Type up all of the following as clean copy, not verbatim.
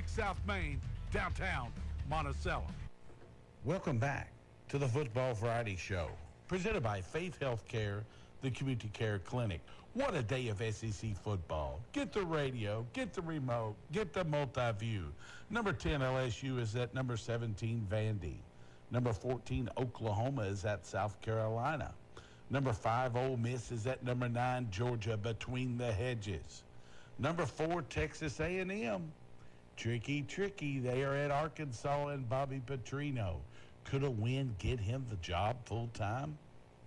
6 South Main, downtown Monticello. Welcome back to the Football Friday Show, presented by Faith Healthcare, the Community Care Clinic. What a day of SEC football. Get the radio, get the remote, get the multi-view. Number 10, LSU is at number 17, Vandy. Number 14, Oklahoma is at South Carolina. Number 5, Ole Miss is at number 9, Georgia, between the hedges. Number 4, Texas A&M. Tricky. They are at Arkansas and Bobby Petrino. Could a win get him the job full-time?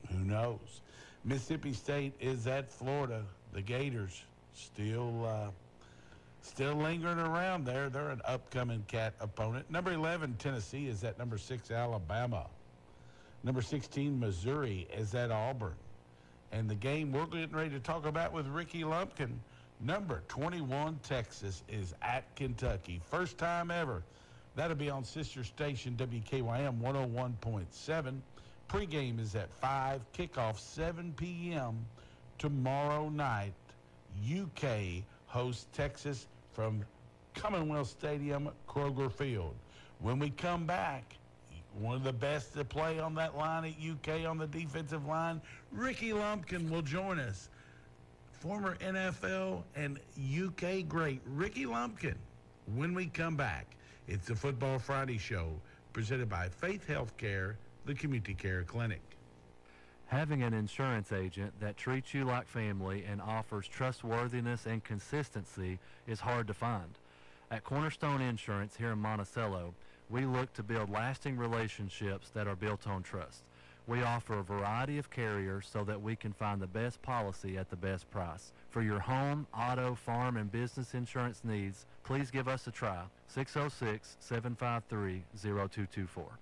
Who knows? Mississippi State is at Florida. The Gators still lingering around there. They're an upcoming Cat opponent. Number 11, Tennessee is at number 6, Alabama. Number 16, Missouri is at Auburn. And the game we're getting ready to talk about with Ricky Lumpkin, number 21, Texas is at Kentucky. First time ever. That'll be on sister station WKYM 101.7. Pregame is at 5, kickoff 7 p.m. tomorrow night. UK hosts Texas from Commonwealth Stadium, Kroger Field. When we come back, one of the best to play on that line at UK on the defensive line, Ricky Lumpkin will join us. Former NFL and UK great Ricky Lumpkin. When we come back, it's the Football Friday Show presented by Faith Healthcare, the Community Care Clinic. Having an insurance agent that treats you like family and offers trustworthiness and consistency is hard to find. At Cornerstone Insurance here in Monticello, we look to build lasting relationships that are built on trust. We offer a variety of carriers so that we can find the best policy at the best price. For your home, auto, farm, and business insurance needs, please give us a try. 606-753-0224.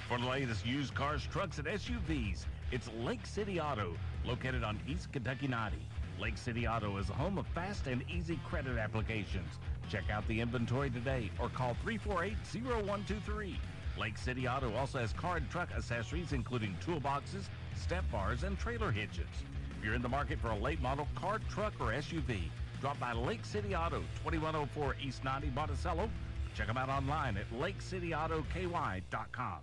For the latest used cars, trucks, and SUVs, it's Lake City Auto, located on East Kentucky 90. Lake City Auto is a home of fast and easy credit applications. Check out the inventory today or call 348-0123. Lake City Auto also has car and truck accessories, including toolboxes, step bars, and trailer hitches. If you're in the market for a late model car, truck, or SUV, drop by Lake City Auto, 2104 East 90 Monticello. Check them out online at lakecityautoky.com.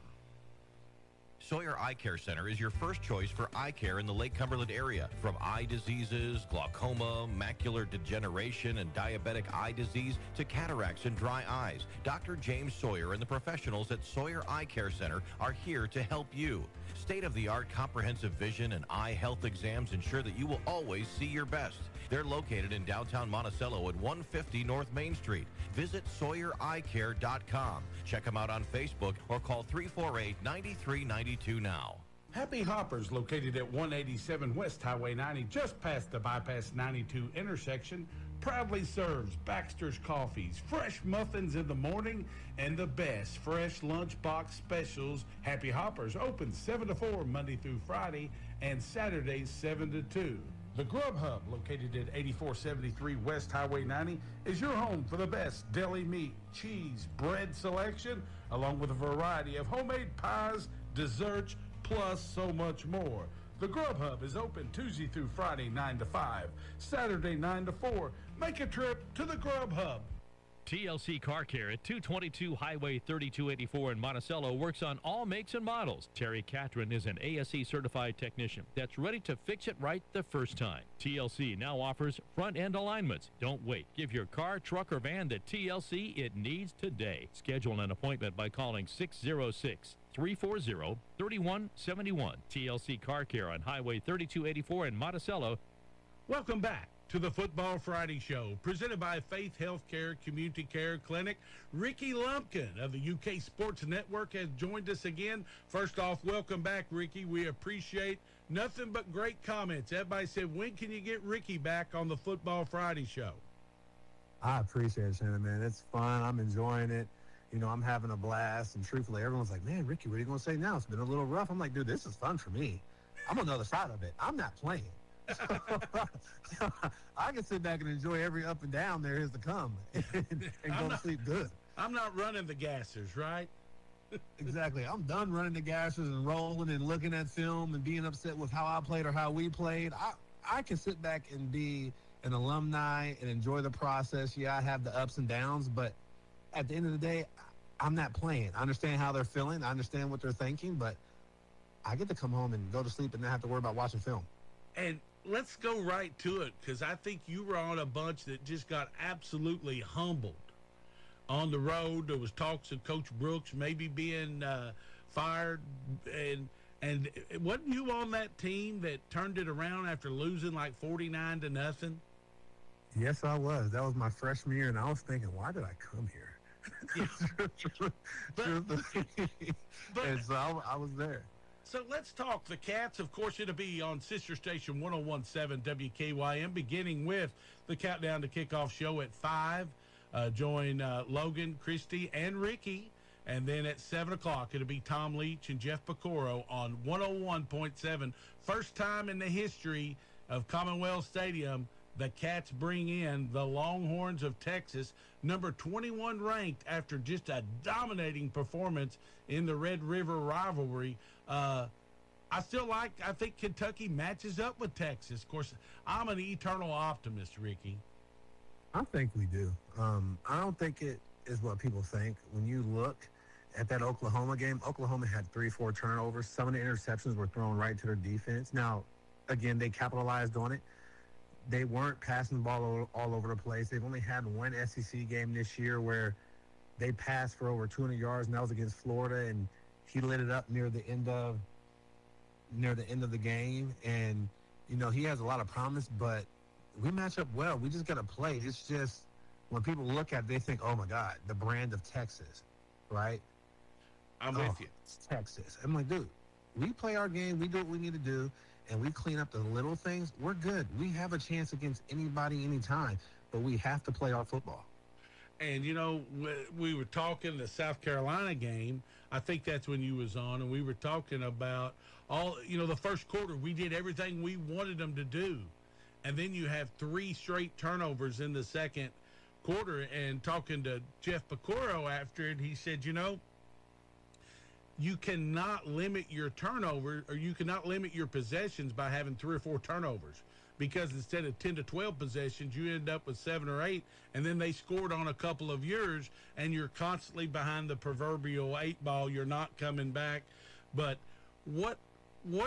Sawyer Eye Care Center is your first choice for eye care in the Lake Cumberland area. From eye diseases, glaucoma, macular degeneration, and diabetic eye disease to cataracts and dry eyes, Dr. James Sawyer and the professionals at Sawyer Eye Care Center are here to help you. State-of-the-art comprehensive vision and eye health exams ensure that you will always see your best. They're located in downtown Monticello at 150 North Main Street. Visit SawyerEyeCare.com. Check them out on Facebook or call 348-9392 now. Happy Hoppers, located at 187 West Highway 90, just past the Bypass 92 intersection, proudly serves Baxter's Coffees, fresh muffins in the morning, and the best fresh lunchbox specials. Happy Hoppers open 7 to 4 Monday through Friday and Saturdays 7 to 2. The Grub Hub, located at 8473 West Highway 90, is your home for the best deli meat, cheese, bread selection, along with a variety of homemade pies, desserts, plus so much more. The Grub Hub is open Tuesday through Friday 9 to 5, Saturday 9 to 4. Make a trip to the Grub Hub. TLC Car Care at 222 Highway 3284 in Monticello works on all makes and models. Terry Catron is an ASE certified technician that's ready to fix it right the first time. TLC now offers front end alignments. Don't wait. Give your car, truck, or van the TLC it needs today. Schedule an appointment by calling 606-340-3171. TLC Car Care on Highway 3284 in Monticello. Welcome back to the Football Friday Show, presented by Faith Healthcare Community Care Clinic. Ricky Lumpkin of the UK Sports Network has joined us again. First off, welcome back, Ricky. We appreciate nothing but great comments. Everybody said, when can you get Ricky back on the Football Friday Show? I appreciate it, Shannon, man. It's fun. I'm enjoying it. You know, I'm having a blast. And truthfully, everyone's like, man, Ricky, what are you going to say now? It's been a little rough. I'm like, dude, this is fun for me. I'm on the other side of it. I'm not playing. I can sit back and enjoy every up and down there is to come and go to sleep good. I'm not running the gassers, right? Exactly. I'm done running the gassers and rolling and looking at film and being upset with how I played or how we played. I can sit back and be an alumni and enjoy the process. Yeah, I have the ups and downs, but at the end of the day, I'm not playing. I understand how they're feeling. I understand what they're thinking, but I get to come home and go to sleep and not have to worry about watching film. And let's go right to it, because I think you were on a bunch that just got absolutely humbled. On the road, there was talks of Coach Brooks maybe being fired, and wasn't you on that team that turned it around after losing like 49-0? Yes, I was. That was my freshman year, and I was thinking, why did I come here? But- and so I was there. So let's talk the Cats. Of course, it'll be on sister station 101.7 WKYM, beginning with the Countdown to Kickoff show at 5. Join Logan, Christy, and Ricky. And then at 7 o'clock, it'll be Tom Leach and Jeff Pecoro on 101.7. First time in the history of Commonwealth Stadium, the Cats bring in the Longhorns of Texas, number 21 ranked after just a dominating performance in the Red River rivalry. I think Kentucky matches up with Texas. Of course, I'm an eternal optimist, Ricky. I think we do. I don't think it is what people think. When you look at that Oklahoma game, Oklahoma had 3-4 turnovers. Some of the interceptions were thrown right to their defense. Now, again, they capitalized on it. They weren't passing the ball all over the place. They've only had one SEC game this year where they passed for over 200 yards, and that was against Florida, and he lit it up near the end of the game. And, you know, he has a lot of promise, but we match up well. We just got to play. It's just when people look at it, they think, oh, my God, the brand of Texas, right? I'm with you. It's Texas. I'm like, dude, we play our game. We do what we need to do, and we clean up the little things. We're good. We have a chance against anybody, anytime, but we have to play our football. And, you know, we were talking the South Carolina game. I think that's when you was on, and we were talking about the first quarter, we did everything we wanted them to do. And then you have 3 straight turnovers in the second quarter. And talking to Jeff Pecoro after it, he said, you cannot limit your turnover, or you cannot limit your possessions by having 3 or 4 turnovers, because instead of 10 to 12 possessions, you end up with 7 or 8, and then they scored on a couple of yours, and you're constantly behind the proverbial 8 ball. You're not coming back. But what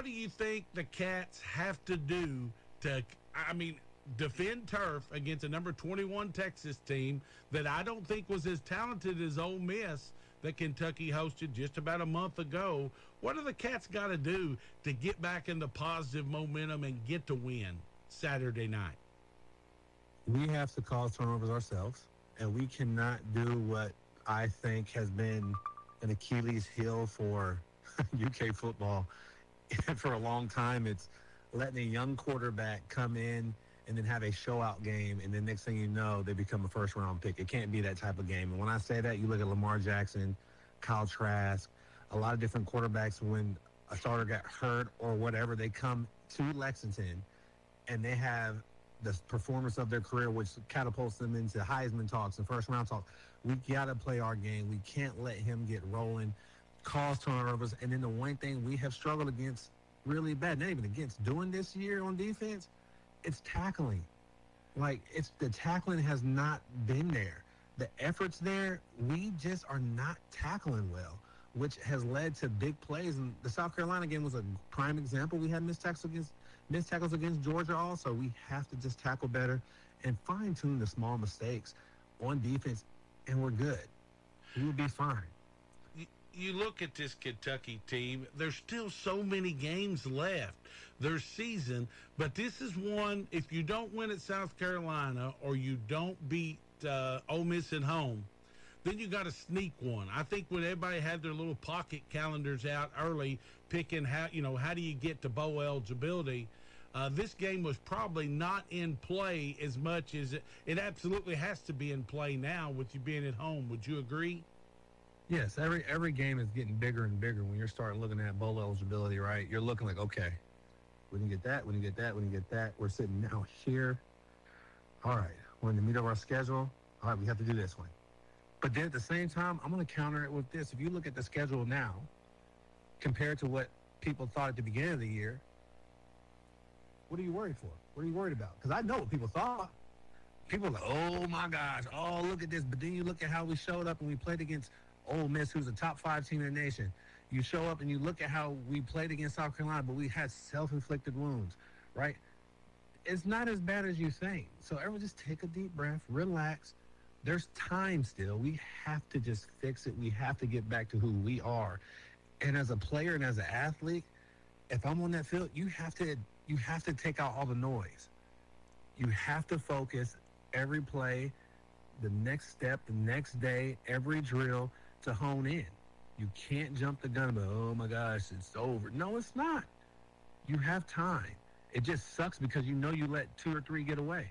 do you think the Cats have to do to, defend turf against a number 21 Texas team that I don't think was as talented as Ole Miss that Kentucky hosted just about a month ago? What do the Cats got to do to get back into positive momentum and get to win Saturday night? We have to cause turnovers ourselves, and we cannot do what I think has been an Achilles heel for UK football for a long time. It's letting a young quarterback come in and then have a show-out game, and then next thing you know, they become a first-round pick. It can't be that type of game. And when I say that, you look at Lamar Jackson, Kyle Trask, a lot of different quarterbacks, when a starter got hurt or whatever, they come to Lexington, and they have the performance of their career, which catapults them into Heisman talks and first-round talks. We got to play our game. We can't let him get rolling, cause turnovers. And then the one thing we have struggled against really bad, not even against doing this year on defense, it's tackling. The tackling has not been there. The effort's there. We just are not tackling well, which has led to big plays. And the South Carolina game was a prime example. We had missed tackles against Georgia also. We have to just tackle better and fine-tune the small mistakes on defense, and we're good. We will be fine. You look at this Kentucky team, there's still so many games left. There's season, but this is one, if you don't win at South Carolina or you don't beat Ole Miss at home, then you got to sneak one. I think when everybody had their little pocket calendars out early, picking how do you get to bowl eligibility, this game was probably not in play as much as it absolutely has to be in play now with you being at home. Would you agree? Yes, every game is getting bigger and bigger when you're starting looking at bowl eligibility, right? You're looking like, okay, we can get that, we can get that, we can get that. We're sitting now here. All right, we're in the middle of our schedule. All right, we have to do this one. But then at the same time, I'm going to counter it with this. If you look at the schedule now, compared to what people thought at the beginning of the year, what are you worried for? What are you worried about? Because I know what people thought. people are like, oh my gosh, oh look at this. But then you look at how we showed up and we played against Ole Miss, who's a top 5 team in the nation. You show up and you look at how we played against South Carolina, but we had self-inflicted wounds, right? It's not as bad as you think. So everyone just take a deep breath, relax. There's time still. We have to just fix it. We have to get back to who we are. And as a player and as an athlete, if I'm on that field, you have to take out all the noise. You have to focus every play, the next step, the next day, every drill to hone in. You can't jump the gun about, oh my gosh, it's over. No, it's not. You have time. It just sucks because you know you let 2 or 3 get away.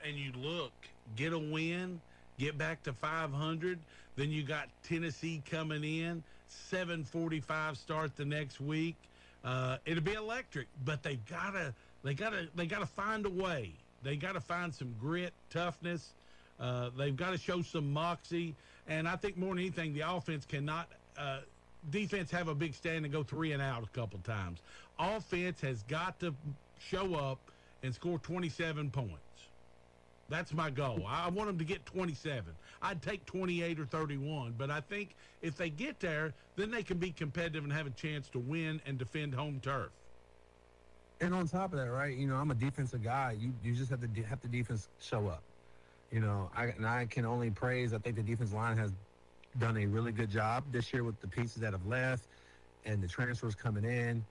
And you look, get a win, get back to 500. Then you got Tennessee coming in, 7:45 start the next week. It'll be electric, but they gotta find a way. They gotta find some grit, toughness. They've got to show some moxie. And I think more than anything, the offense cannot. Defense have a big stand and go 3 and out a couple times. Offense has got to show up and score 27 points. That's my goal. I want them to get 27. I'd take 28 or 31, but I think if they get there, then they can be competitive and have a chance to win and defend home turf. And on top of that, right, I'm a defensive guy. You just have the defense show up. I can only praise. I think the defense line has done a really good job this year with the pieces that have left and the transfers coming in.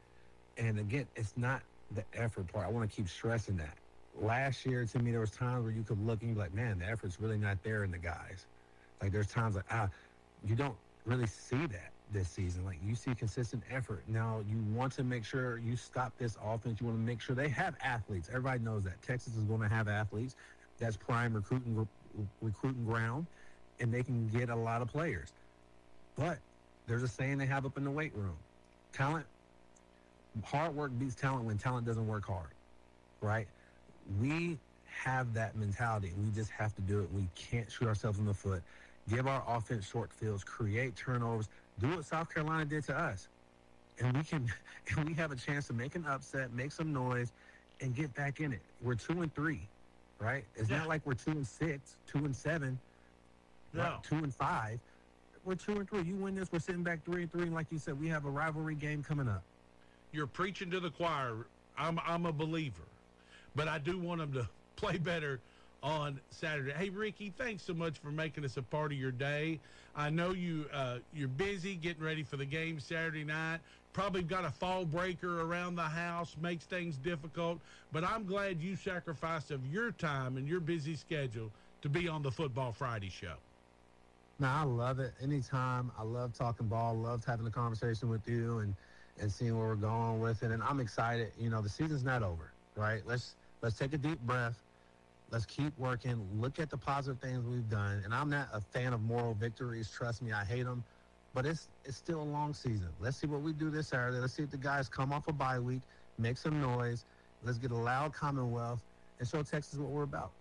And again, it's not the effort part. I want to keep stressing that. Last year, to me, there was times where you could look and you'd be like, man, the effort's really not there in the guys. Like, there's times like, you don't really see that this season. Like, you see consistent effort. Now, you want to make sure you stop this offense. You want to make sure they have athletes. Everybody knows that. Texas is going to have athletes. That's prime recruiting ground, and they can get a lot of players. But there's a saying they have up in the weight room. Hard work beats talent when talent doesn't work hard, right? We have that mentality. We just have to do it. We can't shoot ourselves in the foot. Give our offense short fields, create turnovers, do what South Carolina did to us. And we have a chance to make an upset, make some noise, and get back in it. We're 2-3. Right? It's not like we're 2-6, 2-7, no. 2-5. We're 2-3. You win this, we're sitting back 3-3. And like you said, we have a rivalry game coming up. You're preaching to the choir. I'm a believer, but I do want them to play better on Saturday. Hey, Ricky, thanks so much for making us a part of your day. I know you're busy getting ready for the game Saturday night. Probably got a fall breaker around the house, makes things difficult, but I'm glad you sacrificed of your time and your busy schedule to be on the Football Friday show. No, I love it. Anytime. I love talking ball, loved having a conversation with you and seeing where we're going with it. And I'm excited. The season's not over, right? Let's take a deep breath. Let's keep working. Look at the positive things we've done. And I'm not a fan of moral victories. Trust me, I hate them. But it's still a long season. Let's see what we do this Saturday. Let's see if the guys come off a bye week, make some noise. Let's get a loud Commonwealth and show Texas what we're about.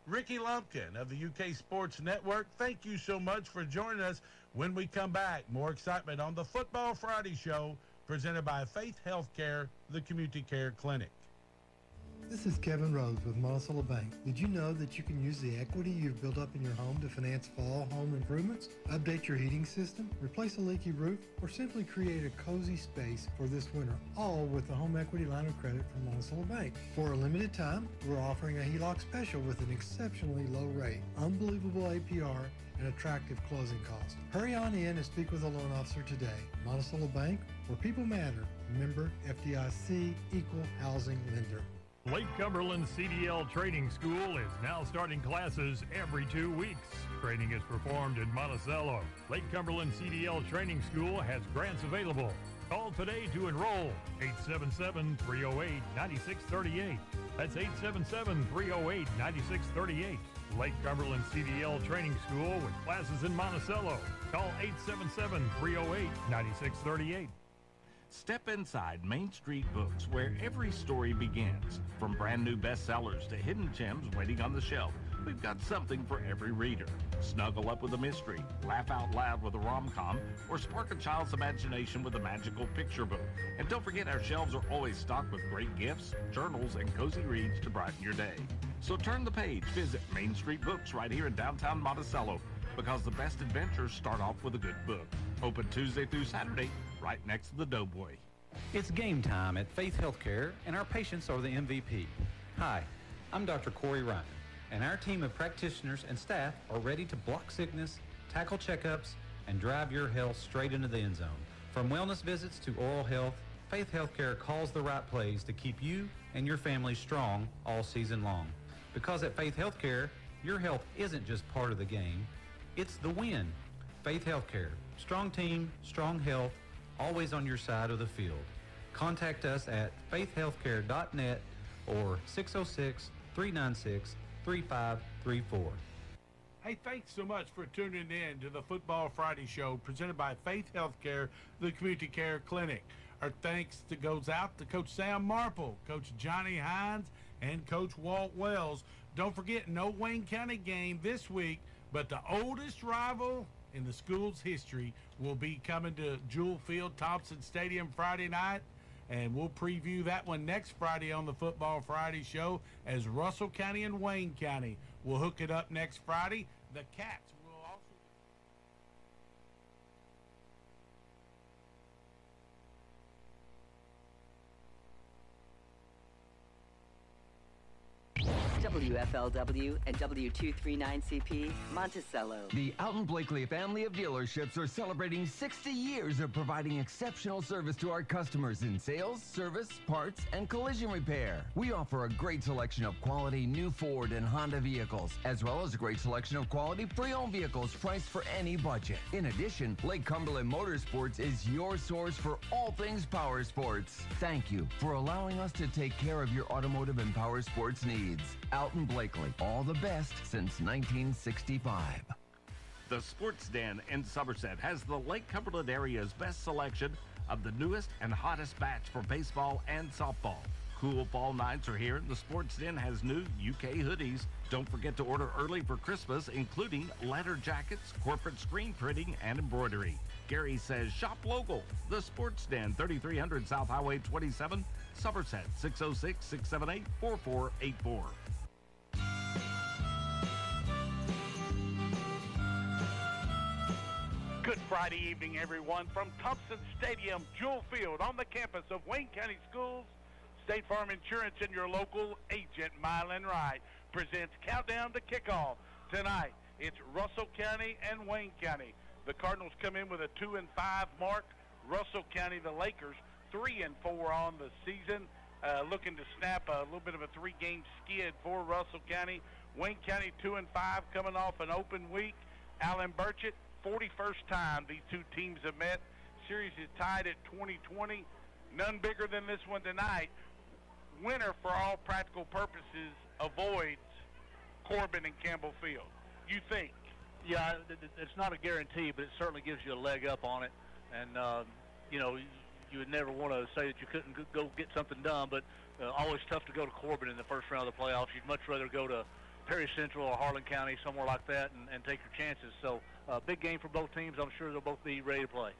Ricky Lumpkin of the UK Sports Network, thank you so much for joining us. When we come back, more excitement on the Football Friday show presented by Faith Healthcare, the Community Care Clinic. This is Kevin Rose with Monticello Bank. Did you know that you can use the equity you've built up in your home to finance fall home improvements, update your heating system, replace a leaky roof, or simply create a cozy space for this winter, all with the home equity line of credit from Monticello Bank? For a limited time, we're offering a HELOC special with an exceptionally low rate, unbelievable APR, and attractive closing costs. Hurry on in and speak with a loan officer today. Monticello Bank, where people matter. Member FDIC, equal housing lender. Lake Cumberland CDL Training School is now starting classes every 2 weeks. Training is performed in Monticello. Lake Cumberland CDL Training School has grants available. Call today to enroll. 877-308-9638. That's 877-308-9638. Lake Cumberland CDL Training School with classes in Monticello. Call 877-308-9638. Step inside Main Street Books, where every story begins. From brand new bestsellers to hidden gems waiting on the shelf, we've got something for every reader. Snuggle up with a mystery, laugh out loud with a rom-com, or spark a child's imagination with a magical picture book. And don't forget, our shelves are always stocked with great gifts, journals, and cozy reads to brighten your day. So turn the page. Visit Main Street Books right here in downtown Monticello, because the best adventures start off with a good book. Open Tuesday through Saturday, right next to the Doughboy. It's game time at Faith Healthcare, and our patients are the MVP. Hi, I'm Dr. Corey Ryan, and our team of practitioners and staff are ready to block sickness, tackle checkups, and drive your health straight into the end zone. From wellness visits to oral health, Faith Healthcare calls the right plays to keep you and your family strong all season long. Because at Faith Healthcare, your health isn't just part of the game, it's the win. Faith Healthcare, strong team, strong health, always on your side of the field. Contact us at faithhealthcare.net or 606-396-3534. Hey, thanks so much for tuning in to the Football Friday Show presented by Faith Healthcare, the Community Care Clinic. Our thanks goes out to Coach Sam Marple, Coach Johnny Hines, and Coach Walt Wells. Don't forget, no Wayne County game this week, but the oldest rival in the school's history will be coming to Jewel Field Thompson Stadium Friday night, and we'll preview that one next Friday on the Football Friday Show as Russell County and Wayne County will hook it up next Friday. The Cats will also... WFLW and W239CP, Monticello. The Alton Blakely family of dealerships are celebrating 60 years of providing exceptional service to our customers in sales, service, parts, and collision repair. We offer a great selection of quality new Ford and Honda vehicles, as well as a great selection of quality pre-owned vehicles priced for any budget. In addition, Lake Cumberland Motorsports is your source for all things power sports. Thank you for allowing us to take care of your automotive and power sports needs. Alton Blakely, all the best since 1965. The Sports Den in Somerset has the Lake Cumberland area's best selection of the newest and hottest batch for baseball and softball. Cool fall nights are here, and the Sports Den has new UK hoodies. Don't forget to order early for Christmas, including leather jackets, corporate screen printing, and embroidery. Gary says shop local. The Sports Den, 3300 South Highway 27, Somerset, 606-678-4484. Good Friday evening, everyone, from Thompson Stadium, Jewel Field, on the campus of Wayne County Schools. State Farm Insurance and your local agent, Mylan Wright, presents Countdown to Kickoff. Tonight, it's Russell County and Wayne County. The Cardinals come in with a 2-5 mark. Russell County, the Lakers, 3-4 on the season, looking to snap a little bit of a 3-game skid for Russell County. Wayne County 2-5, coming off an open week. Alan Burchett, 41st time these two teams have met. Series is tied at 20-20. None bigger than this one tonight. Winner, for all practical purposes, avoids Corbin and Campbell Field. You think? Yeah, it's not a guarantee, but it certainly gives you a leg up on it. And, you know, you would never want to say that you couldn't go get something done, but always tough to go to Corbin in the first round of the playoffs. You'd much rather go to Perry Central or Harlan County, somewhere like that, and take your chances. So, big game for both teams. I'm sure they'll both be ready to play.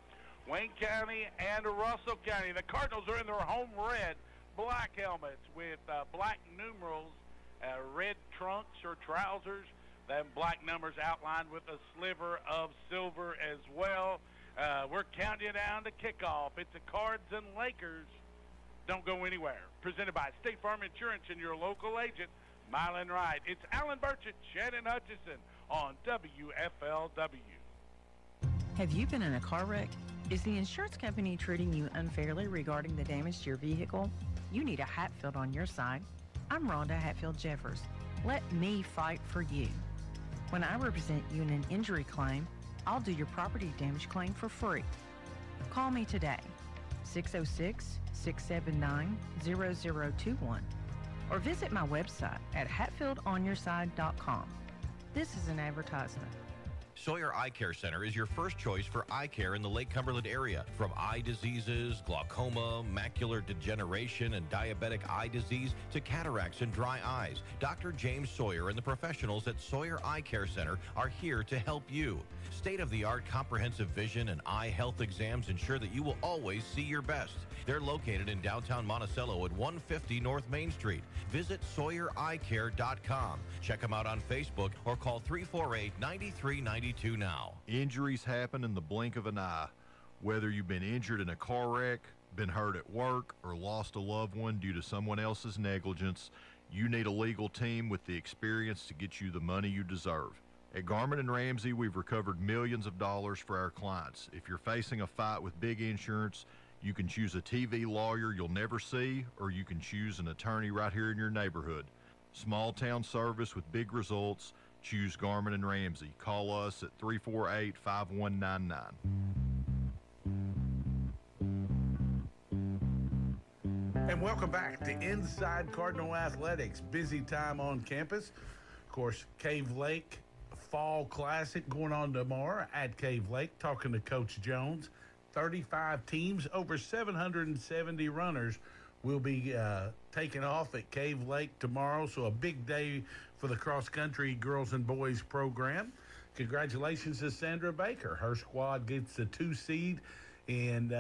Wayne County and Russell County. The Cardinals are in their home red, black helmets with black numerals, red trunks or trousers, then black numbers outlined with a sliver of silver as well. We're counting it down to kickoff. It's the Cards and Lakers. Don't go anywhere. Presented by State Farm Insurance and your local agent, Mylan Wright. It's Alan Burchett, Shannon Hutchison on WFLW. Have you been in a car wreck? Is the insurance company treating you unfairly regarding the damage to your vehicle? You need a Hatfield on your side. I'm Rhonda Hatfield Jeffers. Let me fight for you. When I represent you in an injury claim, I'll do your property damage claim for free. Call me today, 606-679-0021, or visit my website at hatfieldonyourside.com. This is an advertisement. Sawyer Eye Care Center is your first choice for eye care in the Lake Cumberland area. From eye diseases, glaucoma, macular degeneration, and diabetic eye disease to cataracts and dry eyes, Dr. James Sawyer and the professionals at Sawyer Eye Care Center are here to help you. State-of-the-art comprehensive vision and eye health exams ensure that you will always see your best. They're located in downtown Monticello at 150 North Main Street. Visit SawyerEyeCare.com. Check them out on Facebook or call 348-9392 now. Injuries happen in the blink of an eye. Whether you've been injured in a car wreck, been hurt at work, or lost a loved one due to someone else's negligence, you need a legal team with the experience to get you the money you deserve. At Garmin & Ramsey, we've recovered millions of dollars for our clients. If you're facing a fight with big insurance, you can choose a TV lawyer you'll never see, or you can choose an attorney right here in your neighborhood. Small town service with big results. Choose Garmin & Ramsey. Call us at 348-5199. And welcome back to Inside Cardinal Athletics. Busy time on campus. Of course, Cave Lake Fall Classic going on tomorrow at Cave Lake. Talking to Coach Jones. 35 teams, over 770 runners will be taking off at Cave Lake tomorrow. So a big day for the cross-country girls and boys program. Congratulations to Sandra Baker. Her squad gets the 2 seed. And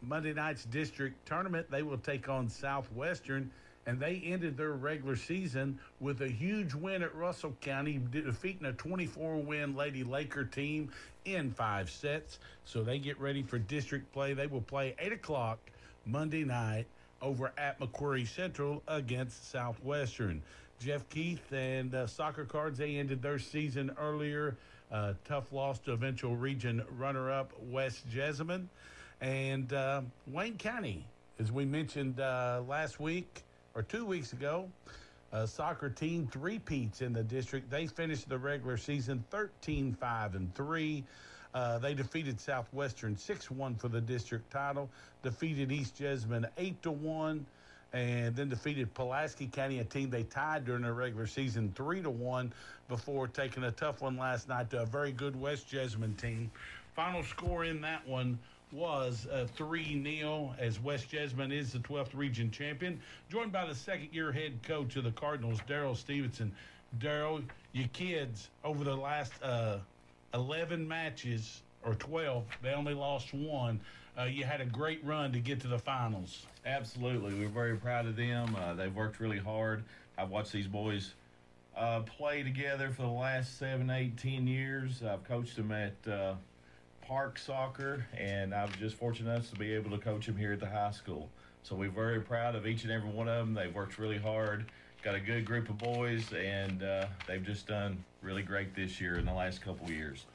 Monday night's district tournament, they will take on Southwestern. And they ended their regular season with a huge win at Russell County, defeating a 24-win Lady Laker team in 5 sets. So they get ready for district play. They will play 8 o'clock Monday night over at McQuarrie Central against Southwestern. Jeff Keith and Soccer Cards, they ended their season earlier. Tough loss to eventual region runner-up West Jessamine. And Wayne County, as we mentioned last week, or 2 weeks ago, soccer team three-peats in the district. They finished the regular season 13-5-3. They defeated Southwestern 6-1 for the district title, defeated East Jessamine 8-1, and then defeated Pulaski County, a team they tied during their regular season 3-1 before taking a tough one last night to a very good West Jessamine team. Final score in that one was 3-0 as West Jessamine is the 12th region champion, joined by the second-year head coach of the Cardinals, Daryl Stevenson. Daryl, your kids, over the last 11 matches, or 12, they only lost 1. You had a great run to get to the finals. Absolutely. We're very proud of them. They've worked really hard. I've watched these boys play together for the last 7, 8, 10 years. I've coached them at Park Soccer, and I was just fortunate enough to be able to coach them here at the high school. So we're very proud of each and every one of them. They've worked really hard, got a good group of boys, and they've just done really great this year in the last couple of years.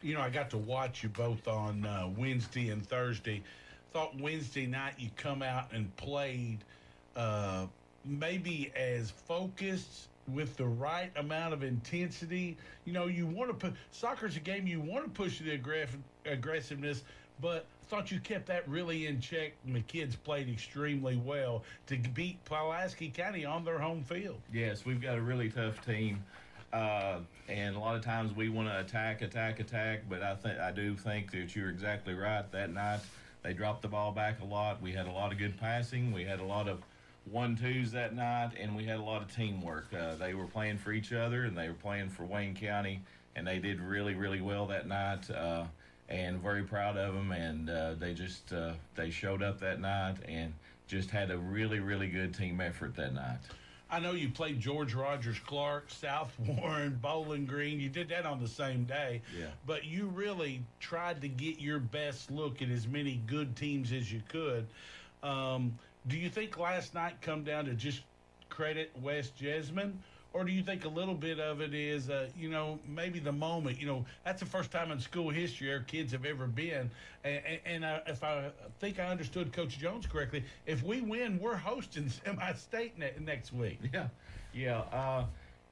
You know, I got to watch you both on Wednesday and Thursday. Thought Wednesday night you come out and played maybe as focused with the right amount of intensity. You know, you want to put soccer's a game you want to push the aggressiveness, but thought you kept that really in check, and the kids played extremely well to beat Pulaski County on their home field. Yes, we've got a really tough team, and a lot of times we want to attack, but I do think that you're exactly right. That night they dropped the ball back a lot. We had a lot of good passing. We had a lot of 1-2s that night, and we had a lot of teamwork. They were playing for each other, and they were playing for Wayne County, and they did really, really well that night, and very proud of them. And they showed up that night and just had a really, really good team effort that night. I know you played George Rogers Clark, South Warren, Bowling Green. You did that on the same day. Yeah. But you really tried to get your best look at as many good teams as you could. Do you think last night come down to just credit West Jessamine? Or do you think a little bit of it is, maybe the moment? You know, that's the first time in school history our kids have ever been. And if I think I understood Coach Jones correctly, if we win, we're hosting semi-state next week. Yeah.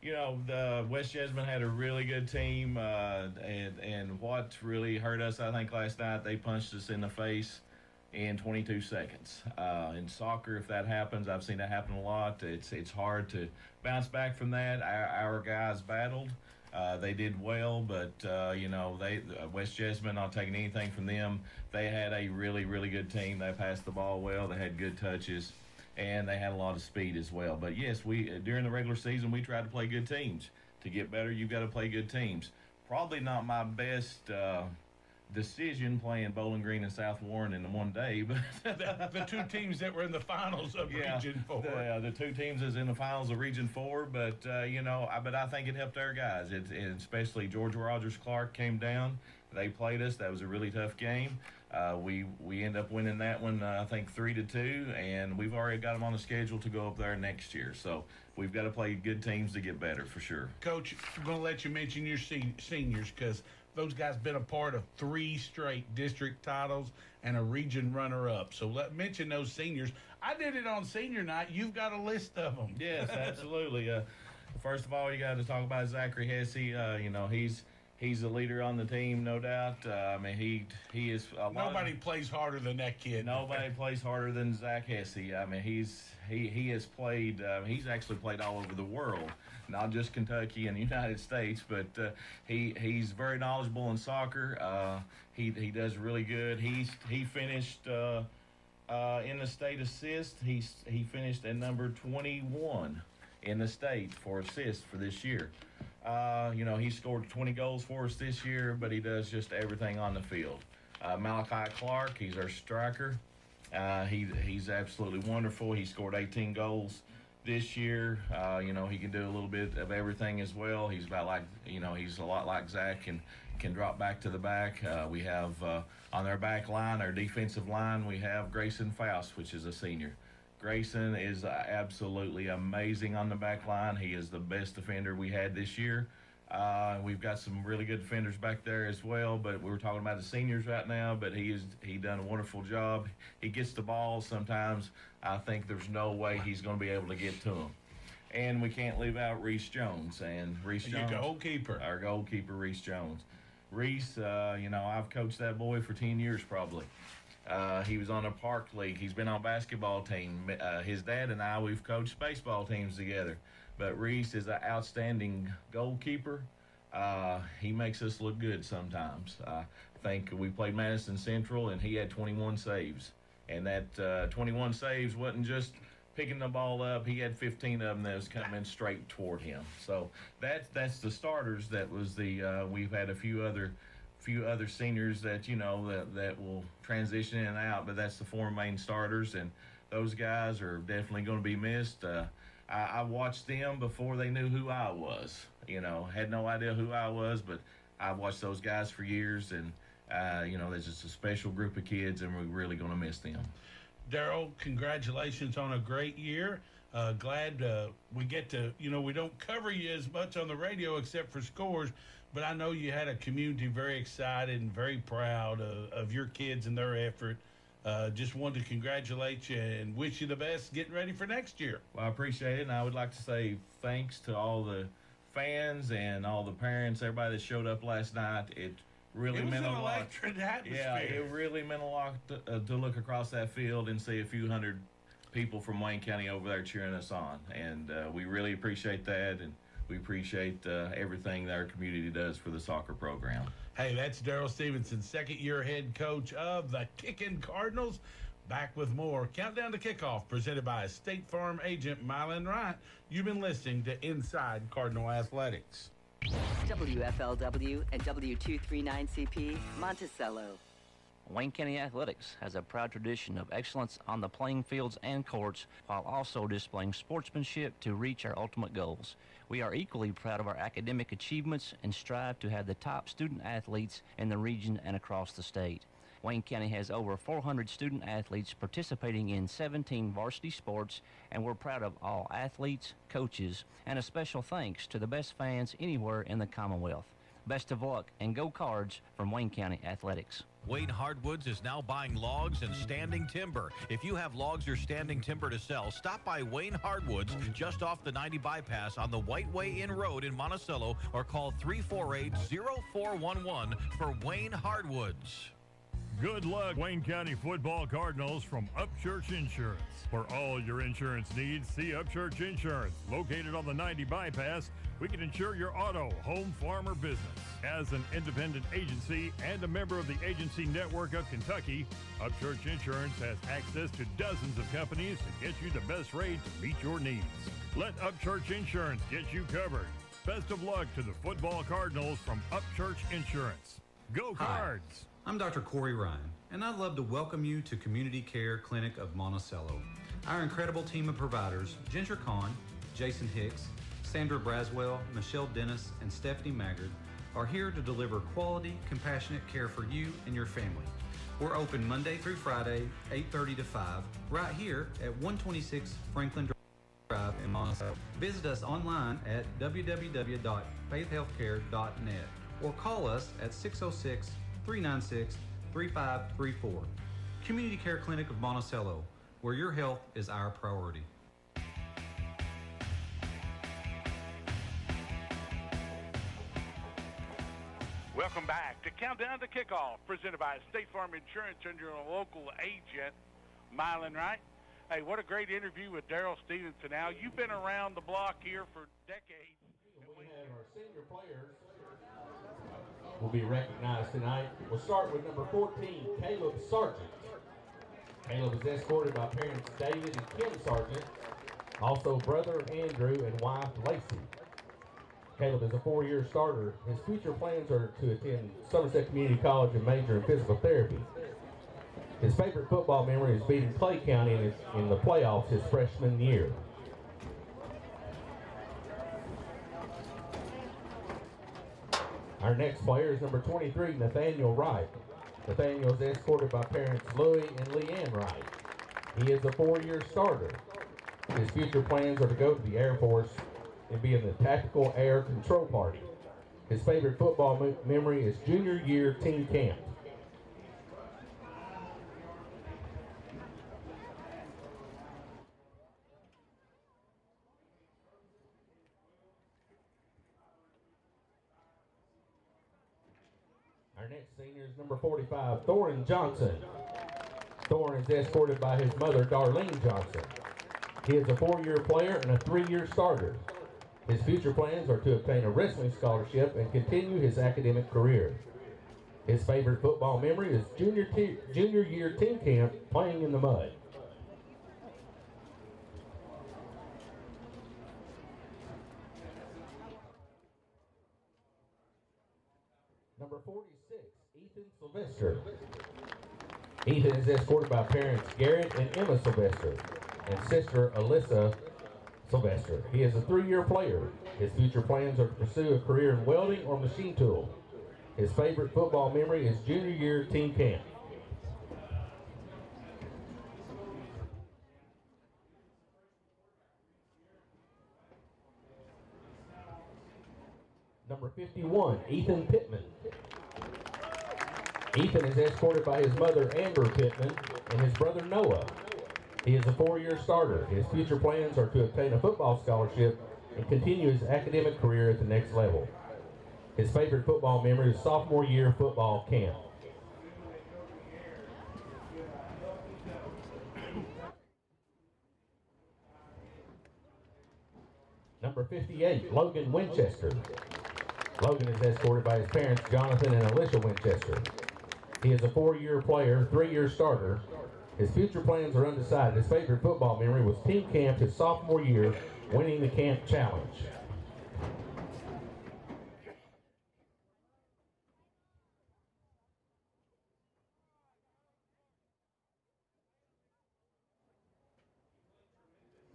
The West Jessamine had a really good team. And what really hurt us, I think, last night, they punched us in the face in 22 seconds. In soccer, if that happens, I've seen that happen a lot. It's hard to bounce back from that. Our guys battled. They did well, but West Jessamine, not taking anything from them. They had a really, really good team. They passed the ball well. They had good touches, and they had a lot of speed as well. But yes, during the regular season, we tried to play good teams. To get better, you've got to play good teams. Probably not my best decision playing Bowling Green and South Warren in one day, but the two teams that were in the finals of Region 4. The two teams is in the finals of Region 4, but but I think it helped our guys. Especially George Rogers Clark came down. They played us. That was a really tough game. We end up winning that one, I think 3-2, and we've already got them on the schedule to go up there next year. So we've got to play good teams to get better for sure. Coach, I'm going to let you mention your seniors because those guys been a part of 3 straight district titles and a region runner-up. So mention those seniors. I did it on senior night. You've got a list of them. Yes, absolutely. First of all, you got to talk about Zachary Hesse. He's a leader on the team, no doubt. He is. Nobody plays harder than that kid. Nobody plays harder than Zach Hesse. He has played. He's actually played all over the world, not just Kentucky and the United States. But he's very knowledgeable in soccer. He does really good. He finished in the state assist. He finished at number 21 in the state for assists for this year. He scored 20 goals for us this year, but he does just everything on the field. Malachi Clark, he's our striker. He's absolutely wonderful. He scored 18 goals this year. He can do a little bit of everything as well. He's he's a lot like Zach and can drop back to the back. We have on our back line, our defensive line, we have Grayson Faust, which is a senior. Grayson is absolutely amazing on the back line. He is the best defender we had this year. We've got some really good defenders back there as well, but we're talking about the seniors right now, but he done a wonderful job. He gets the ball sometimes. I think there's no way he's going to be able to get to him. And we can't leave out Reese Jones. And Reese Jones, your goalkeeper. Our goalkeeper, Reese Jones. Reese, I've coached that boy for 10 years probably. He was on a park league. He's been on basketball team. His dad and I, we've coached baseball teams together. But Reese is an outstanding goalkeeper. He makes us look good sometimes. I think we played Madison Central, and he had 21 saves. And that 21 saves wasn't just picking the ball up. He had 15 of them that was coming straight toward him. So that's the starters. That was we've had a few other seniors that that will transition in and out, but that's the 4 main starters, and those guys are definitely going to be missed. I watched them before they knew who I was. Had no idea who I was, but I've watched those guys for years, and there's just a special group of kids, and we're really going to miss them. Daryl, congratulations on a great year. Glad we get to, we don't cover you as much on the radio except for scores, but I know you had a community very excited and very proud of your kids and their effort. Just wanted to congratulate you and wish you the best getting ready for next year. Well, I appreciate it, and I would like to say thanks to all the fans and all the parents, everybody that showed up last night. It really meant a lot. Electric atmosphere. Yeah, it really meant a lot to look across that field and see a few hundred people from Wayne County over there cheering us on, and we really appreciate that, and we appreciate everything that our community does for the soccer program. Hey, that's Daryl Stevenson, second-year head coach of the Kickin' Cardinals. Back with more Countdown to Kickoff, presented by State Farm agent Mylan Wright. You've been listening to Inside Cardinal Athletics. WFLW and W239CP, Monticello. Wayne County Athletics has a proud tradition of excellence on the playing fields and courts, while also displaying sportsmanship to reach our ultimate goals. We are equally proud of our academic achievements and strive to have the top student athletes in the region and across the state. Wayne County has over 400 student athletes participating in 17 varsity sports, and we're proud of all athletes, coaches, and a special thanks to the best fans anywhere in the Commonwealth. Best of luck, and go Cards from Wayne County Athletics. Wayne Hardwoods is now buying logs and standing timber. If you have logs or standing timber to sell, stop by Wayne Hardwoods just off the 90 bypass on the White Way Inn Road in Monticello, or call 348-0411 for Wayne Hardwoods. Good luck, Wayne County football Cardinals from Upchurch Insurance. For all your insurance needs, see Upchurch Insurance. Located on the 90 bypass, we can insure your auto, home, farm, or business. As an independent agency and a member of the agency network of Kentucky, Upchurch Insurance has access to dozens of companies to get you the best rate to meet your needs. Let Upchurch Insurance get you covered. Best of luck to the football Cardinals from Upchurch Insurance. Go Cards! Hi, I'm Dr. Corey Ryan, and I'd love to welcome you to Community Care Clinic of Monticello. Our incredible team of providers, Ginger Kahn, Jason Hicks, Sandra Braswell, Michelle Dennis, and Stephanie Maggard, are here to deliver quality, compassionate care for you and your family. We're open Monday through Friday, 8:30 to 5, right here at 126 Franklin Drive in Monticello. Visit us online at www.faithhealthcare.net or call us at 606-396-3534. Community Care Clinic of Monticello, where your health is our priority. Welcome back to Countdown to Kickoff, presented by State Farm Insurance and your local agent, Mylan Wright. Hey, what a great interview with Daryl Stevenson. Now, you've been around the block here for decades. We have our senior players will be recognized tonight. We'll start with number 14, Caleb Sargent. Caleb is escorted by parents David and Kim Sargent, also brother Andrew and wife Lacey. Caleb is a 4-year starter. His future plans are to attend Somerset Community College and major in physical therapy. His favorite football memory is beating Clay County in the playoffs his freshman year. Our next player is number 23, Nathaniel Wright. Nathaniel is escorted by parents Louie and Leanne Wright. He is a 4-year starter. His future plans are to go to the Air Force and be in the Tactical Air Control Party. His favorite football memory is junior year team camp. Our next senior is number 45, Thorin Johnson. Thorin is escorted by his mother, Darlene Johnson. He is a 4-year player and a 3-year starter. His future plans are to obtain a wrestling scholarship and continue his academic career. His favorite football memory is junior year team camp playing in the mud. Number 46, Ethan Sylvester. Ethan is escorted by parents Garrett and Emma Sylvester and sister Alyssa Sylvester. He is a 3-year player. His future plans are to pursue a career in welding or machine tool. His favorite football memory is junior year team camp. Number 51, Ethan Pittman. Ethan is escorted by his mother Amber Pittman and his brother Noah. He is a 4-year starter. His future plans are to obtain a football scholarship and continue his academic career at the next level. His favorite football memory is sophomore year football camp. Number 58, Logan Winchester. Logan is escorted by his parents Jonathan and Alicia Winchester. He is a 4-year player, 3-year starter. His future plans are undecided. His favorite football memory was team camp his sophomore year, winning the camp challenge.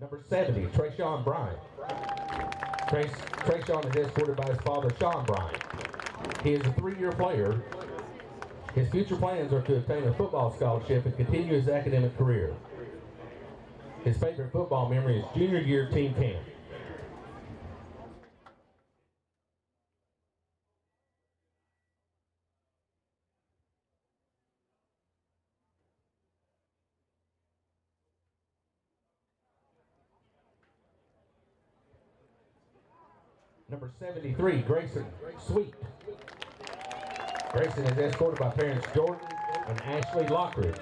Number 70, Trayshawn Bryant. Trayshawn is escorted by his father, Sean Bryant. He is a 3-year player. His future plans are to obtain a football scholarship and continue his academic career. His favorite football memory is junior year team camp. Number 73, Grayson Sweet. Grayson is escorted by parents Jordan and Ashley Lockridge.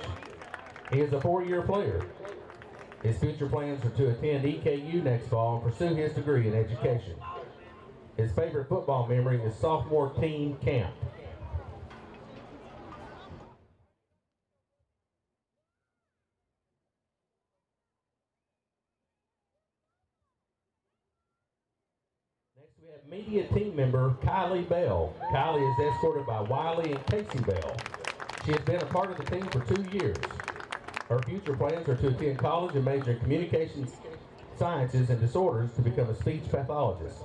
He is a 4-year player. His future plans are to attend EKU next fall and pursue his degree in education. His favorite football memory is sophomore team camp. Next we have media team member Kylie Bell. Kylie is escorted by Wiley and Casey Bell. She has been a part of the team for 2 years. Her future plans are to attend college and major in communications sciences and disorders to become a speech pathologist.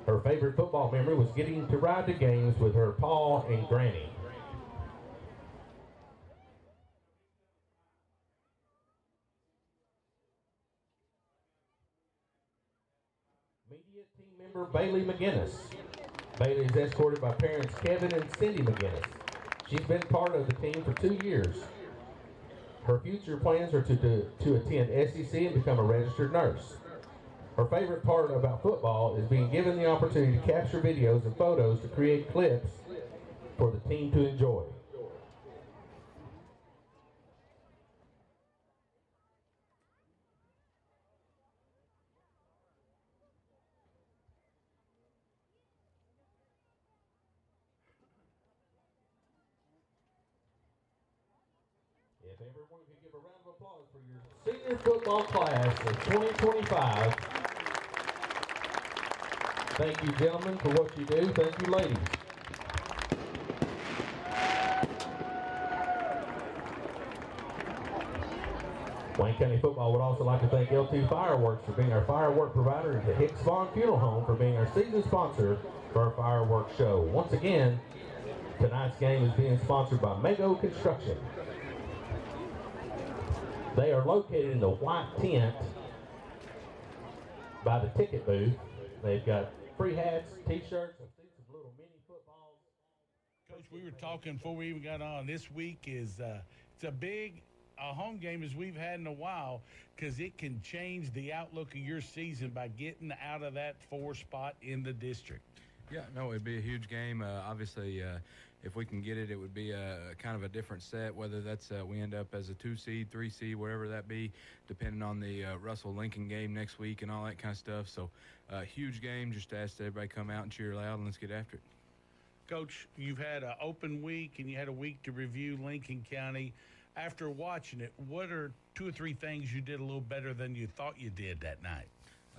Her favorite football memory was getting to ride to games with her pa and granny. Media team member Bailey McGinnis. Bailey is escorted by parents Kevin and Cindy McGinnis. She's been part of the team for 2 years. Her future plans are to attend SEC and become a registered nurse. Her favorite part about football is being given the opportunity to capture videos and photos to create clips for the team to enjoy. If everyone could give a round of applause for your senior football class of 2025. Thank you, gentlemen, for what you do. Thank you, ladies. Wayne County Football would also like to thank L2 Fireworks for being our firework provider and to Hicks Vaughn Funeral Home for being our season sponsor for our fireworks show. Once again, tonight's game is being sponsored by Mago Construction. They are located in the white tent by the ticket booth. They've got free hats, t-shirts, and some little mini footballs. Coach, we were talking before we even got on. This week is it's a big home game as we've had in a while because it can change the outlook of your season by getting out of that 4 spot in the district. Yeah, no, it'd be a huge game. Obviously, if we can get it, it would be a kind of a different set, whether that's we end up as a 2 seed, 3 seed, whatever that be, depending on the Russell-Lincoln game next week and all that kind of stuff. So, huge game. Just ask everybody come out and cheer loud, and let's get after it. Coach, you've had an open week, and you had a week to review Lincoln County. After watching it, what are 2 or 3 things you did a little better than you thought you did that night?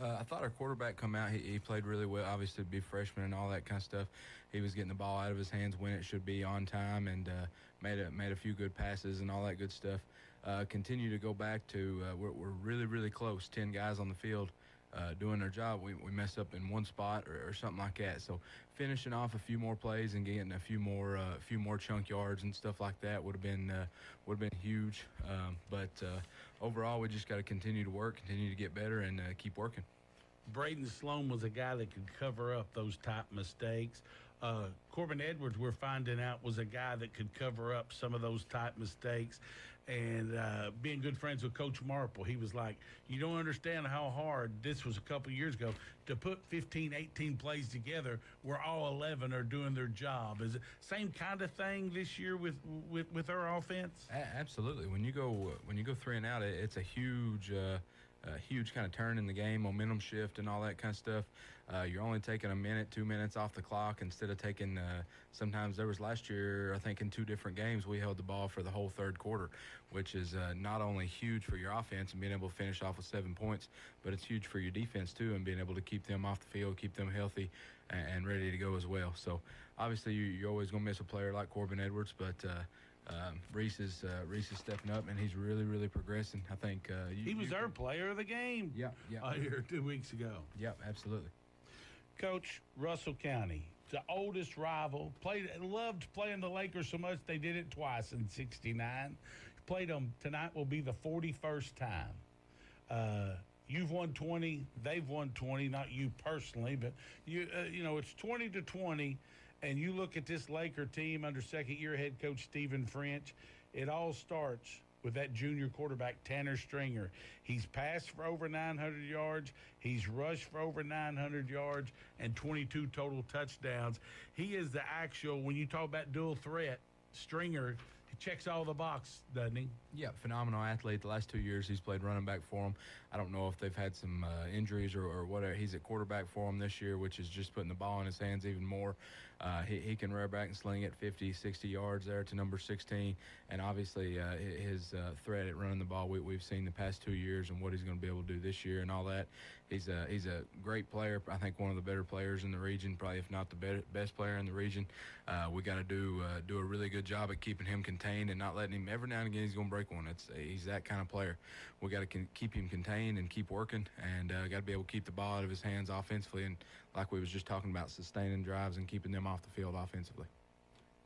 I thought our quarterback come out. He played really well. Obviously, to be freshman and all that kind of stuff. He was getting the ball out of his hands when it should be on time, and made a few good passes and all that good stuff. Continue to go back to we're really, really close. 10 guys on the field doing their job. We messed up in one spot or something like that. So finishing off a few more plays and getting a few more chunk yards and stuff like that would have been huge. But overall, we just got to continue to work, continue to get better, and keep working. Braden Sloan was a guy that could cover up those type mistakes. Corbin Edwards, we're finding out, was a guy that could cover up some of those type mistakes. And being good friends with Coach Marple, he was like, you don't understand how hard, this was a couple years ago, to put 15, 18 plays together where all 11 are doing their job. Is it same kind of thing this year with our offense? Absolutely. When you go 3 and out, it's a huge kind of turn in the game, momentum shift and all that kind of stuff. You're only taking a minute, 2 minutes off the clock instead of taking, sometimes there was last year, I think in 2 different games, we held the ball for the whole 3rd quarter, which is not only huge for your offense and being able to finish off with 7 points, but it's huge for your defense too, and being able to keep them off the field, keep them healthy and ready to go as well. So obviously you're always going to miss a player like Corbin Edwards, but Reese is stepping up, and he's really, really progressing. I think he was our player of the game. Yeah. Here 2 weeks ago. Yep, absolutely. Coach, Russell County, the oldest rival, loved playing the Lakers so much they did it twice in '69. Played them tonight will be the 41st time. You've won 20, they've won 20, not you personally, but it's 20-20. And you look at this Laker team under second-year head coach Stephen French, it all starts with that junior quarterback, Tanner Stringer. He's passed for over 900 yards. He's rushed for over 900 yards and 22 total touchdowns. He is the actual, when you talk about dual threat, Stringer, checks all the box, doesn't he? Yeah, phenomenal athlete. The last 2 years he's played running back for them. I don't know if they've had some injuries or whatever. He's at quarterback for them this year, which is just putting the ball in his hands even more. He can rear back and sling it 50, 60 yards there to number 16. And obviously his threat at running the ball we've seen the past 2 years and what he's going to be able to do this year and all that. He's a great player. I think one of the better players in the region, probably if not the best player in the region. We got to do a really good job at keeping him contained and not letting him. Every now and again he's going to break one. He's that kind of player. We got to keep him contained and keep working, and got to be able to keep the ball out of his hands offensively. And like we was just talking about, sustaining drives and keeping them off the field offensively.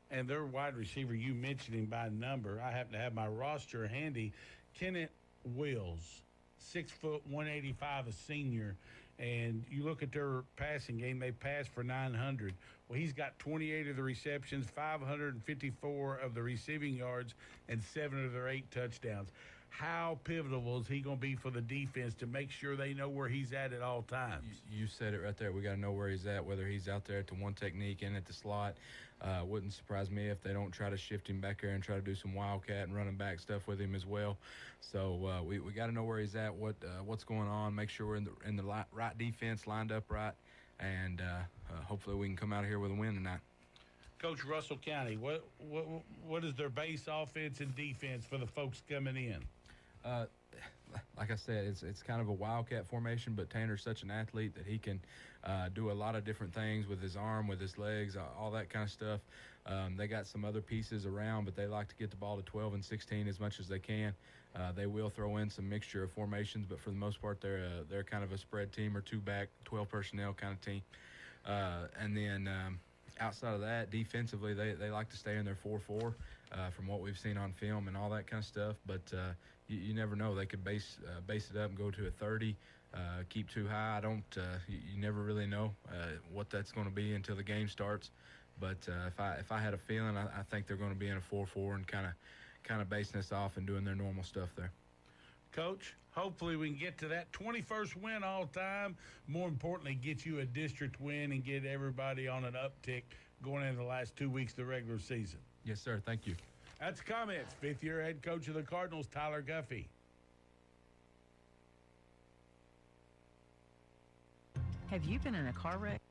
And their wide receiver, you mentioned him by number. I happen to have my roster handy. Kenneth Wills, 6 foot, 185, a senior. And you look at their passing game, they passed for 900. Well, he's got 28 of the receptions, 554 of the receiving yards, and 7 of their 8 touchdowns. How pivotal is he going to be for the defense to make sure they know where he's at all times? You said it right there. We got to know where he's at, whether he's out there at the one technique and at the slot. Wouldn't surprise me if they don't try to shift him back there and try to do some wildcat and running back stuff with him as well. So we got to know where he's at, what's going on, make sure we're in the right defense, lined up right, and hopefully we can come out of here with a win tonight. Coach, Russell County, what is their base offense and defense for the folks coming in? Like I said, it's kind of a wildcat formation, but Tanner's such an athlete that he can do a lot of different things with his arm, with his legs, all that kind of stuff. They got some other pieces around, but they like to get the ball to 12 and 16 as much as they can. They will throw in some mixture of formations, but for the most part, they're kind of a spread team or 2-back, 12 personnel kind of team. And then outside of that, defensively, they like to stay in their 4-4 from what we've seen on film and all that kind of stuff. But you never know. They could base it up and go to a 30, keep too high. You never really know what that's going to be until the game starts. But if I had a feeling, I think they're going to be in a 4-4 and kind of basing this off and doing their normal stuff there. Coach, hopefully we can get to that 21st win all time. More importantly, get you a district win and get everybody on an uptick going into the last 2 weeks of the regular season. Yes, sir. Thank you. That's comments. 5th-year head coach of the Cardinals, Tyler Guffey. Have you been in a car wreck?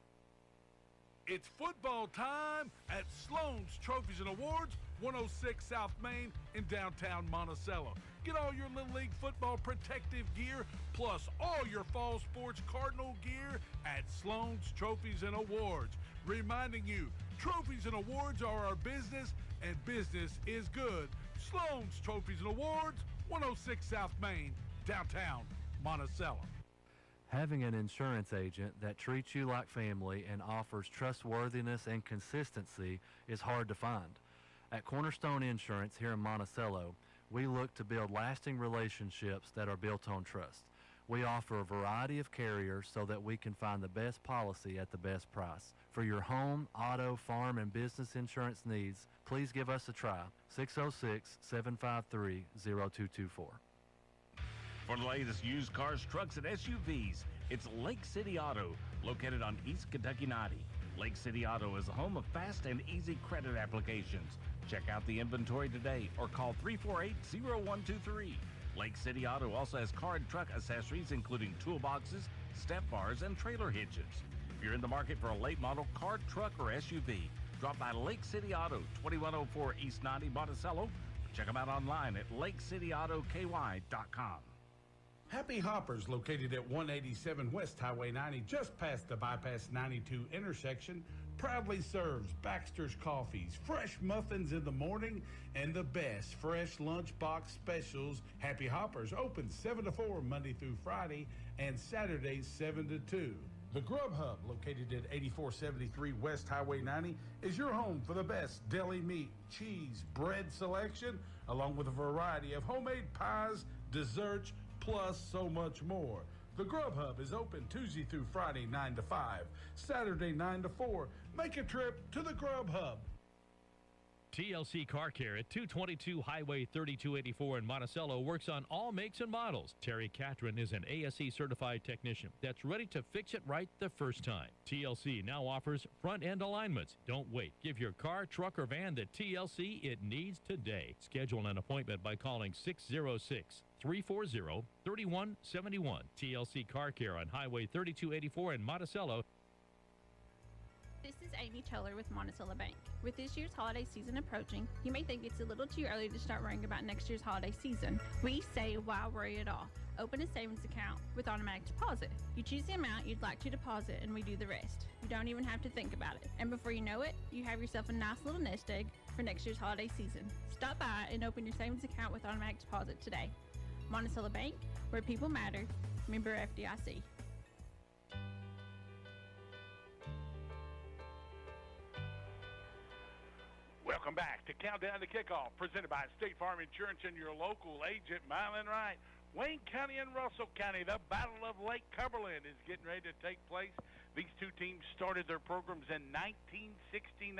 It's football time at Sloan's Trophies and Awards, 106 South Main in downtown Monticello. Get all your Little League football protective gear, plus all your fall sports Cardinal gear at Sloan's Trophies and Awards. Reminding you, trophies and awards are our business, and business is good. Sloan's Trophies and Awards, 106 South Main, downtown Monticello. Having an insurance agent that treats you like family and offers trustworthiness and consistency is hard to find. At Cornerstone Insurance here in Monticello, we look to build lasting relationships that are built on trust. We offer a variety of carriers so that we can find the best policy at the best price. For your home, auto, farm, and business insurance needs, please give us a try. 606-753-0224. For the latest used cars, trucks, and SUVs, it's Lake City Auto, located on East Kentucky 90. Lake City Auto is a home of fast and easy credit applications. Check out the inventory today or call 348-0123. Lake City Auto also has car and truck accessories, including toolboxes, step bars, and trailer hitches. If you're in the market for a late model car, truck, or SUV, drop by Lake City Auto, 2104 East 90 Monticello. Check them out online at lakecityautoky.com. Happy Hoppers, located at 187 West Highway 90, just past the Bypass 92 intersection, proudly serves Baxter's Coffees, fresh muffins in the morning, and the best fresh lunchbox specials. Happy Hoppers open 7 to 4 Monday through Friday and Saturdays 7 to 2. The Grub Hub, located at 8473 West Highway 90, is your home for the best deli meat, cheese, bread selection, along with a variety of homemade pies, desserts, plus so much more. The Grub Hub is open Tuesday through Friday 9 to 5, Saturday 9 to 4. Make a trip to the Grub Hub. TLC Car Care at 222 Highway 3284 in Monticello works on all makes and models. Terry Catron is an ASE certified technician that's ready to fix it right the first time. TLC now offers front end alignments. Don't wait. Give your car, truck, or van the TLC it needs today. Schedule an appointment by calling 606-340-3171. TLC Car Care on Highway 3284 in Monticello. This is Amy Teller with Monticello Bank. With this year's holiday season approaching, you may think it's a little too early to start worrying about next year's holiday season. We say, why worry at all? Open a savings account with automatic deposit. You choose the amount you'd like to deposit and we do the rest. You don't even have to think about it. And before you know it, you have yourself a nice little nest egg for next year's holiday season. Stop by and open your savings account with automatic deposit today. Monticello Bank, where people matter. Member FDIC. Welcome back to Countdown to Kickoff, presented by State Farm Insurance and your local agent, Mylan Wright. Wayne County and Russell County, the Battle of Lake Cumberland is getting ready to take place. These two teams started their programs in 1969.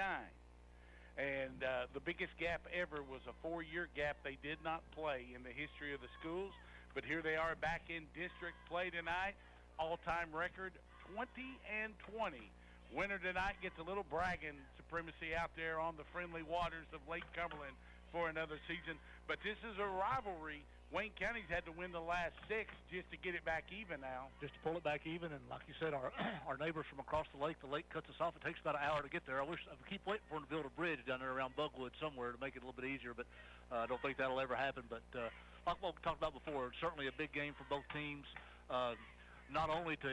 And the biggest gap ever was a 4-year gap they did not play in the history of the schools. But here they are back in district play tonight. All-time record, 20-20. Winner tonight gets a little bragging supremacy out there on the friendly waters of Lake Cumberland for another season. But this is a rivalry. Wayne County's had to win the last 6 just to get it back even now. Just to pull it back even, and like you said, our neighbors from across the lake cuts us off. It takes about an hour to get there. I keep waiting for them to build a bridge down there around Bugwood somewhere to make it a little bit easier, but I don't think that'll ever happen. But like what we talked about before, certainly a big game for both teams, not only to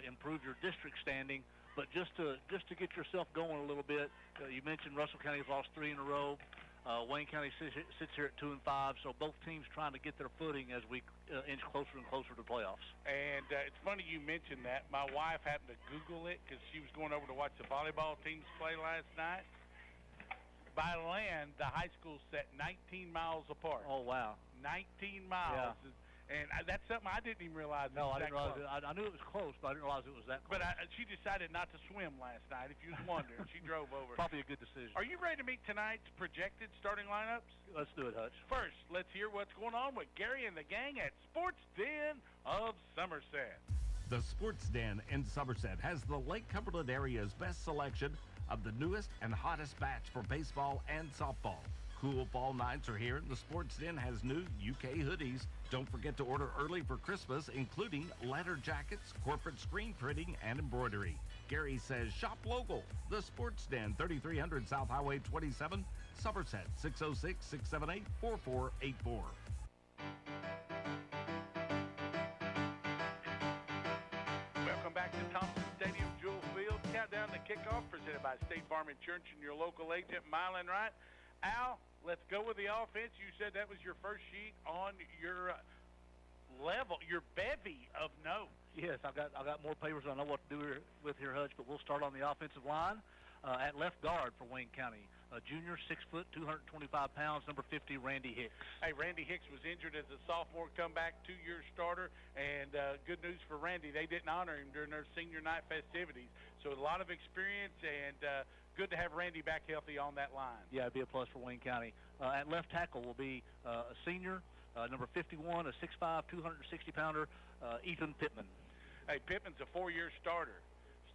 improve your district standing, but just to get yourself going a little bit. You mentioned Russell County's lost 3 in a row. Wayne County sits here at 2-5, so both teams trying to get their footing as we inch closer and closer to playoffs. And it's funny you mentioned that. My wife happened to Google it because she was going over to watch the volleyball teams play last night. By land, the high schools set 19 miles apart. Oh, wow. 19 miles. Yeah. And that's something I didn't even realize. No, I didn't realize it. I knew it was close, but I didn't realize it was that close. But she decided not to swim last night, if you was wondering. She drove over. Probably a good decision. Are you ready to meet tonight's projected starting lineups? Let's do it, Hutch. First, let's hear what's going on with Gary and the gang at Sports Den of Somerset. The Sports Den in Somerset has the Lake Cumberland area's best selection of the newest and hottest batch for baseball and softball. Cool fall nights are here, and the Sports Den has new UK hoodies. Don't forget to order early for Christmas, including leather jackets, corporate screen printing, and embroidery. Gary says shop local. The Sports Den, 3300 South Highway 27, Somerset, 606-678-4484. Welcome back to Thompson Stadium, Jewel Field. Countdown to kickoff, presented by State Farm Insurance and your local agent, Mylan Wright. Al, let's go with the offense. You said that was your first sheet on your level, your bevy of notes. Yes, I've got more papers I know what to do with here, Hutch, but we'll start on the offensive line. At left guard for Wayne County, a junior, 6 foot, 225 pounds, number 50, Randy Hicks. Hey, Randy Hicks was injured as a sophomore, comeback, 2-year starter, and good news for Randy. They didn't honor him during their senior night festivities. So a lot of experience, and good to have Randy back healthy on that line. Yeah, it'd be a plus for Wayne County. At left tackle will be a senior, number 51, a 6'5", 260-pounder, Ethan Pittman. Hey, Pittman's a 4-year starter.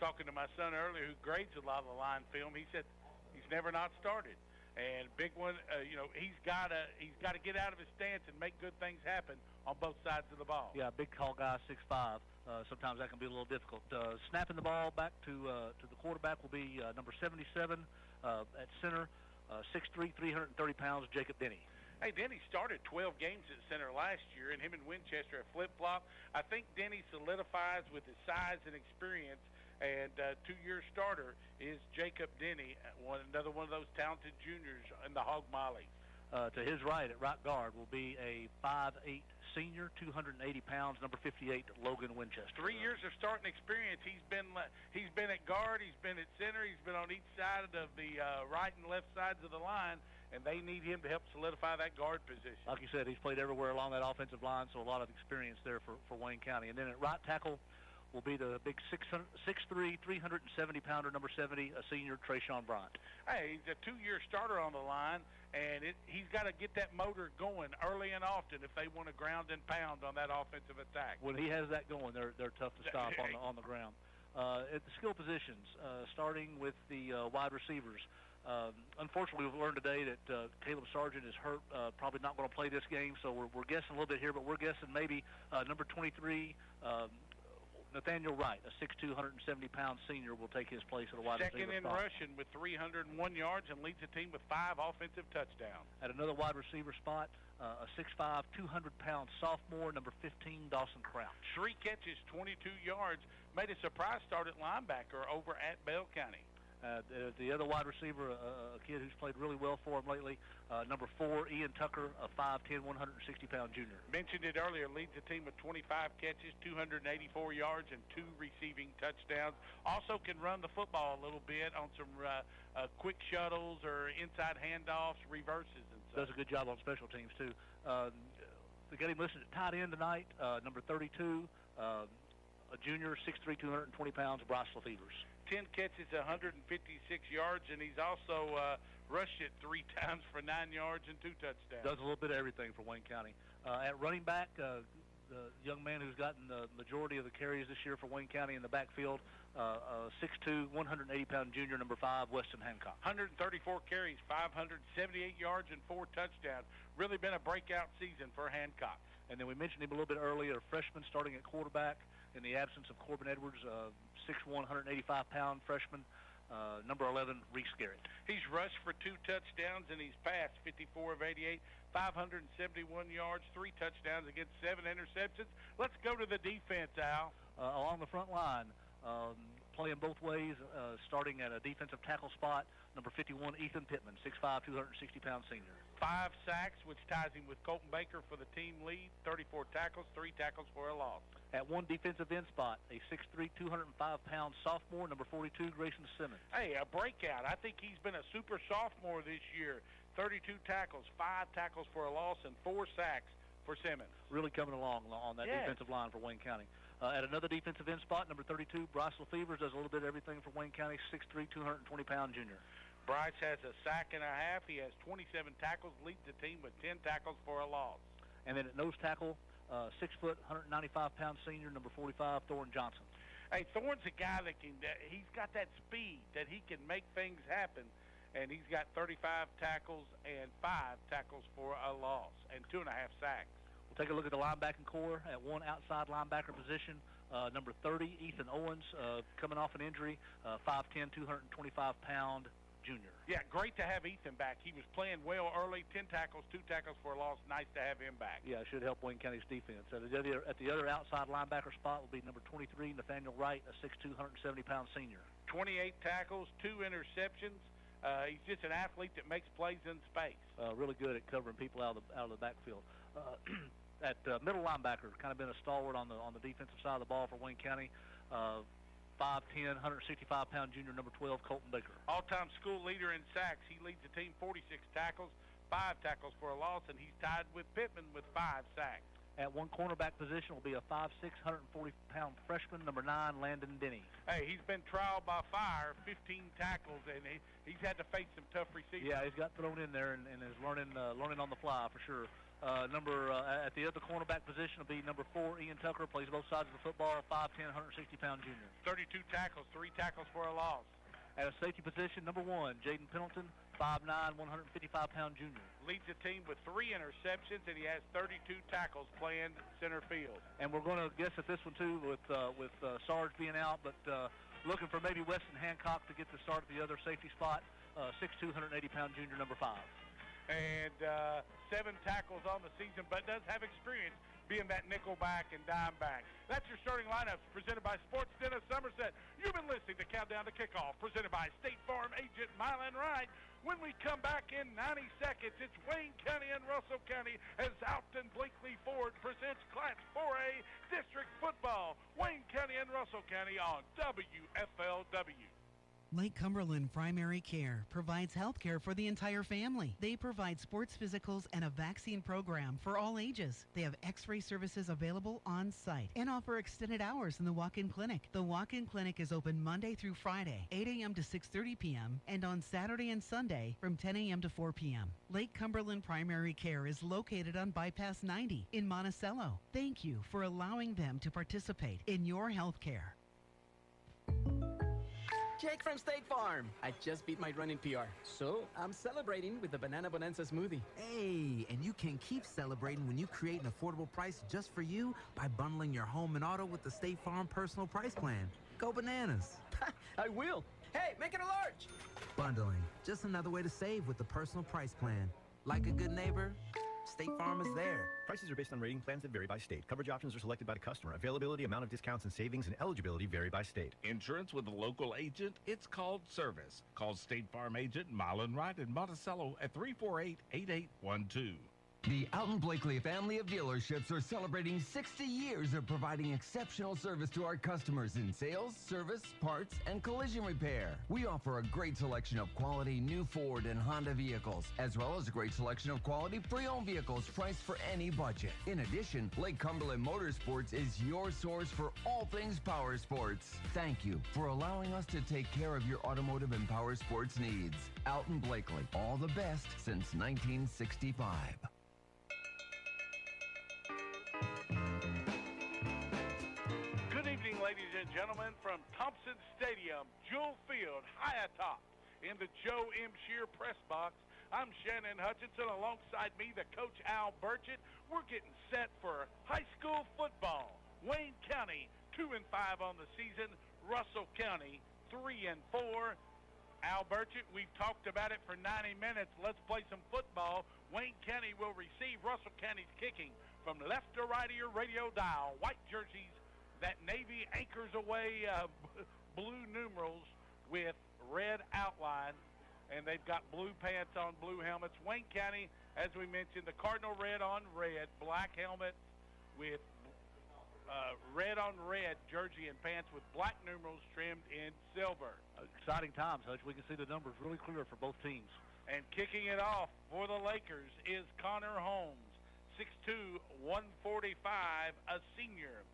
Talking to my son earlier, who grades a lot of the line film, he said he's never not started. And big one, he's got to get out of his stance and make good things happen on both sides of the ball. Yeah, big tall guy, 6'5". Sometimes that can be a little difficult. Snapping the ball back to the quarterback will be number 77 at center, 6'3", 330 pounds, Jacob Denny. Hey, Denny started 12 games at center last year, and him and Winchester have flip-flop. I think Denny solidifies with his size and experience. And 2-year starter is Jacob Denny, another one of those talented juniors in the Hog Molly. To his right at right guard will be a 5'8" senior, 280 pounds, number 58, Logan Winchester. 3 years of starting experience. He's been at guard, he's been at center, he's been on each side of the right and left sides of the line, and they need him to help solidify that guard position. Like you said, he's played everywhere along that offensive line, so a lot of experience there for Wayne County. And then at right tackle will be the big 6'3", 370-pounder, number 70, a senior, Trayshawn Bryant. Hey, he's a 2-year starter on the line, and he's got to get that motor going early and often if they want to ground and pound on that offensive attack. When he has that going, they're tough to stop on the ground. At the skill positions, starting with the wide receivers. Unfortunately, we've learned today that Caleb Sargent is hurt, probably not going to play this game, so we're guessing a little bit here, but we're guessing maybe number 23, Nathaniel Wright, a 6'2", 170-pound senior, will take his place at a wide receiver Second in spot. rushing with 301 yards and leads the team with 5 offensive touchdowns. At another wide receiver spot, a 6'5", 200-pound sophomore, number 15, Dawson Crouch. 3 catches, 22 yards, made a surprise start at linebacker over at Bell County. The other wide receiver, a kid who's played really well for him lately, number 4, Ian Tucker, a 5'10", 160-pound junior. Mentioned it earlier, leads the team with 25 catches, 284 yards, and 2 receiving touchdowns. Also can run the football a little bit on some quick shuttles or inside handoffs, reverses, and such. Does a good job on special teams, too. They got him listed at tight end tonight, number 32, a junior, 6'3", 220 pounds, Bryce Lefevers. 10 catches, 156 yards, and he's also rushed it 3 times for 9 yards and 2 touchdowns. Does a little bit of everything for Wayne County. At running back, the young man who's gotten the majority of the carries this year for Wayne County in the backfield, 6'2", 180-pound junior, number 5, Weston Hancock. 134 carries, 578 yards, and 4 touchdowns. Really been a breakout season for Hancock. And then we mentioned him a little bit earlier, a freshman starting at quarterback in the absence of Corbin Edwards, 6'1", 185-pound freshman, number 11, Reese Garrett. He's rushed for 2 touchdowns, and he's passed 54 of 88, 571 yards, 3 touchdowns against 7 interceptions. Let's go to the defense, Al. Along the front line, playing both ways, starting at a defensive tackle spot, number 51, Ethan Pittman, 6'5", 260-pound senior. 5 sacks, which ties him with Colton Baker for the team lead, 34 tackles, 3 tackles for a loss. At one defensive end spot, a 6'3", 205-pound sophomore, number 42, Grayson Simmons. Hey, a breakout. I think he's been a super sophomore this year. 32 tackles, 5 tackles for a loss, and 4 sacks for Simmons. Really coming along on that defensive line for Wayne County. At another defensive end spot, number 32, Bryce Lefevers, does a little bit of everything for Wayne County, 6'3", 220-pound junior. Bryce has a sack and a half. He has 27 tackles, leads the team with 10 tackles for a loss. And then at nose tackle, 6 foot, 195-pound senior, number 45, Thorne Johnson. Hey, Thorne's a guy that he's got that speed that he can make things happen, and he's got 35 tackles and 5 tackles for a loss and 2.5 sacks. We'll take a look at the linebacking core at one outside linebacker position. Number 30, Ethan Owens, coming off an injury, 5'10", 225-pound junior. Yeah, great to have Ethan back. He was playing well early, 10 tackles, 2 tackles for a loss. Nice to have him back. Yeah, it should help Wayne County's defense. At the other outside linebacker spot will be number 23, Nathaniel Wright, a 6'2", 170-pound senior. 28 tackles, 2 interceptions. He's just an athlete that makes plays in space. Really good at covering people out of the backfield. At middle linebacker, kind of been a stalwart on the defensive side of the ball for Wayne County. 5'10", 165-pound junior, number 12, Colton Baker. All-time school leader in sacks. He leads the team 46 tackles, 5 tackles for a loss, and he's tied with Pittman with 5 sacks. At one cornerback position will be a 5'6", 140-pound freshman, number 9, Landon Denny. Hey, he's been trialed by fire, 15 tackles, and he's had to face some tough receivers. Yeah, he's got thrown in there and is learning on the fly for sure. At the other cornerback position will be number 4, Ian Tucker, plays both sides of the football, 5'10", 160-pound junior. 32 tackles, 3 tackles for a loss. At a safety position, number 1, Jaden Pendleton, 5'9", 155-pound junior. Leads the team with 3 interceptions, and he has 32 tackles playing center field. And we're going to guess at this one, too, with Sarge being out, but looking for maybe Weston Hancock to get the start at the other safety spot, 6'2", 180-pound junior, number 5. And 7 tackles on the season, but does have experience being that nickel back and dime back. That's your starting lineups presented by Sports Den of Somerset. You've been listening to Countdown to Kickoff, presented by State Farm agent Mylan Wright. When we come back in 90 seconds, it's Wayne County and Russell County as Alton Blakely Ford presents Class 4A District Football. Wayne County and Russell County on WFLW. Lake Cumberland Primary Care provides health care for the entire family. They provide sports physicals and a vaccine program for all ages. They have x-ray services available on site and offer extended hours in the walk-in clinic. The walk-in clinic is open Monday through Friday, 8 a.m. to 6:30 p.m. and on Saturday and Sunday from 10 a.m. to 4 p.m. Lake Cumberland Primary Care is located on Bypass 90 in Monticello. Thank you for allowing them to participate in your health care. Jake from State Farm. I just beat my running PR, so I'm celebrating with the Banana Bonanza smoothie. Hey, and you can keep celebrating when you create an affordable price just for you by bundling your home and auto with the State Farm Personal Price Plan. Go bananas. I will. Hey, make it a large. Bundling, just another way to save with the Personal Price Plan. Like a good neighbor, State Farm is there. Prices are based on rating plans that vary by state. Coverage options are selected by the customer. Availability, amount of discounts and savings, and eligibility vary by state. Insurance with a local agent, it's called service. Call State Farm agent Mylan Wright in Monticello at 348-8812. The Alton Blakely family of dealerships are celebrating 60 years of providing exceptional service to our customers in sales, service, parts, and collision repair. We offer a great selection of quality new Ford and Honda vehicles, as well as a great selection of quality pre-owned vehicles priced for any budget. In addition, Lake Cumberland Motorsports is your source for all things power sports. Thank you for allowing us to take care of your automotive and power sports needs. Alton Blakely, all the best since 1965. Good evening, ladies and gentlemen, from Thompson Stadium, Jewel Field, high atop in the Joe M. Shear press box. I'm Shannon Hutchinson. Alongside me, the coach Al Burchett. We're getting set for high school football. Wayne County 2-5 on the season. Russell County 3-4. Al Burchett, we've talked about it for 90 minutes. Let's play some football. Wayne County will receive. Russell County's kicking from left to right of your radio dial. White jerseys, that Navy anchors away blue numerals with red outline, and they've got blue pants on blue helmets. Wayne County, as we mentioned, the Cardinal red on red, black helmet with red on red jersey and pants with black numerals trimmed in silver. Exciting times, Hutch. We can see the numbers really clear for both teams. And kicking it off for the Lakers is Connor Holmes, 6'2", 145, a senior.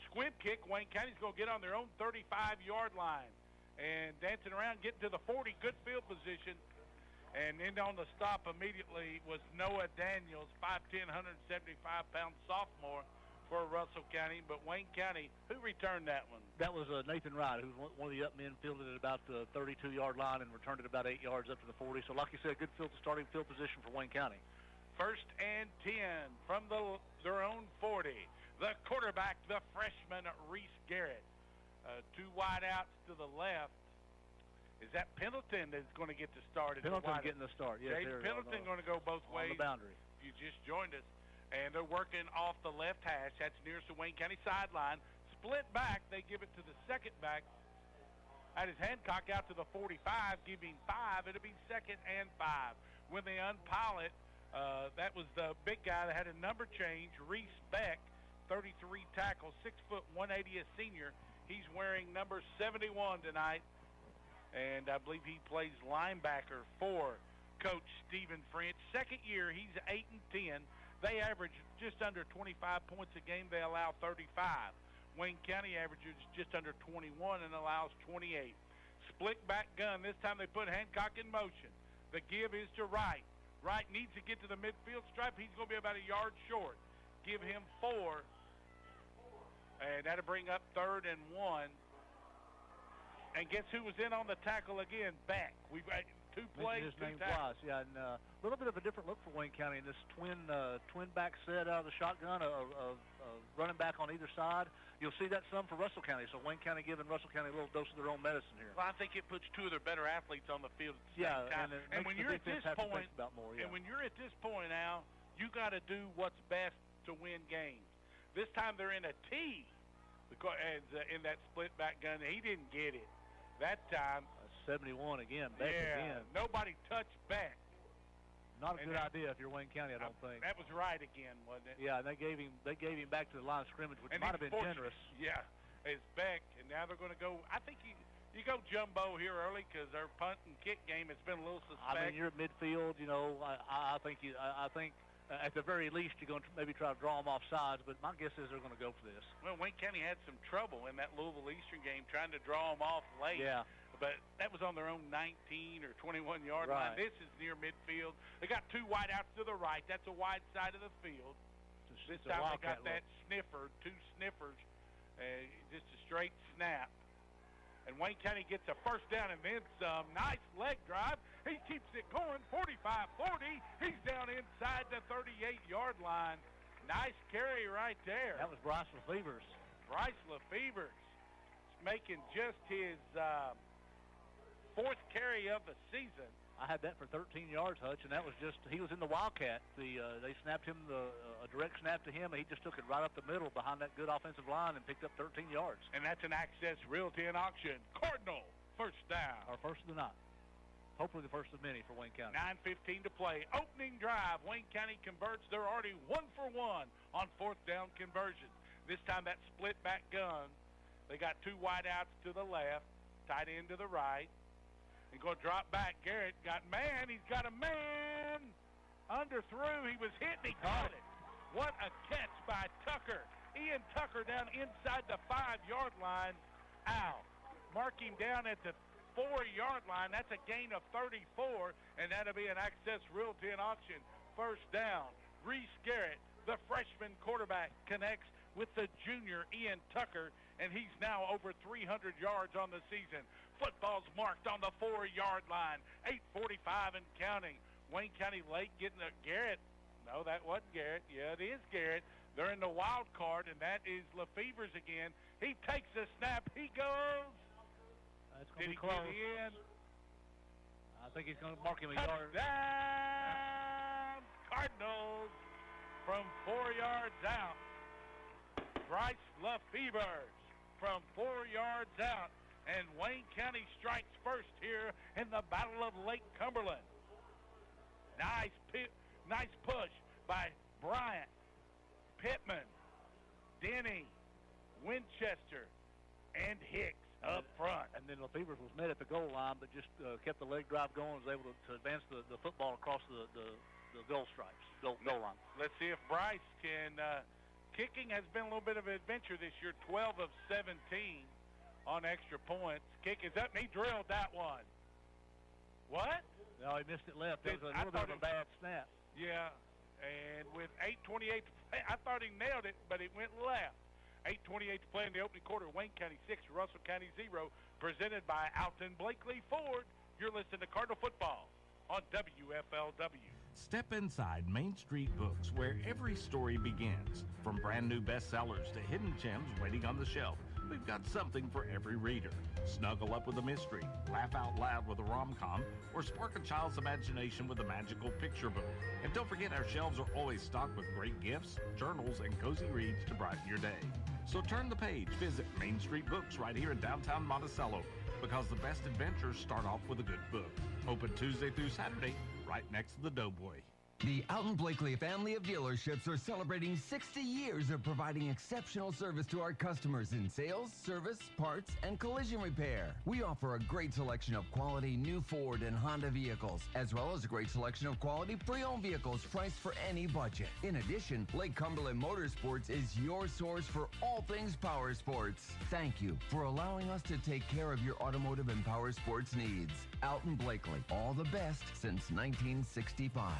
Squib kick, Wayne County's going to get on their own 35-yard line. And dancing around, getting to the 40, good field position. And in on the stop immediately was Noah Daniels, 5'10", 175-pound sophomore for Russell County. But Wayne County, who returned that one? That was Nathan Wright, who's one of the up men, fielded at about the 32-yard line and returned it about 8 yards up to the 40. So like you said, good starting field position for Wayne County. 1st and 10 from their own 40. The quarterback, the freshman, Reese Garrett. Two wideouts to the left. Is that Pendleton that's going to get the start? Pendleton getting the start, yes. Jaden Pendleton going to go both ways. On the boundary. If you just joined us. And they're working off the left hash. That's nearest the Wayne County sideline. Split back. They give it to the second back. That is Hancock out to the 45, giving 5. It'll be 2nd and 5. When they unpile it, that was the big guy that had a number change, Reese Beck, 33 tackles, 6 foot 180, a senior. He's wearing number 71 tonight, and I believe he plays linebacker for Coach Stephen French. Second year, he's 8-10. They average just under 25 points a game. They allow 35. Wayne County averages just under 21 and allows 28. Split back gun. This time they put Hancock in motion. The give is to Wright. Wright needs to get to the midfield stripe. He's going to be about a yard short. Give him 4. And that'll bring up 3rd and 1. And guess who was in on the tackle again? Beck. We've got 2 plays, his 2 name tackles. twice, yeah. And a little bit of a different look for Wayne County in this twin back set out of the shotgun of running back on either side. You'll see that some for Russell County. So Wayne County giving Russell County a little dose of their own medicine here. Well, I think it puts 2 of their better athletes on the field at the same time. And when you're at this point, and when you're at this point now, you got to do what's best to win games. This time they're in a T, in that split back gun. He didn't get it that time. 71 again. Beck again. Nobody touched Beck. Not a good idea if you're Wayne County, I don't think. That was right again, wasn't it? Yeah, and they gave him back to the line of scrimmage, which might have been generous. Yeah, it's Beck, and now they're going to go. I think You go jumbo here early because their punt and kick game has been a little suspect. I mean, you're at midfield. You know, I think at the very least you're going to maybe try to draw them off sides. But my guess is they're going to go for this. Well, Wayne County had some trouble in that Louisville Eastern game trying to draw them off late. Yeah. But that was on their own 19 or 21-yard line. This is near midfield. They got two wideouts to the right. That's a wide side of the field. This time they got that sniffer, two sniffers, just a straight snap. And Wayne County gets a first down and then some. Nice leg drive. He keeps it going, 45-40. He's down inside the 38-yard line. Nice carry right there. That was Bryce Lefevers. Bryce Lefevers making just his fourth carry of the season. I had that for 13 yards, Hutch, and that was just, he was in the Wildcat. They snapped him a direct snap to him, and he just took it right up the middle behind that good offensive line and picked up 13 yards. And that's an Access Realty and Auction Cardinal first down. Our first of the night. Hopefully the first of many for Wayne County. 9:15 to play. Opening drive. Wayne County converts. They're already 1 for 1 on fourth down conversion. This time that split back gun. They got two wideouts to the left, tight end to the right. He's going to drop back. Garrett got man. He's got a man. Underthrew. He was hit and he caught it. What a catch by Tucker. Ian Tucker down inside the 5-yard line. Ow. Mark him down at the 4-yard line. That's a gain of 34, and that'll be an Access Realty and Auction first down. Reese Garrett, the freshman quarterback, connects with the junior Ian Tucker, and he's now over 300 yards on the season. Football's marked on the 4-yard line. 8:45 and counting. Wayne County late getting a Garrett. No, that wasn't Garrett. Yeah, it is Garrett. They're in the wild card, and that is Lefevers again. He takes the snap. He goes. That's going to be close. Did he get in? I think he's going to mark him a yard. Touchdown, Cardinals from 4 yards out. Bryce Lefevers from 4 yards out. And Wayne County strikes first here in the Battle of Lake Cumberland. Nice push by Bryant, Pittman, Denny, Winchester, and Hicks up front. And then Lefevers was met at the goal line, but just kept the leg drive going, was able to advance the football across the goal stripes, goal line. Let's see if Bryce can. Kicking has been a little bit of an adventure this year, 12 of 17 on extra points. Kick is up, and he drilled that one. What? No, he missed it left. It was a little bit of a bad snap. Yeah, and with 8:28 to play, I thought he nailed it, but it went left. 8:28 to play in the opening quarter. Wayne County 6, Russell County 0, presented by Alton Blakely Ford. You're listening to Cardinal Football on WFLW. Step inside Main Street Books, where every story begins. From brand new bestsellers to hidden gems waiting on the shelf, we've got something for every reader. Snuggle up with a mystery, laugh out loud with a rom-com, or spark a child's imagination with a magical picture book. And don't forget, our shelves are always stocked with great gifts, journals, and cozy reads to brighten your day. So turn the page. Visit Main Street Books right here in downtown Monticello, because the best adventures start off with a good book. Open Tuesday through Saturday, right next to the Doughboy. The Alton Blakely family of dealerships are celebrating 60 years of providing exceptional service to our customers in sales, service, parts, and collision repair. We offer a great selection of quality new Ford and Honda vehicles, as well as a great selection of quality pre-owned vehicles priced for any budget. In addition, Lake Cumberland Motorsports is your source for all things power sports. Thank you for allowing us to take care of your automotive and power sports needs. Alton Blakely, all the best since 1965.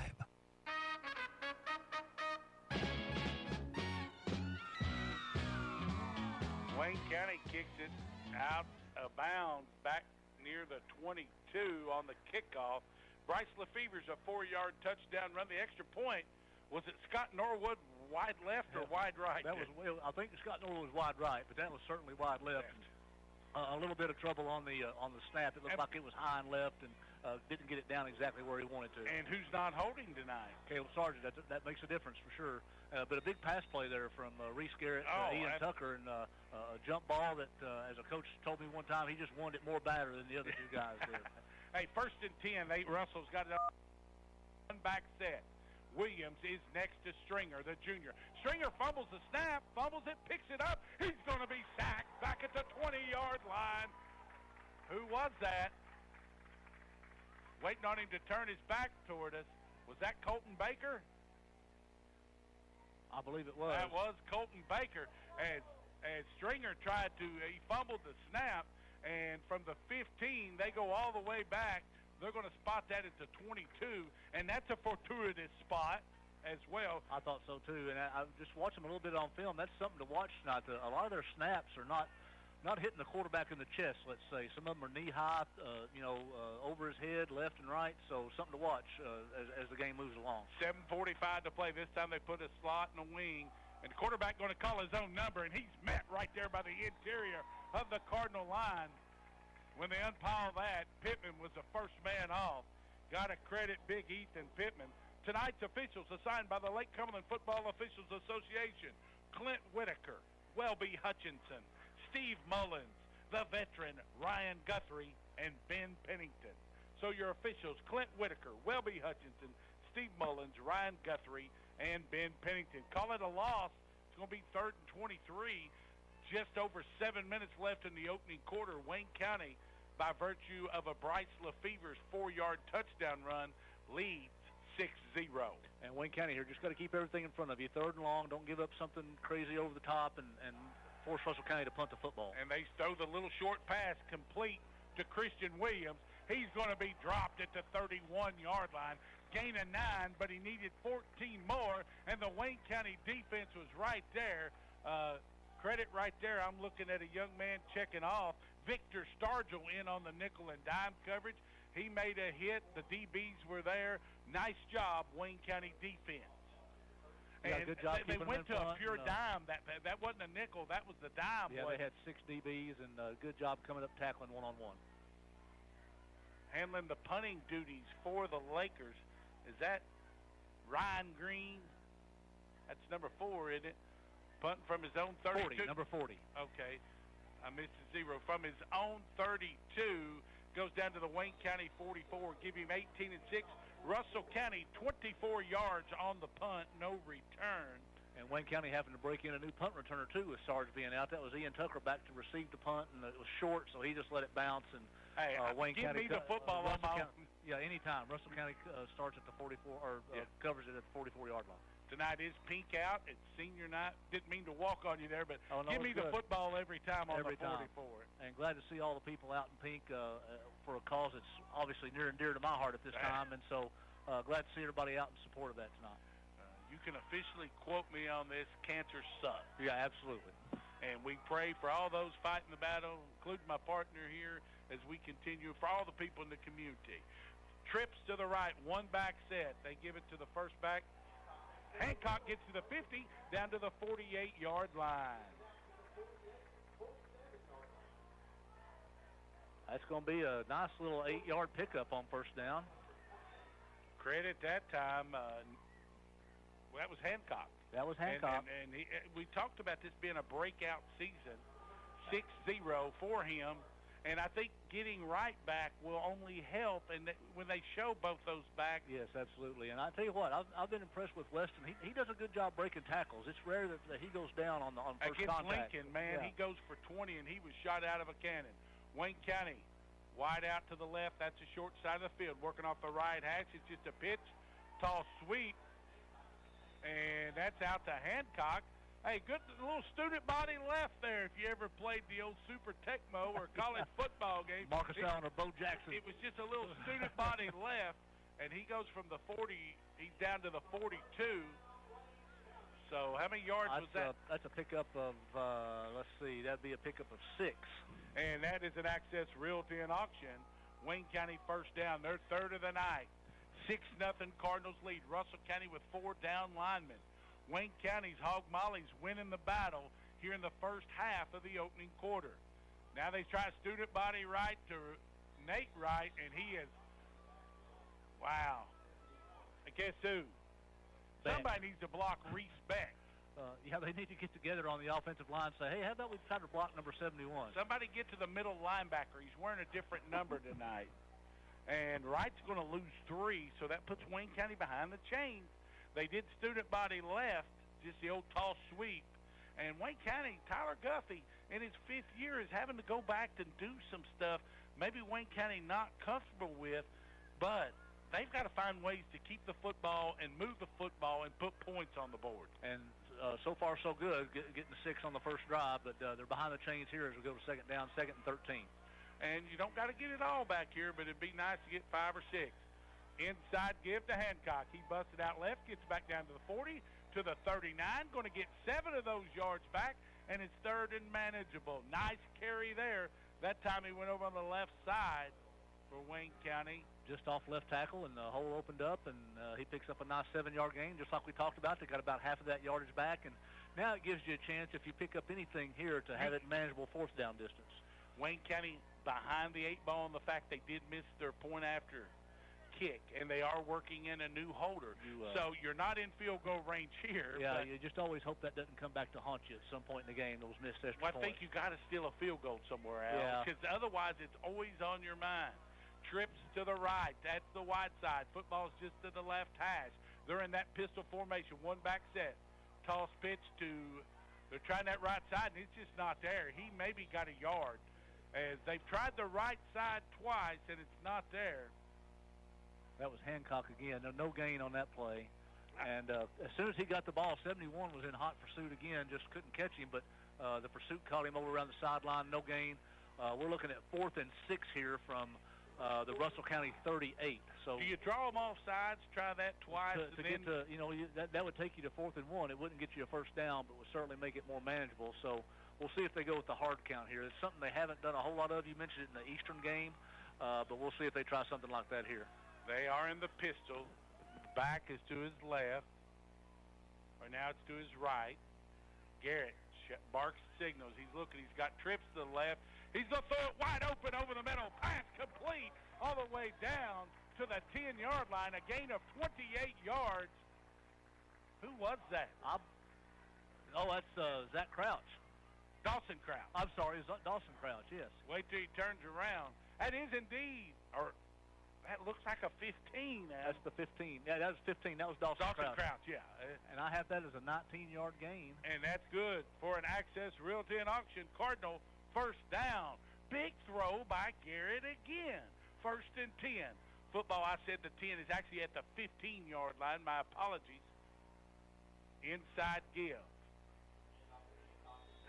Wayne County kicks it out of bounds back near the 22 on the kickoff. Bryce Lefevers, a 4-yard touchdown run. The extra point, was it Scott Norwood wide left or wide right? That was, I think Scott Norwood was wide right, but that was certainly wide left. A little bit of trouble on the snap. It looked like it was high and left, and didn't get it down exactly where he wanted to. And who's not holding tonight? Caleb Sargent. That makes a difference for sure. But a big pass play there from Reese Garrett, Ian Tucker, and a jump ball that, as a coach told me one time, he just wanted it more batter than the other two guys did. Hey, 1st and 10. Russell's got it up. One back set. Williams is next to Stringer, the junior. Stringer fumbles the snap, fumbles it, picks it up. He's going to be sacked back at the 20-yard line. Who was that? Waiting on him to turn his back toward us. Was that Colton Baker? I believe it was. That was Colton Baker. As Stringer tried to, he fumbled the snap, and from the 15, they go all the way back. They're going to spot that at the 22, and that's a fortuitous spot as well. I thought so too, and I just watched them a little bit on film. That's something to watch tonight. A lot of their snaps are not hitting the quarterback in the chest, let's say. Some of them are knee-high, over his head, left and right, so something to watch as the game moves along. 7:45 to play. This time they put a slot and a wing, and the quarterback going to call his own number, and he's met right there by the interior of the Cardinal line. When they unpile that, Pittman was the first man off. Got to credit Big Ethan Pittman. Tonight's officials assigned by the Lake Cumberland Football Officials Association: Clint Whitaker, Welby Hutchinson, Steve Mullins, the veteran Ryan Guthrie, and Ben Pennington. So your officials: Clint Whitaker, Welby Hutchinson, Steve Mullins, Ryan Guthrie, and Ben Pennington. Call it a loss. It's going to be 3rd and 23. Just over 7 minutes left in the opening quarter. Wayne County, by virtue of a Bryce Lefever's 4-yard touchdown run, leads 6-0. And Wayne County here just got to keep everything in front of you. 3rd and long. Don't give up something crazy over the top and force Russell County to punt the football. And they throw the little short pass complete to Christian Williams. He's going to be dropped at the 31-yard line. Gain of 9, but he needed 14 more, and the Wayne County defense was right there. Credit right there. I'm looking at a young man checking off. Victor Stargell in on the nickel and dime coverage. He made a hit. The DBs were there. Nice job, Wayne County defense. Yeah, and good job they went to a front, pure dime. That wasn't a nickel. That was the dime. Yeah, they had 6 DBs, and good job coming up tackling one-on-one. Handling the punting duties for the Lakers. Is that Ryan Green? That's number 4, isn't it? Punting from his own 32. Number 40. Okay. I missed a 0. From his own 32, goes down to the Wayne County 44. Give him 18 and 6. Russell County, 24 yards on the punt, no return. And Wayne County having to break in a new punt returner, too, with Sarge being out. That was Ian Tucker back to receive the punt, and it was short, so he just let it bounce. And hey, Wayne give County me the football on my own. Yeah, anytime. Russell County starts at the 44, or covers it at the 44-yard line. Tonight is pink out. It's senior night. Didn't mean to walk on you there, but give me good. the football every time on every the 44. And glad to see all the people out in pink for a cause that's obviously near and dear to my heart at this time. And so glad to see everybody out in support of that tonight. You can officially quote me on this: cancer sucks. Yeah, absolutely. And we pray for all those fighting the battle, including my partner here, as we continue, for all the people in the community. Trips to the right, one back set. They give it to the first back. Hancock gets to the 50, down to the 48-yard line. That's going to be a nice little 8-yard pickup on first down. Credit that time. That was Hancock. That was Hancock. And we talked about this being a breakout season, 6-0 for him. And I think getting right back will only help. And when they show both those backs. Yes, absolutely. And I tell you what, I've been impressed with Weston. He does a good job breaking tackles. It's rare that he goes down on first against contact. Lincoln, man, he goes for 20, and he was shot out of a cannon. Wayne County, wide out to the left. That's the short side of the field. Working off the right hash. It's just a pitch, tall sweep. And that's out to Hancock. Hey, good little student body left there if you ever played the old Super Tecmo or college football game. Marcus Allen or Bo Jackson. It was just a little student body left, and he goes from the 40, he's down to the 42. So how many yards was that? That's a pickup of, let's see, that'd be a pickup of 6. And that is an Access Realty and Auction. Wayne County first down, their 3rd of the night. 6-0 Cardinals lead. Russell County with 4 down linemen. Wayne County's Hog Mollies winning the battle here in the first half of the opening quarter. Now they try student body right to Nate Wright, and he is, wow. I guess who? Somebody needs to block Reese Beck. Yeah, they need to get together on the offensive line and say, hey, how about we try to block number 71? Somebody get to the middle linebacker. He's wearing a different number tonight. And Wright's going to lose 3, so that puts Wayne County behind the chains. They did student body left, just the old tall sweep. And Wayne County, Tyler Guffey, in his 5th year, is having to go back and do some stuff. maybe Wayne County not comfortable with, but they've got to find ways to keep the football and move the football and put points on the board. And so far so good, getting the 6 on the first drive, but they're behind the chains here as we go to second down, 2nd and 13. And you don't got to get it all back here, but it'd be nice to get 5 or 6. Inside give to Hancock. He busted out left, gets back down to the 40, to the 39, going to get 7 of those yards back, and it's 3rd and manageable. Nice carry there. That time he went over on the left side for Wayne County. Just off left tackle, and the hole opened up, and he picks up a nice 7-yard gain, just like we talked about. They got about half of that yardage back, and now it gives you a chance, if you pick up anything here, to have it manageable 4th down distance. Wayne County behind the 8 ball on the fact they did miss their point after kick, and they are working in a new holder. So you're not in field goal range here. Yeah, you just always hope that doesn't come back to haunt you at some point in the game, those missed extra points. I think you got to steal a field goal somewhere else, because otherwise it's always on your mind. Trips to the right. That's the wide side. Football's just to the left hash. They're in that pistol formation, 1 back set. Toss pitch to, they're trying that right side, and it's just not there. He maybe got a yard. As they've tried the right side twice, and it's not there. That was Hancock again. No gain on that play. And as soon as he got the ball, 71 was in hot pursuit again, just couldn't catch him, but the pursuit caught him over around the sideline, no gain. We're looking at 4th and 6 here from the Russell County 38. So do you draw them off sides? Try that twice. To get to, that would take you to 4th and 1. It wouldn't get you a first down, but would certainly make it more manageable. So we'll see if they go with the hard count here. It's something they haven't done a whole lot of. You mentioned it in the Eastern game, but we'll see if they try something like that here. They are in the pistol. Back is to his left, or now it's to his right. Garrett barks signals. He's looking. He's got trips to the left. He's going to throw it wide open over the middle. Pass complete all the way down to the 10-yard line. A gain of 28 yards. Who was that? That's Zach Crouch. Dawson Crouch. I'm sorry, it's Dawson Crouch, yes. Wait till he turns around. That is indeed, or that looks like a 15. That's the 15. Yeah, that was 15. That was Dawson Crouch, yeah. And I have that as a 19-yard gain. And that's good for an Access Realty and Auction Cardinal first down. Big throw by Garrett again. 1st and 10. Football, I said the 10 is actually at the 15-yard line. My apologies. Inside give.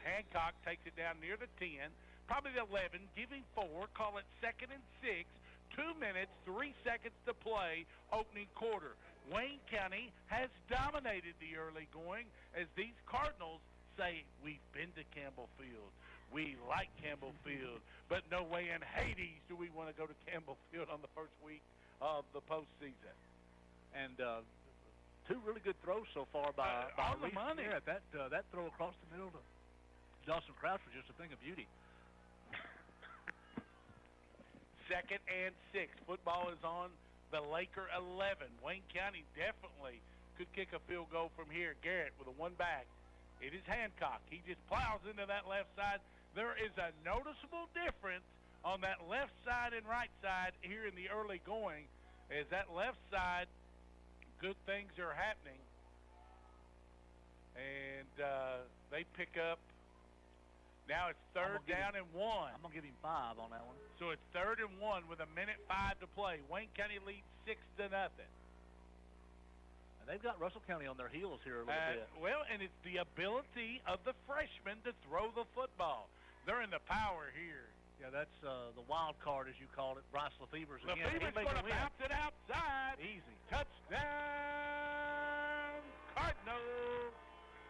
Hancock takes it down near the 10, probably the 11, giving 4, call it 2nd and 6, 2 minutes, 3 seconds to play, opening quarter. Wayne County has dominated the early going as these Cardinals say, we've been to Campbell Field. We like Campbell Field, but no way in Hades do we want to go to Campbell Field on the first week of the postseason. And 2 really good throws so far by on the money. Yeah, that throw across the middle to Dawson Crouch was just a thing of beauty. 2nd and 6. Football is on the Laker 11. Wayne County definitely could kick a field goal from here. Garrett with a 1 back. It is Hancock. He just plows into that left side. There is a noticeable difference on that left side and right side here in the early going. As that left side, good things are happening. And they pick up. Now it's 3rd down and 1. I'm going to give him 5 on that one. So it's 3rd and 1 with 1:05 to play. Wayne County leads 6-0. And they've got Russell County on their heels here a little bit. Well, and it's the ability of the freshmen to throw the football. They're in the power here. Yeah, that's the wild card, as you called it, Bryce Lefevre's again. Lefevre's going to bounce it outside. Easy. Touchdown, Cardinals.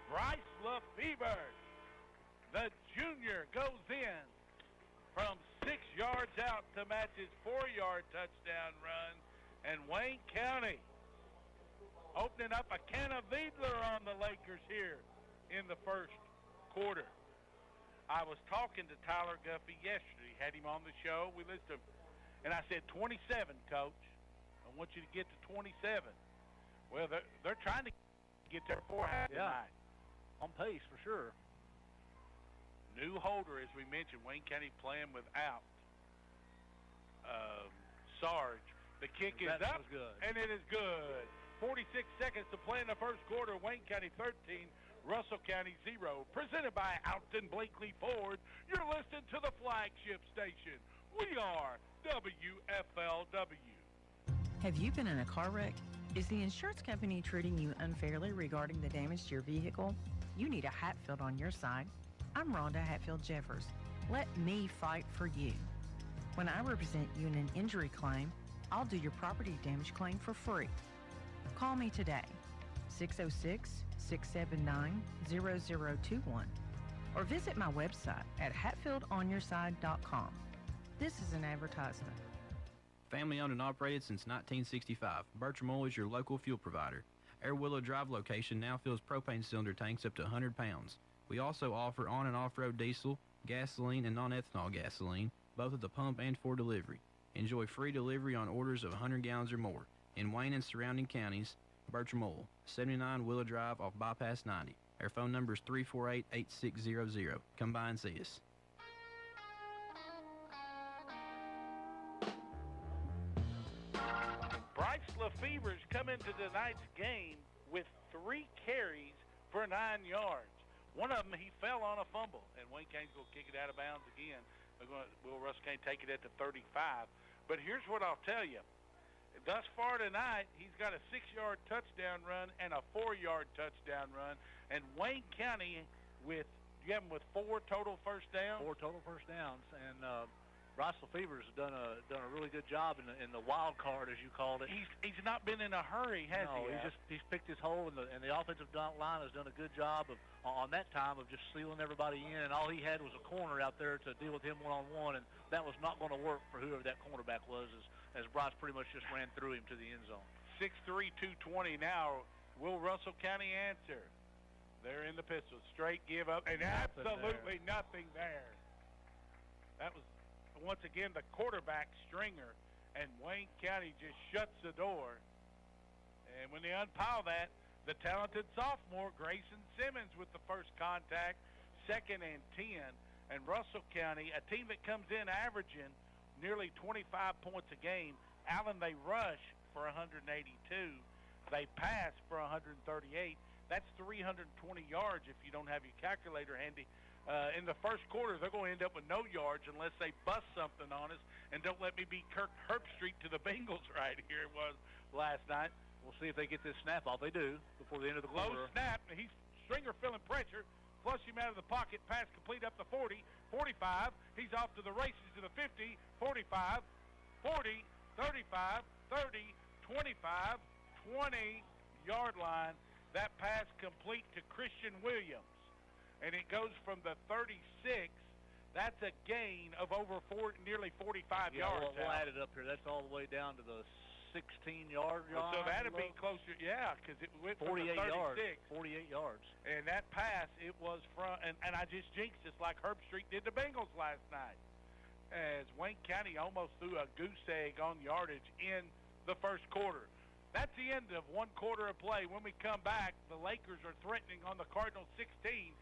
Bryce Lefevre, the junior, goes in from 6 yards out to match his 4-yard touchdown run. And Wayne County opening up a can of Wiedler on the Lakers here in the first quarter. I was talking to Tyler Guffey yesterday, had him on the show. We listened to him, and I said, 27, Coach. I want you to get to 27. Well, they're trying to get there before half tonight. On pace, for sure. New holder, as we mentioned, Wayne County playing without Sarge. The kick is up, and it is good. 46 seconds to play in the first quarter. Wayne County 13, Russell County 0. Presented by Alton Blakely Ford. You're listening to the flagship station, We are WFLW. Have you been in a car wreck? Is the insurance company treating you unfairly regarding the damage to your vehicle? You need a Hatfield on your side. I'm Rhonda Hatfield Jeffers. Let me fight for you. When I represent you in an injury claim, I'll do your property damage claim for free. Call me today, 606-679-0021, or visit my website at hatfieldonyourside.com. This is an advertisement. Family owned and operated since 1965, Bertram Oil is your local fuel provider. Our Willow Drive location now fills propane cylinder tanks up to 100 pounds. We also offer on and off-road diesel, gasoline, and non-ethanol gasoline, both at the pump and for delivery. Enjoy free delivery on orders of 100 gallons or more. In Wayne and surrounding counties, Bertram Oil, 79 Willow Drive off Bypass 90. Our phone number is 348-8600. Come by and see us. Bryce Lefevre's come into tonight's game with 3 carries for 9 yards. One of them, he fell on a fumble, and Wayne Kane's going to kick it out of bounds again. Will Russell Kane take it at the 35? But here's what I'll tell you. Thus far tonight, he's got a 6-yard touchdown run and a 4-yard touchdown run. And Wayne County you have him with 4 total first downs? 4 total first downs. And Bryce Lefevre's done a really good job in the wild card, as you called it. He's not been in a hurry, has he? No, he's picked his hole, and the offensive line has done a good job on that time of just sealing everybody in. And all he had was a corner out there to deal with him one-on-one, and that was not going to work for whoever that cornerback was, as Bryce pretty much just ran through him to the end zone. 6'3", 220 now. Will Russell County answer? They're in the pistol. Straight give up, and absolutely nothing there. That was, once again, the quarterback Stringer, and Wayne County just shuts the door. And when they unpile that, the talented sophomore Grayson Simmons with the first contact, 2nd and 10. And Russell County, a team that comes in averaging nearly 25 points a game. Allen, they rush for 182. They pass for 138. That's 320 yards if you don't have your calculator handy. In the first quarter, they're going to end up with no yards unless they bust something on us. And don't let me be Kirk Herbstreit to the Bengals right here. It was last night. We'll see if they get this snap off. They do before the end of the quarter. Low snap. He's Stringer feeling pressure. Flush him out of the pocket. Pass complete up to 40, 45. He's off to the races to the 50, 45, 40, 35, 30, 25, 20-yard line. That pass complete to Christian Williams. And it goes from the 36. That's a gain of over nearly 45 yards. We'll add it up here. That's all the way down to the 16-yard line. So that'd be closer, yeah, because it went from the 36. 48 yards. And that pass, it was from, and I just jinxed it like Herbstreit did the Bengals last night. As Wayne County almost threw a goose egg on yardage in the first quarter. That's the end of one quarter of play. When we come back, the Lakers are threatening on the Cardinals 16.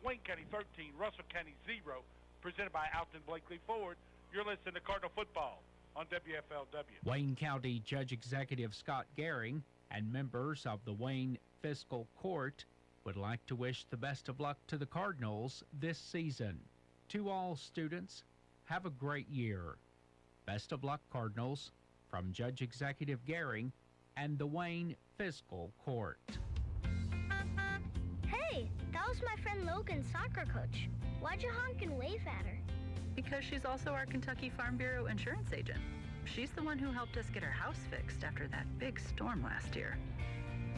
Wayne County 13, Russell County 0, presented by Alton Blakely Ford. You're listening to Cardinal Football on WFLW. Wayne County Judge Executive Scott Gehring and members of the Wayne Fiscal Court would like to wish the best of luck to the Cardinals this season. To all students, have a great year. Best of luck, Cardinals, from Judge Executive Gehring and the Wayne Fiscal Court. Hey, that was my friend Logan's soccer coach. Why'd you honk and wave at her? Because she's also our Kentucky Farm Bureau insurance agent. She's the one who helped us get our house fixed after that big storm last year.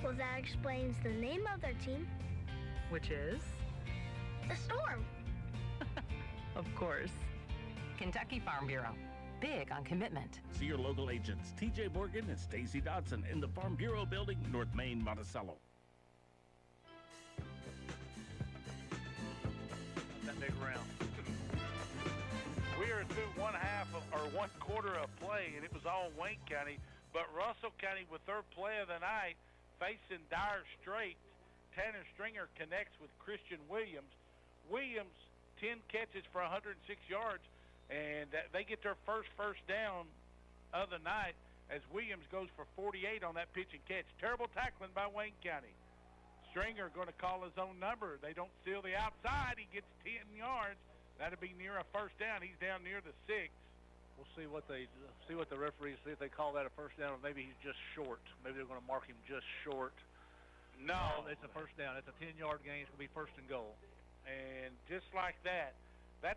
Well, that explains the name of their team. Which is? The Storm. Of course. Kentucky Farm Bureau. Big on commitment. See your local agents, TJ Morgan and Stacy Dodson in the Farm Bureau building, North Main, Monticello. That big round. We are through one quarter of play, and it was all Wayne County. But Russell County, with their play of the night, facing dire straits. Tanner Stringer connects with Christian Williams. Williams, 10 catches for 106 yards, and they get their first down of the night as Williams goes for 48 on that pitch and catch. Terrible tackling by Wayne County. Stringer going to call his own number. They don't seal the outside. He gets 10 yards. That'll be near a first down. He's down near the 6. We'll see what the referees see if they call that a first down, or maybe he's just short. Maybe they're going to mark him just short. No, it's a first down. It's a 10-yard gain. It's going to be first and goal. And just like that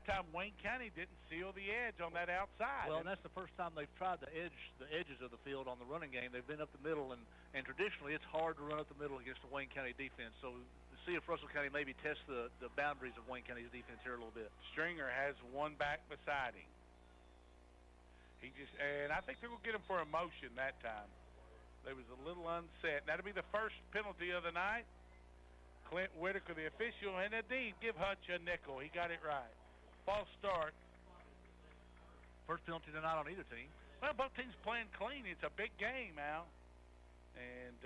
time Wayne County didn't seal the edge on that outside. Well, and that's the first time they've tried the edges of the field on the running game. They've been up the middle, and traditionally it's hard to run up the middle against the Wayne County defense. So to see if Russell County maybe test the boundaries of Wayne County's defense here a little bit. Stringer has one back beside him. And I think they're going to get him for a motion that time. They was a little unset. That'll be the first penalty of the night. Clint Whitaker, the official, and indeed give Hutch a nickel. He got it right. False start. First penalty tonight on either team. Well, both teams playing clean. It's a big game, Al. And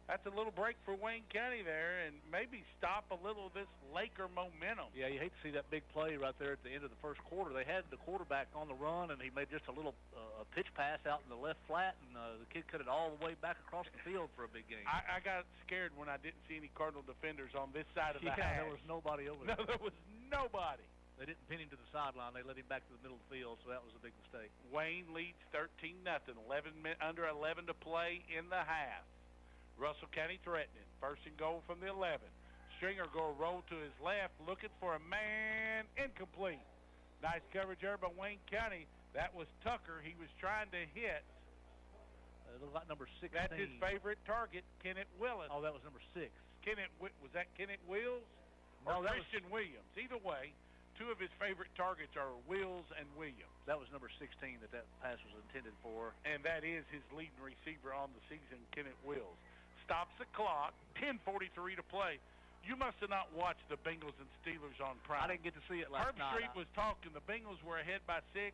that's a little break for Wayne County there, and maybe stop a little of this Laker momentum. Yeah, you hate to see that big play right there at the end of the first quarter. They had the quarterback on the run, and he made just a little pitch pass out in the left flat, and the kid cut it all the way back across the field for a big game. I got scared when I didn't see any Cardinal defenders on this side of the hash. There was nobody over there. No, there was nobody. They didn't pin him to the sideline. They let him back to the middle of the field, so that was a big mistake. Wayne leads 13-0. Under 11 to play in the half. Russell County threatening. First and goal from the 11. Stringer go roll to his left, looking for a man. Incomplete. Nice coverage there by Wayne County. That was Tucker. He was trying to hit. It looked like number 16. That's his favorite target, Kenneth Willis. Oh, that was number 6. Was that Kenneth Wills? No, or Christian Williams? Either way, two of his favorite targets are Wills and Williams. That was number 16 that pass was intended for. And that is his leading receiver on the season, Kenneth Wills. Stops the clock, 10:43 to play. You must have not watched the Bengals and Steelers on Prime. I didn't get to see it last night. Herb Street was talking. The Bengals were ahead by 6.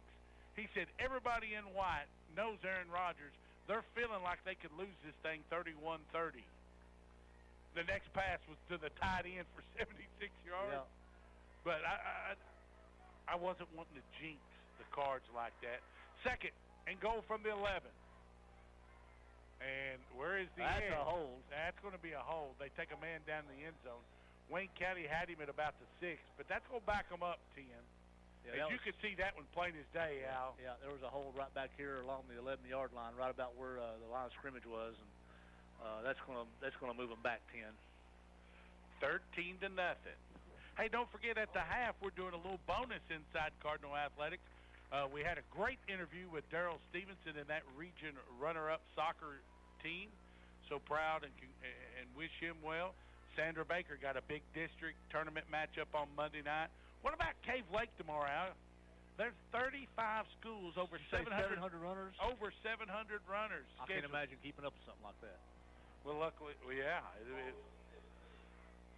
He said everybody in white knows Aaron Rodgers. They're feeling like they could lose this thing 31-30. The next pass was to the tight end for 76 yards. Yeah. But I wasn't wanting to jinx the Cards like that. Second and goal from the 11. And where is the That's edge? a hold. That's going to be a hold. They take a man down the end zone. Wayne County had him at about the 6, but that's going to back them up 10. Yeah, and you could see that one plain as day, Al. Yeah, there was a hold right back here along the 11-yard line, right about where the line of scrimmage was, and that's going to move them back 10. 13-0. Hey, don't forget at the half we're doing a little bonus inside Cardinal Athletics. We had a great interview with Darrell Stevenson and that region runner-up soccer team. So proud and wish him well. Sandra Baker got a big district tournament matchup on Monday night. What about Cave Lake tomorrow, Al? There's 35 schools, over 700 runners. Over 700 runners. I can't imagine keeping up with something like that. Well, luckily, yeah.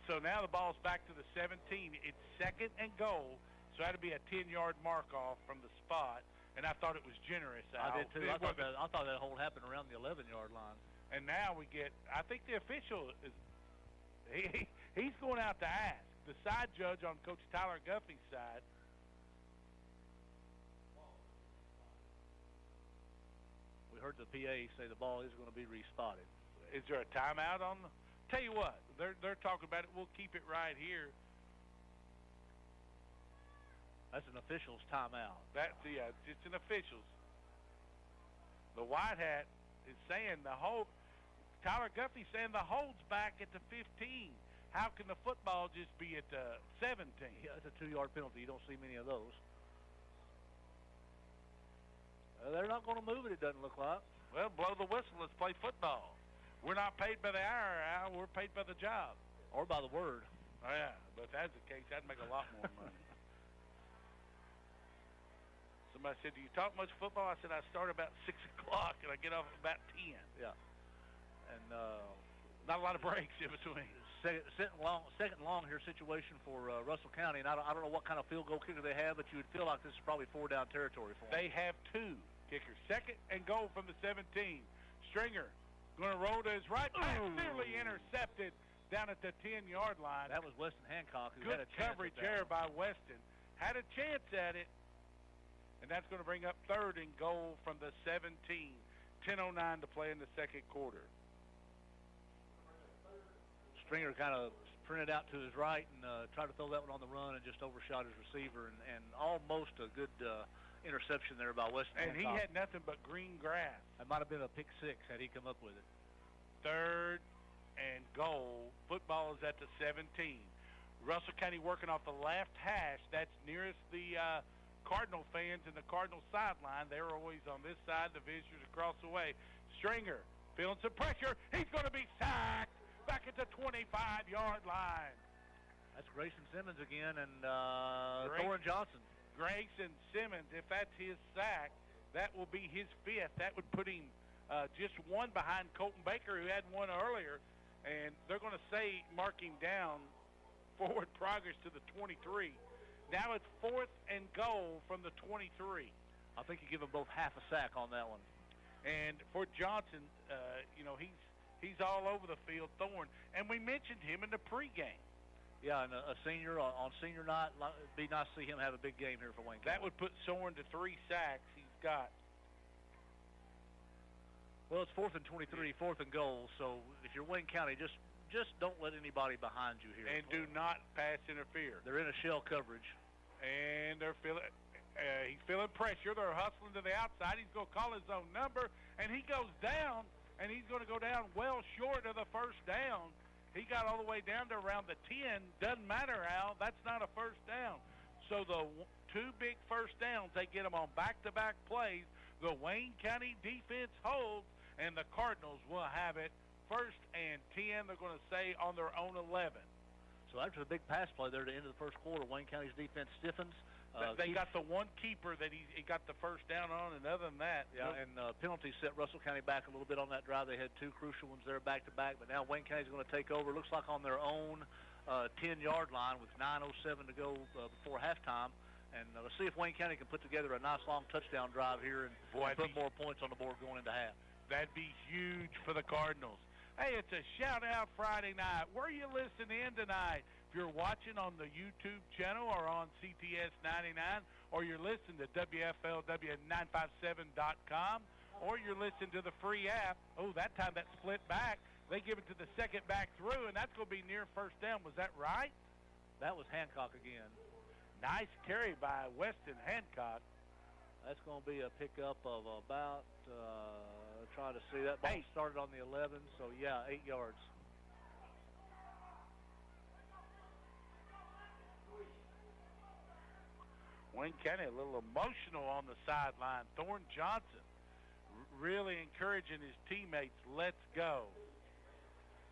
So now the ball's back to the 17. It's second and goal. So that'll be a 10-yard mark off from the spot. And I thought it was generous, Al. I did too. I thought that hold happened around the 11-yard line. And now we get, I think the official is, he's going out to ask. The side judge on Coach Tyler Guffey's side. We heard the PA say the ball is going to be respotted. Is there a timeout on the? Tell you what, they're talking about it. We'll keep it right here. That's an official's timeout. It's an official's. The white hat is saying the hold. Tyler Guffey's saying the hold's back at the 15. How can the football just be at the 17? Yeah, it's a 2-yard penalty. You don't see many of those. They're not going to move it, it doesn't look like. Well, blow the whistle. Let's play football. We're not paid by the hour, Al. We're paid by the job. Or by the word. Oh, yeah. But if that's the case, I'd make a lot more money. Somebody said, do you talk much football? I said, I start about 6 o'clock, and I get off about 10. Yeah. And not a lot of breaks in between. Second long here situation for Russell County, and I don't know what kind of field goal kicker they have, but you would feel like this is probably 4-down territory for them. They have 2 kickers. Second and goal from the 17. Stringer going to roll to his right. Nearly intercepted down at the 10-yard line. That was Weston Hancock who Good had a chance coverage at there by Weston. Had a chance at it, and that's going to bring up third and goal from the 17. 10:09 to play in the second quarter. Stringer kind of sprinted out to his right and tried to throw that one on the run and just overshot his receiver and almost a good interception there by Weston And he Hancock. had nothing but green grass. It might have been a pick six had he come up with it. 3rd and goal. Football is at the 17. Russell County working off the left hash. That's nearest the Cardinal fans in the Cardinal sideline. They're always on this side. The visitors across the way. Stringer feeling some pressure. He's going to be sacked back at the 25-yard line. That's Grayson Simmons again and Thorin Johnson. Grayson Simmons, if that's his sack, that will be his 5th. That would put him just one behind Colton Baker, who had one earlier. And they're going to say, mark him down, forward progress to the 23. Now it's 4th and goal from the 23. I think you give them both half a sack on that one. And for Johnson, he's all over the field, Thorne. And we mentioned him in the pregame. Yeah, and a senior on senior night, it'd be nice to see him have a big game here for Wayne County. That would put Soren to 3 sacks. He's got. Well, it's 4th and 23, 4th and goal. So if you're Wayne County, just don't let anybody behind you here. And do not pass interfere. They're in a shell coverage. And they're feeling. He's feeling pressure. They're hustling to the outside. He's going to call his own number, and he goes down, and he's going to go down well short of the first down. He got all the way down to around the 10. Doesn't matter, Al. That's not a first down. So the 2 big first downs, they get them on back-to-back plays. The Wayne County defense holds, and the Cardinals will have it 1st and 10. They're going to say on their own 11. So after the big pass play there at the end of the first quarter, Wayne County's defense stiffens. They got the one keeper that he got the first down on, and other than that. Yeah, and penalties set Russell County back a little bit on that drive. They had 2 crucial ones there back-to-back, but now Wayne County's going to take over. Looks like on their own 10-yard line with 9:07 to go before halftime. And let's see if Wayne County can put together a nice long touchdown drive here and put more points on the board going into half. That'd be huge for the Cardinals. Hey, it's a shout-out Friday night. Where are you listening in tonight? If you're watching on the YouTube channel or on CTS 99, or you're listening to WFLW957.com, or you're listening to the free app, that time that split back, they give it to the second back through, and that's going to be near first down. Was that right? That was Hancock again. Nice carry by Weston Hancock. That's going to be a pickup of about, trying to see, that ball started on the 11, so yeah, 8 yards. Wayne County a little emotional on the sideline. Thorne Johnson really encouraging his teammates, let's go.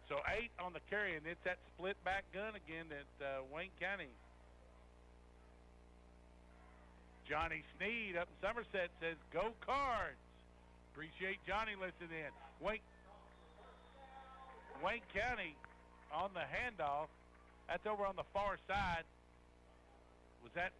So 8 on the carry, and it's that split back gun again at Wayne County. Johnny Sneed up in Somerset says, go Cards. Appreciate Johnny listening in. Wayne County on the handoff. That's over on the far side. That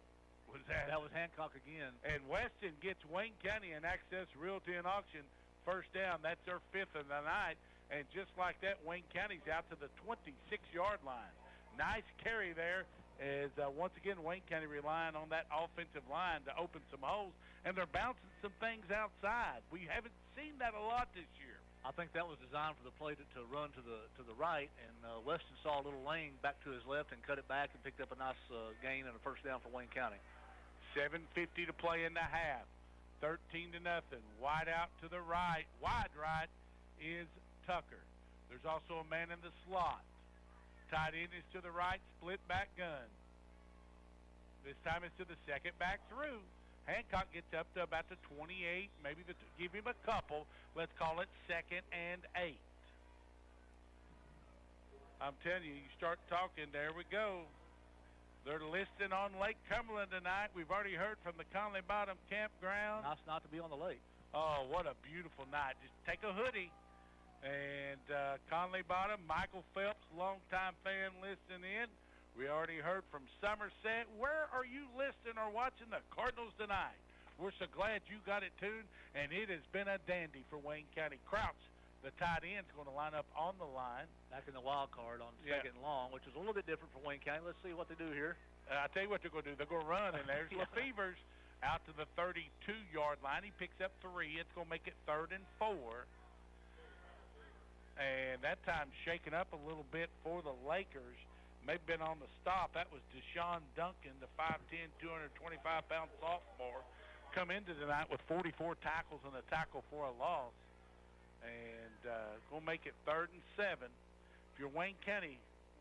was Hancock again. And Weston gets Wayne County an Access Realty and Auction first down. That's their 5th of the night. And just like that, Wayne County's out to the 26-yard line. Nice carry there as once again Wayne County relying on that offensive line to open some holes. And they're bouncing some things outside. We haven't seen that a lot this year. I think that was designed for the play to run to the right, and Weston saw a little lane back to his left and cut it back and picked up a nice gain and a first down for Wayne County. 7:50 to play in the half. 13-0. Wide out to the right. Wide right is Tucker. There's also a man in the slot. Tight end is to the right. Split back gun. This time it's to the second back through. Hancock gets up to about the 28. Maybe give him a couple. Let's call it 2nd and 8. I'm telling you, you start talking, there we go. They're listing on Lake Cumberland tonight. We've already heard from the Conley Bottom Campground. Nice not to be on the lake. Oh, what a beautiful night. Just take a hoodie. And Conley Bottom, Michael Phelps, longtime fan, listening in. We already heard from Somerset. Where are you listening or watching the Cardinals tonight? We're so glad you got it tuned, and it has been a dandy for Wayne County. Crouch, the tight end, is going to line up on the line. Back in the wild card on 2nd and long, which is a little bit different for Wayne County. Let's see what they do here. I'll tell you what they're going to do. They're going to run, and there's Lefevers out to the 32-yard line. He picks up 3. It's going to make it 3rd and 4. And that time shaking up a little bit for the Lakers. Maybe been on the stop. That was Deshaun Duncan, the 5'10", 225-pound sophomore. come into tonight with 44 tackles and a tackle for a loss. And going to make it 3rd and 7. If you're Wayne County,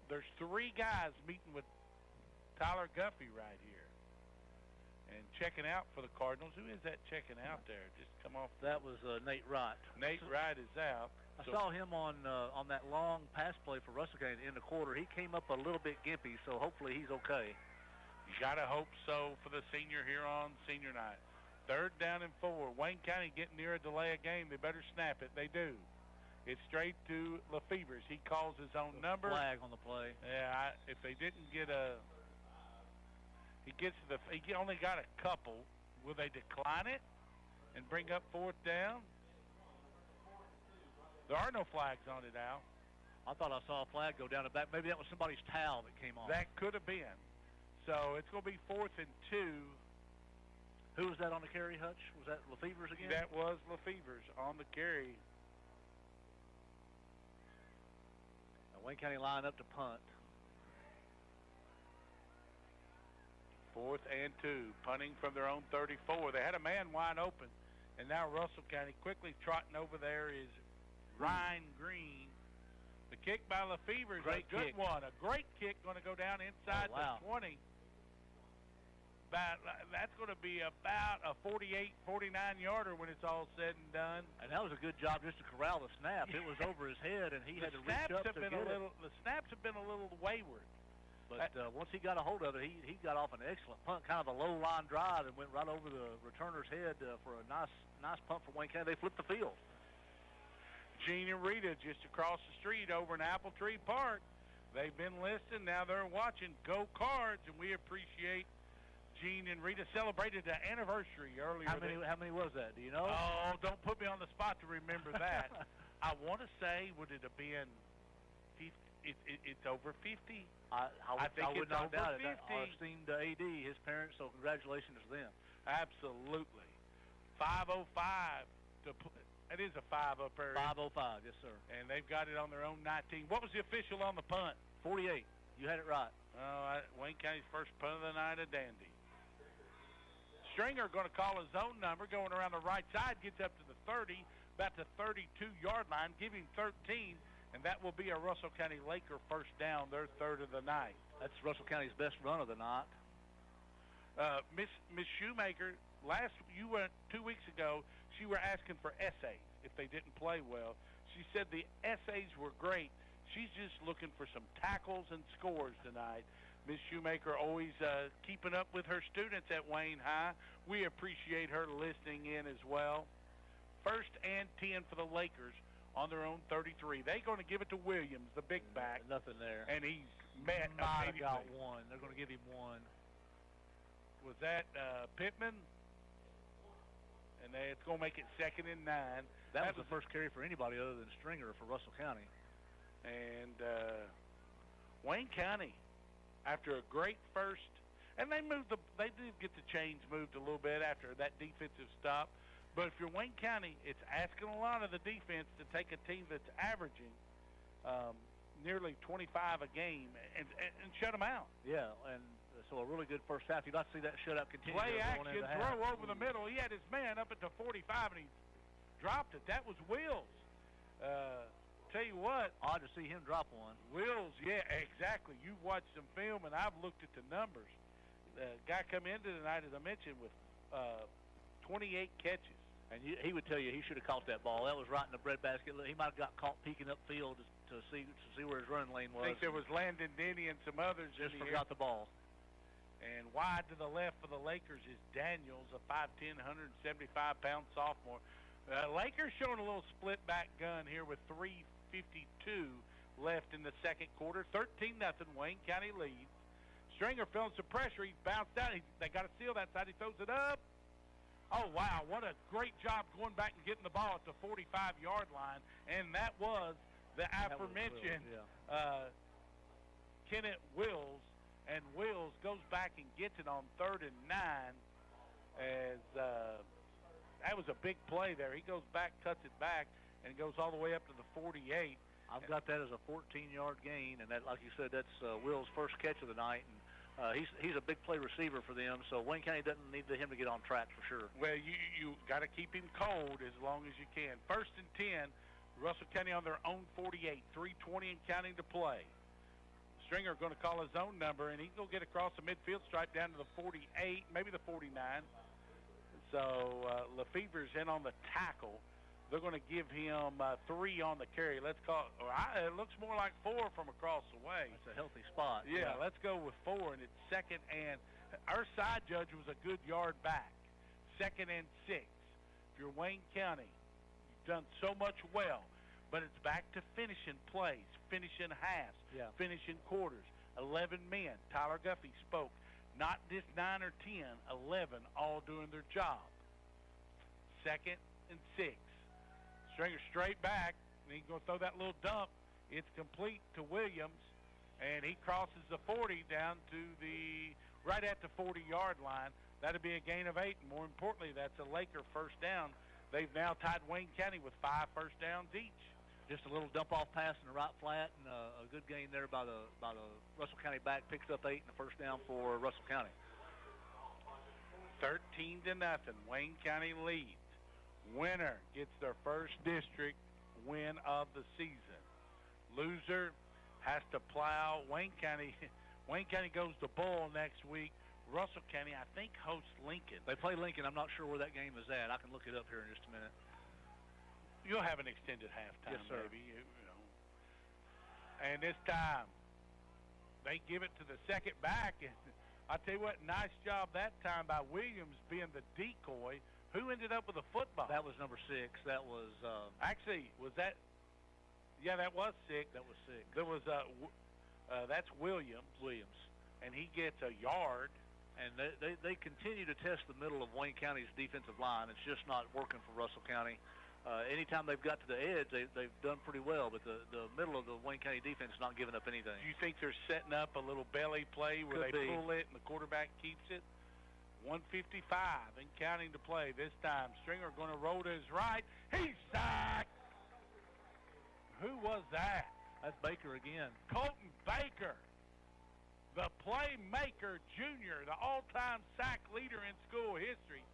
there's 3 guys meeting with Tyler Guffey right here. And checking out for the Cardinals. Who is that checking out there? Just come off. That was Nate Wright. Nate Wright is out. I saw him on that long pass play for Russell County in the quarter. He came up a little bit gimpy, so hopefully he's okay. You got to hope so for the senior here on senior night. 3rd down and 4. Wayne County getting near a delay of game. They better snap it. They do. It's straight to Lefevers. He calls his own number. Flag on the play. Yeah, if they didn't get a... He only got a couple. Will they decline it and bring up 4th down? There are no flags on it, Al. I thought I saw a flag go down the back. Maybe that was somebody's towel that came off. That could have been. So it's going to be 4th and 2. Who was that on the carry, Hutch? Was that Lefevers again? That was Lefevers on the carry. Now Wayne County line up to punt. 4th and 2, punting from their own 34. They had a man wide open, and now Russell County quickly trotting over there is Ryan Green. The kick by Lefevers, a good one. A great kick going to go down inside the 20. That's going to be about a 48, 49-yarder when it's all said and done. And that was a good job just to corral the snap. It was over his head, and he had to reach up to get it. The snaps have been a little wayward. But once he got a hold of it, he got off an excellent punt, kind of a low-line drive, and went right over the returner's head for a nice punt for Wayne County. They flipped the field. Gene and Rita just across the street over in Apple Tree Park. They've been listening. Now they're watching. Go Cards, and we appreciate Gene and Rita. Celebrated the anniversary earlier. How many was that? Do you know? Oh, don't put me on the spot to remember that. I want to say, would it have been 50? It's over 50. I think would it's not over doubt 50. it. Our esteemed AD, his parents, so congratulations to them. Absolutely. 5:05 to put. It is a 5 up there. 5:05, yes, sir. And they've got it on their own 19. What was the official on the punt? 48. You had it right. Wayne County's first punt of the night, a dandy. Stringer going to call his own number, going around the right side, gets up to the 30, about the 32-yard line, give him 13. And that will be a Russell County Laker first down, their 3rd of the night. That's Russell County's best run of the night. Miss Shoemaker, 2 weeks ago, she were asking for essays if they didn't play well. She said the essays were great. She's just looking for some tackles and scores tonight. Miss Shoemaker always keeping up with her students at Wayne High. We appreciate her listening in as well. 1st and 10 for the Lakers on their own 33. They're going to give it to Williams, the big back. Nothing there. And he's met might have got one. They're going to give him one. Was that Pittman? And it's going to make it 2nd and 9. That was the first carry for anybody other than Stringer for Russell County. And Wayne County, after a great first, and they did get the chains moved a little bit after that defensive stop. But if you're Wayne County, it's asking a lot of the defense to take a team that's averaging nearly 25 a game and shut them out. Yeah, and so a really good first half. You'd like to see that shutout continue. Play action, throw over the middle. He had his man up at the 45, and he dropped it. That was Wills. Tell you what. Odd to see him drop one. Wills, yeah, exactly. You've watched some film, and I've looked at the numbers. The guy come into tonight, as I mentioned, with 28 catches. And he would tell you he should have caught that ball. That was right in the breadbasket. He might have got caught peeking upfield to see where his running lane was. I think there was Landon Denny and some others. Just forgot the ball. And wide to the left for the Lakers is Daniels, a 5'10", 175-pound sophomore. Lakers showing a little split-back gun here with 3:52 left in the second quarter. 13-0, Wayne County leads. Stringer feeling some pressure. He's bounced out. They got to seal that side. He throws it up. Oh, wow, what a great job going back and getting the ball at the 45-yard line. And that was the aforementioned Kenneth Wills. And Wills goes back and gets it on 3rd and 9 as that was a big play there. He goes back, cuts it back, and goes all the way up to the 48. I've got that as a 14-yard gain, and that, like you said, that's Will's first catch of the night. And he's a big play receiver for them. So Wayne County doesn't need him to get on track for sure. Well, you got to keep him cold as long as you can. 1st and 10, Russell County on their own 48, 3:20 and counting to play. Stringer going to call his own number, and he's going to get across the midfield stripe down to the 48, maybe the 49. So Lefevre's in on the tackle. They're going to give him 3 on the carry. Let's call it looks more like 4 from across the way. It's a healthy spot. Yeah, let's go with 4, and it's 2nd, and our side judge was a good yard back. 2nd and 6. If you're Wayne County, you've done so much well, but it's back to finishing plays, finishing halves, finishing quarters. 11 men. Tyler Guffey spoke. Not just 9 or 10, 11 all doing their job. 2nd and 6. Stringer straight back, and he's going to throw that little dump. It's complete to Williams, and he crosses the 40 down to right at the 40-yard line. That'll be a gain of 8, and more importantly, that's a Laker first down. They've now tied Wayne County with 5 first downs each. Just a little dump-off pass in the right flat, and a good gain there by the Russell County back. Picks up 8 and the first down for Russell County. 13-0. Wayne County leads. Winner gets their first district win of the season. Loser has to plow Wayne County. Wayne County goes to Bull next week. Russell County, I think, hosts Lincoln. They play Lincoln. I'm not sure where that game is at. I can look it up here in just a minute. You'll have an extended halftime, yes, sir. Maybe. And this time, they give it to the second back. And I tell you what, nice job that time by Williams being the decoy. Who ended up with a football? That was number 6. That was actually was that. Yeah, that was 6. That was 6. There was that's Williams. And he gets a yard. And they continue to test the middle of Wayne County's defensive line. It's just not working for Russell County. Anytime they've got to the edge, they've done pretty well. But the middle of the Wayne County defense is not giving up anything. Do you think they're setting up a little belly play where they pull it and the quarterback keeps it? 1:55 and counting to play. This time, Stringer going to roll to his right. He's sacked. Who was that? That's Baker again. Colton Baker, the playmaker junior, the all-time sack leader in school history.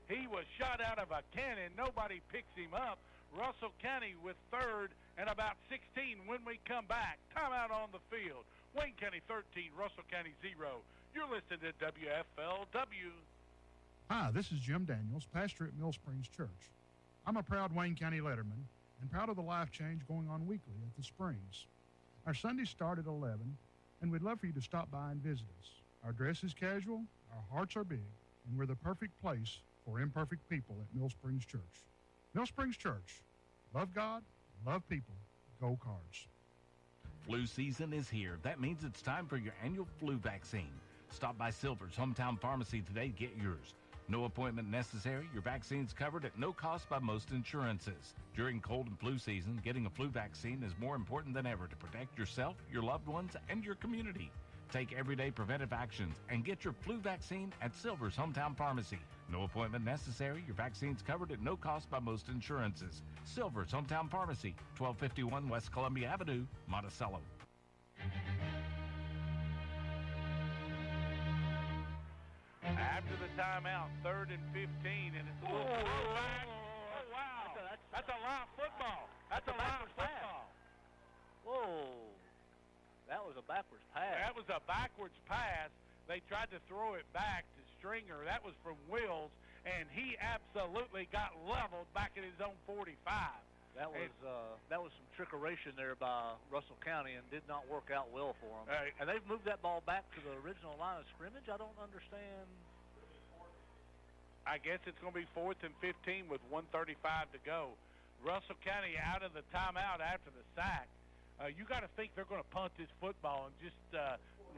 He was shot out of a cannon. Nobody picks him up. Russell County with 3rd and about 16 when we come back. Timeout on the field. Wayne County 13, Russell County 0. You're listening to WFLW. Hi, this is Jim Daniels, pastor at Mill Springs Church. I'm a proud Wayne County letterman and proud of the life change going on weekly at the Springs. Our Sundays start at 11, and we'd love for you to stop by and visit us. Our dress is casual, our hearts are big, and we're the perfect place for imperfect people at Mill Springs Church. Mill Springs Church. Love God, love people, go Cards. Flu season is here. That means it's time for your annual flu vaccine. Stop by Silver's Hometown Pharmacy today to get yours. No appointment necessary. Your vaccine's covered at no cost by most insurances. During cold and flu season, getting a flu vaccine is more important than ever to protect yourself, your loved ones, and your community. Take everyday preventive actions and get your flu vaccine at Silver's Hometown Pharmacy. No appointment necessary. Your vaccine's covered at no cost by most insurances. Silver's Hometown Pharmacy, 1251 West Columbia Avenue, Monticello. After the timeout, 3rd and 15, and it's a little throwback. Oh, wow. That's a live football. That's a live football. Whoa. That was a backwards pass. That was a backwards pass. They tried to throw it back to Stringer. That was from Wills, and he absolutely got leveled back at his own 45. That was some trickeration there by Russell County and did not work out well for them. And they've moved that ball back to the original line of scrimmage. I don't understand. I guess it's going to be 4th and 15 with 1:35 to go. Russell County out of the timeout after the sack. You got to think they're going to punt this football and just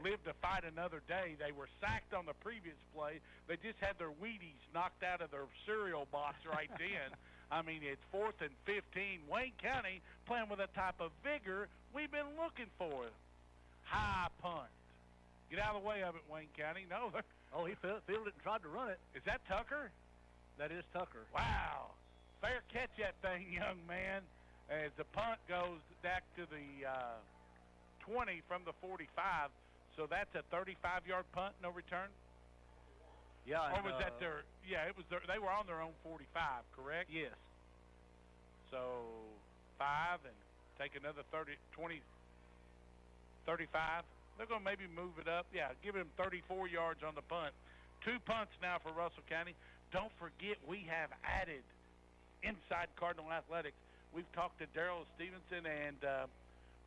live to fight another day. They were sacked on the previous play. They just had their Wheaties knocked out of their cereal box right then. I mean, it's 4th and 15. Wayne County playing with a type of vigor we've been looking for. High punt. Get out of the way of it, Wayne County. No. Oh, he fielded it and tried to run it. Is that Tucker? That is Tucker. Wow. Fair catch that thing, young man. As the punt goes back to the 20 from the 45. So that's a 35-yard punt, no return? Yeah. Or was that their? Yeah, it was. They were on their own 45, correct? Yes. So 5 and take another 30, 20, 35. They're going to maybe move it up. Yeah, give them 34 yards on the punt. 2 punts now for Russell County. Don't forget we have added inside Cardinal Athletics. We've talked to Daryl Stevenson and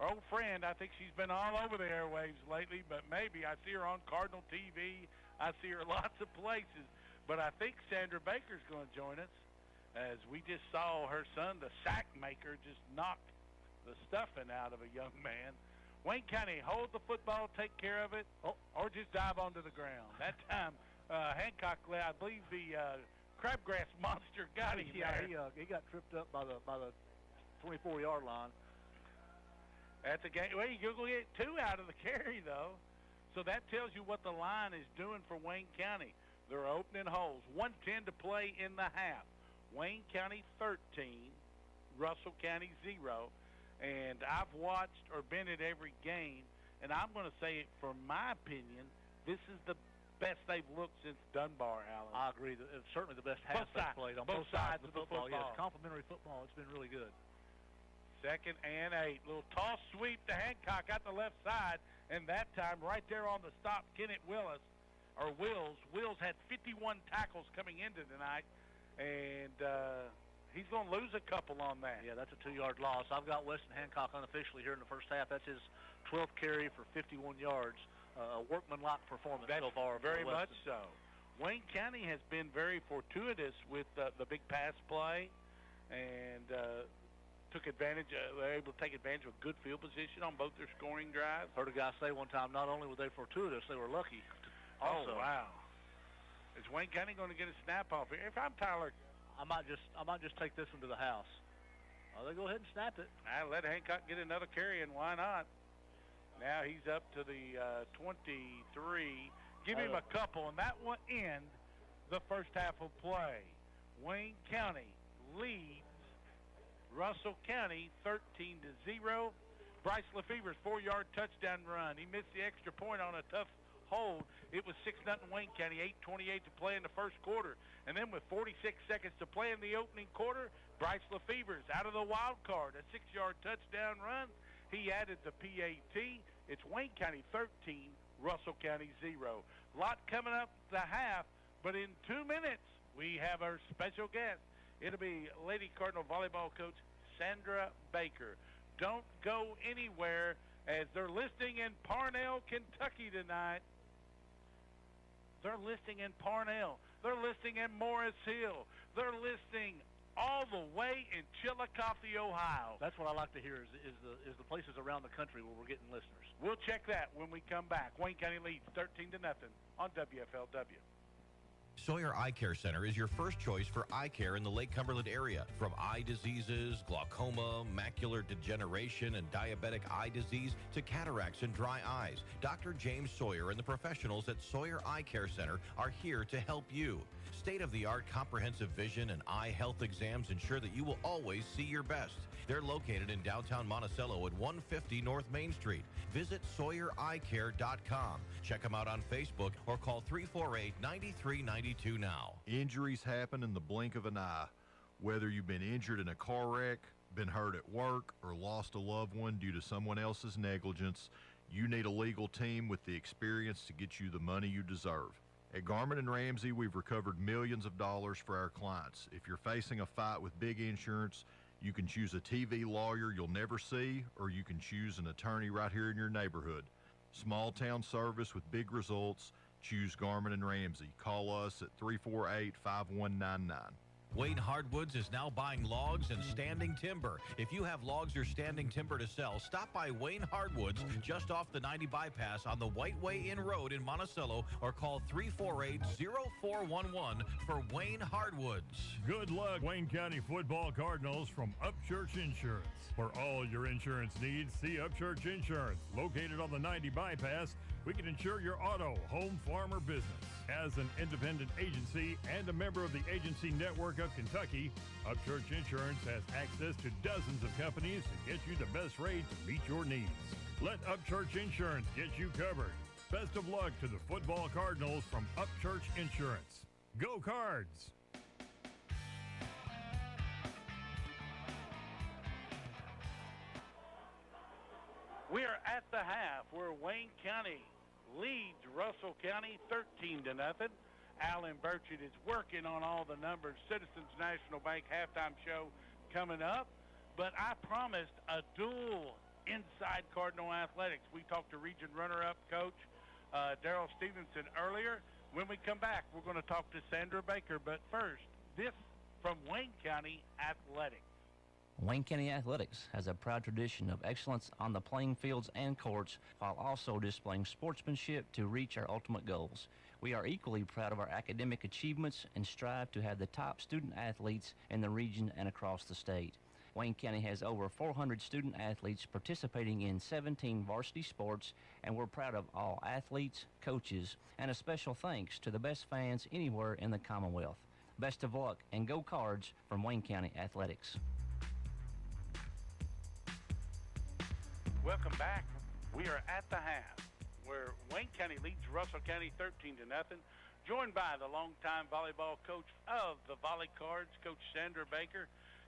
our old friend. I think she's been all over the airwaves lately, but maybe I see her on Cardinal TV. I see her lots of places. But I think Sandra Baker's going to join us, as we just saw her son, the sack maker, just knock the stuffing out of a young man. Wayne County, hold the football, take care of it, or just dive onto the ground. That time, Hancock, I believe the crabgrass monster got him there. He got tripped up by the 24-yard line. That's a game. Well, you're going to get 2 out of the carry, though. So that tells you what the line is doing for Wayne County. They're opening holes. 1:10 to play in the half. Wayne County 13, Russell County 0. And I've watched or been at every game, and I'm going to say it, from my opinion, this is the best they've looked since Dunbar, Alan. I agree. It's certainly the best half they've played on both sides of the football. Yes, complimentary football. It's been really good. 2nd and 8. Little toss sweep to Hancock out the left side, and that time right there on the stop, Kenneth Wills had 51 tackles coming into tonight, and he's going to lose a couple on that. Yeah, that's a 2-yard loss. I've got Weston Hancock unofficially here in the first half. That's his 12th carry for 51 yards. A workmanlike performance so far. Very much so. Wayne County has been very fortuitous with the big pass play, and took advantage. They were able to take advantage of a good field position on both their scoring drives. Heard a guy say one time, not only were they fortuitous, they were lucky. Also. Oh wow! Is Wayne County going to get a snap off here? If I'm Tyler, I might just take this one to the house. They go ahead and snap it. I'll let Hancock get another carry, and why not? Now he's up to the 23. Give him a couple, and that will end the first half of play. Wayne County leads Russell County 13-0. Bryce Lefever's 4-yard touchdown run. He missed the extra point on a tough hold. It was 6-0 Wayne County, 8:28 to play in the first quarter. And then with 46 seconds to play in the opening quarter, Bryce Lefever's out of the wild card, a 6-yard touchdown run. He added the PAT. It's Wayne County 13, Russell County 0. Lot coming up the half, but in 2 minutes, we have our special guest. It'll be Lady Cardinal volleyball coach Sandra Baker. Don't go anywhere, as they're listing in Parnell, Kentucky tonight. They're listing in Parnell. They're listing in Morris Hill. They're listing all the way in Chillicothe, Ohio. That's what I like to hear is the places around the country where we're getting listeners. We'll check that when we come back. Wayne County leads 13-0 on WFLW. Sawyer Eye Care Center is your first choice for eye care in the Lake Cumberland area. From eye diseases, glaucoma, macular degeneration, and diabetic eye disease to cataracts and dry eyes, Dr. James Sawyer and the professionals at Sawyer Eye Care Center are here to help you. State-of-the-art comprehensive vision and eye health exams ensure that you will always see your best. They're located in downtown Monticello at 150 North Main Street. Visit SawyerEyeCare.com. Check them out on Facebook or call 348-9392 now. Injuries happen in the blink of an eye. Whether you've been injured in a car wreck, been hurt at work, or lost a loved one due to someone else's negligence, you need a legal team with the experience to get you the money you deserve. At Garmin & Ramsey, we've recovered millions of dollars for our clients. If you're facing a fight with big insurance, you can choose a TV lawyer you'll never see, or you can choose an attorney right here in your neighborhood. Small town service with big results. Choose Garmin & Ramsey. Call us at 348-5199. Wayne Hardwoods is now buying logs and standing timber. If you have logs or standing timber to sell, stop by Wayne Hardwoods just off the 90 bypass on the White Way Inn Road in Monticello, or call 348-0411 for Wayne Hardwoods. Good luck, Wayne County football Cardinals from Upchurch Insurance. For all your insurance needs, see Upchurch Insurance. Located on the 90 bypass, we can insure your auto, home, farm, or business. As an independent agency and a member of the Agency Network of Kentucky, Upchurch Insurance has access to dozens of companies to get you the best rate to meet your needs. Let Upchurch Insurance get you covered. Best of luck to the football Cardinals from Upchurch Insurance. Go Cards! We are at the half where Wayne County leads Russell County 13-0. Alan Burchett is working on all the numbers. Citizens National Bank halftime show coming up. But I promised a duel inside Cardinal Athletics. We talked to region runner-up coach Daryl Stevenson earlier. When we come back, we're going to talk to Sandra Baker. But first, this from Wayne County Athletics. Wayne County Athletics has a proud tradition of excellence on the playing fields and courts while also displaying sportsmanship to reach our ultimate goals. We are equally proud of our academic achievements and strive to have the top student athletes in the region and across the state. Wayne County has over 400 student athletes participating in 17 varsity sports, and we're proud of all athletes, coaches, and a special thanks to the best fans anywhere in the Commonwealth. Best of luck and go Cards from Wayne County Athletics. Welcome back. We are at the half where Wayne County leads Russell County 13-0. Joined by the longtime volleyball coach of the Volley Cards, Coach Sandra Baker.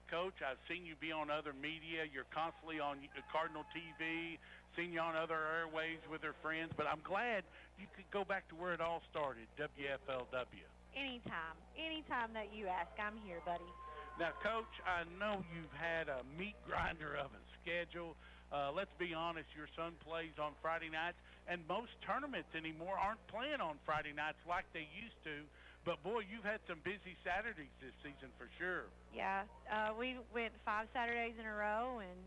Coach, I've seen you be on other media. You're constantly on Cardinal TV, seen you on other airwaves with her friends, but I'm glad you could go back to where it all started, WFLW. Anytime that you ask, I'm here, buddy. Now, Coach, I know you've had a meat grinder of a schedule. Let's be honest, your son plays on Friday nights, and most tournaments anymore aren't playing on Friday nights like they used to. But, boy, you've had some busy Saturdays this season for sure. Yeah, we went 5 Saturdays in a row, and,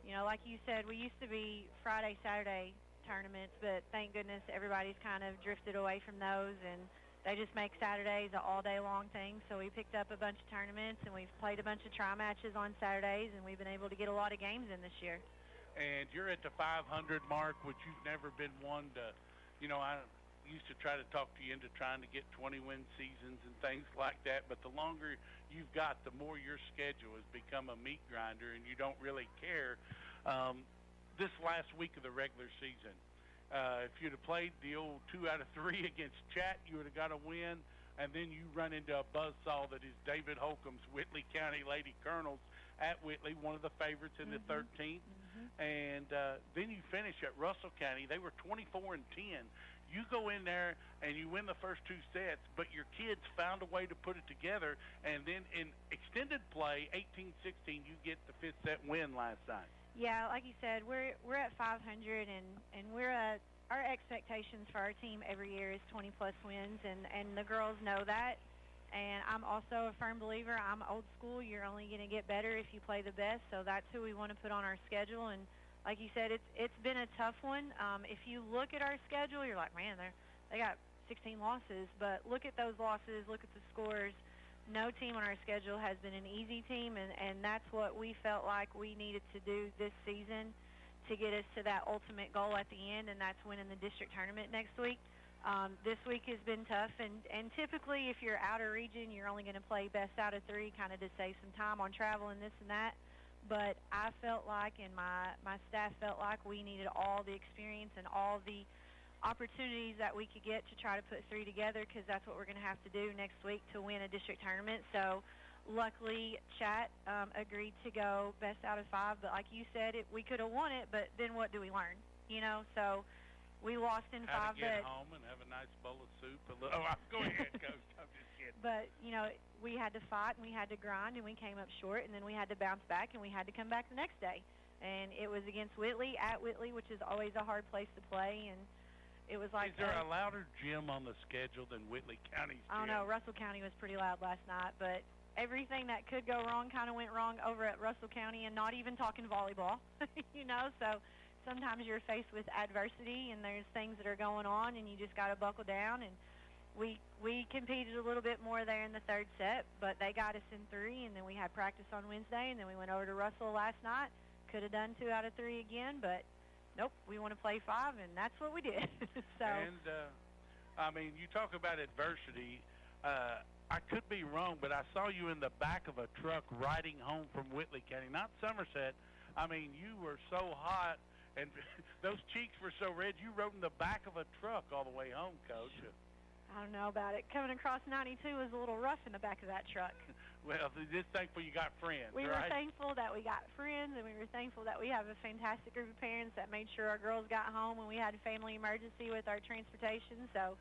you know, like you said, we used to be Friday, Saturday tournaments, but thank goodness everybody's kind of drifted away from those, and they just make Saturdays an all-day-long thing. So we picked up a bunch of tournaments, and we've played a bunch of tri-matches on Saturdays, and we've been able to get a lot of games in this year. And you're at the 500 mark, which you've never been one to, you know, I used to try to talk to you into trying to get 20-win seasons and things like that. But the longer you've got, the more your schedule has become a meat grinder, and you don't really care. This last week of the regular season, if you'd have played the old 2 out of 3 against Chat, you would have got a win. And then you run into a buzzsaw that is David Holcomb's Whitley County Lady Colonels at Whitley, one of the favorites in the 13th. And then you finish at Russell County. They were 24-10. You go in there and you win the first 2 sets, but your kids found a way to put it together. And then in extended play, 18-16, you get the 5th set win last night. Yeah, like you said, we're at 500, and we're at our expectations for our team every year is 20-plus wins, and the girls know that. And I'm also a firm believer. I'm old school. You're only going to get better if you play the best, so that's who we want to put on our schedule. And like you said, it's been a tough one. If you look at our schedule, you're like, man, they got 16 losses. But look at those losses. Look at the scores. No team on our schedule has been an easy team, and that's what we felt like we needed to do this season to get us to that ultimate goal at the end, and that's winning the district tournament next week. This week has been tough, and typically if you're out of region, you're only going to play best out of 3 kind of to save some time on travel and this and that. But I felt like, and my staff felt like, we needed all the experience and all the opportunities that we could get to try to put 3 together, because that's what we're going to have to do next week to win a district tournament. So luckily, Chat agreed to go best out of 5. But like you said, we could have won it, but then what do we learn? You know, so we lost in 5. How to get home and have a nice bowl of soup. Go ahead, Coach. I'm just kidding. But, you know, we had to fight and we had to grind and we came up short, and then we had to bounce back and we had to come back the next day. And it was against Whitley, at Whitley, which is always a hard place to play. And it was like... Is there a louder gym on the schedule than Whitley County's gym? I don't know. Russell County was pretty loud last night, but everything that could go wrong kind of went wrong over at Russell County, and not even talking volleyball, you know, so... Sometimes you're faced with adversity, and there's things that are going on, and you just got to buckle down. And we competed a little bit more there in the 3rd set, but they got us in 3, and then we had practice on Wednesday, and then we went over to Russell last night. Could have done 2 out of 3 again, but nope, we want to play 5, and that's what we did. So. And, I mean, you talk about adversity. I could be wrong, but I saw you in the back of a truck riding home from Whitley County, not Somerset. I mean, you were so hot And those cheeks were so red, you rode in the back of a truck all the way home, Coach. I don't know about it. Coming across 92 was a little rough in the back of that truck. Well, just thankful you got friends, We right? were thankful that we got friends, and we were thankful that we have a fantastic group of parents that made sure our girls got home when we had a family emergency with our transportation. So,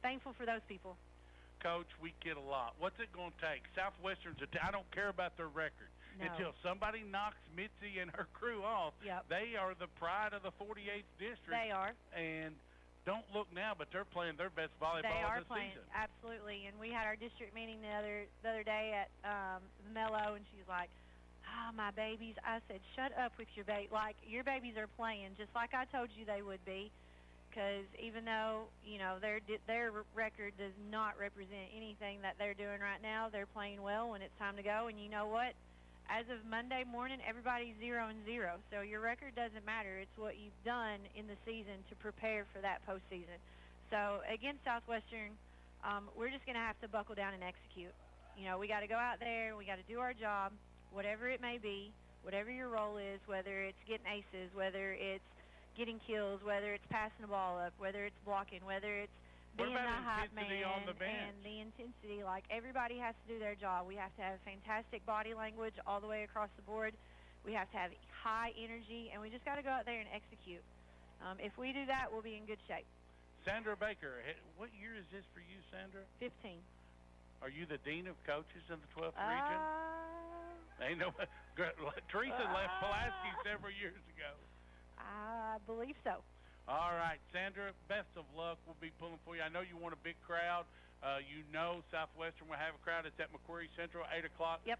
thankful for those people. Coach, we get a lot. What's it going to take? Southwestern's, I don't care about their record. No. Until somebody knocks Mitzi and her crew off, they are the pride of the 48th district. They are. And don't look now, but they're playing their best volleyball They are of the playing, season. absolutely. And we had our district meeting the other day at Mello, and she's like, "Oh, my babies." I said, "Shut up with your baby. Like, your babies are playing just like I told you they would be." Because even though, their record does not represent anything that they're doing right now, they're playing well when it's time to go. And you know what? As of Monday morning, everybody's 0-0. So your record doesn't matter. It's what you've done in the season to prepare for that postseason. So against Southwestern, we're just going to have to buckle down and execute. We got to go out there. We got to do our job, whatever it may be, whatever your role is, whether it's getting aces, whether it's getting kills, whether it's passing the ball up, whether it's blocking, whether it's being the hot man on the bench? and the intensity. Like, everybody has to do their job. We have to have fantastic body language all the way across the board. We have to have high energy, and we just got to go out there and execute. If we do that, we'll be in good shape. Sandra Baker, what year is this for you, Sandra? 15. Are you the dean of coaches in the 12th region? Ain't no, Teresa left Pulaski several years ago. I believe so. All right, Sandra, best of luck. We'll be pulling for you. I know you want a big crowd. Southwestern will have a crowd. It's at McQuarrie Central, 8 o'clock. Yep.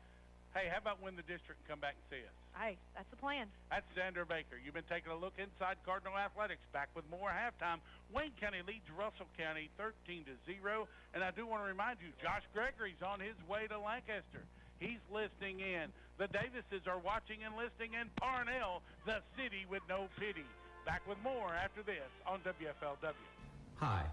Hey, how about win the district and come back and see us? Hey, that's the plan. That's Sandra Baker. You've been taking a look inside Cardinal Athletics. Back with more halftime. Wayne County leads Russell County 13-0. And I do want to remind you, Josh Gregory's on his way to Lancaster. He's listening in. The Davises are watching and listening in. Parnell, the city with no pity. Back with more after this on WFLW. Hi,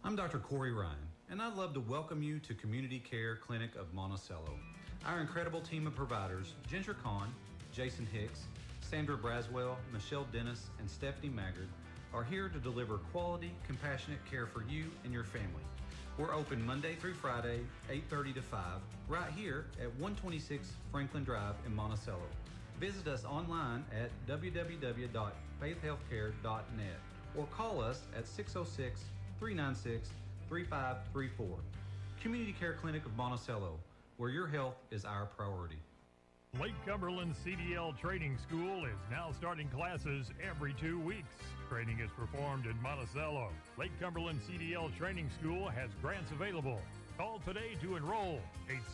I'm Dr. Corey Ryan, and I'd love to welcome you to Community Care Clinic of Monticello. Our incredible team of providers, Ginger Kahn, Jason Hicks, Sandra Braswell, Michelle Dennis, and Stephanie Maggard, are here to deliver quality, compassionate care for you and your family. We're open Monday through Friday, 8:30 to 5, right here at 126 Franklin Drive in Monticello. Visit us online at www.faithhealthcare.net or call us at 606-396-3534. Community Care Clinic of Monticello, where your health is our priority. Lake Cumberland CDL Training School is now starting classes every 2 weeks. Training is performed in Monticello. Lake Cumberland CDL Training School has grants available. Call today to enroll.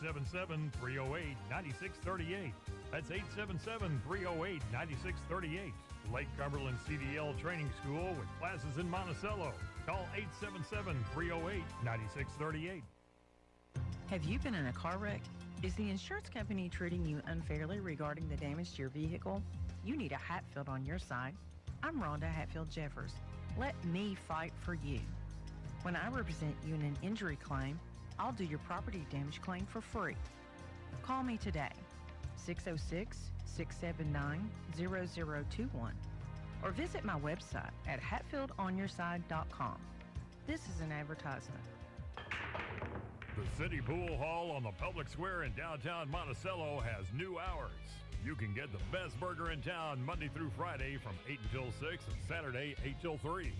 877-308-9638. That's 877-308-9638. Lake Cumberland CDL Training School with classes in Monticello. Call 877-308-9638. Have you been in a car wreck? Is the insurance company treating you unfairly regarding the damage to your vehicle? You need a Hatfield on your side. I'm Rhonda Hatfield Jeffers. Let me fight for you. When I represent you in an injury claim, I'll do your property damage claim for free. Call me today, 606-679-0021, or visit my website at hatfieldonyourside.com. This is an advertisement. The City Pool Hall on the Public Square in downtown Monticello has new hours. You can get the best burger in town Monday through Friday from 8 until 6 and Saturday 8 till 3.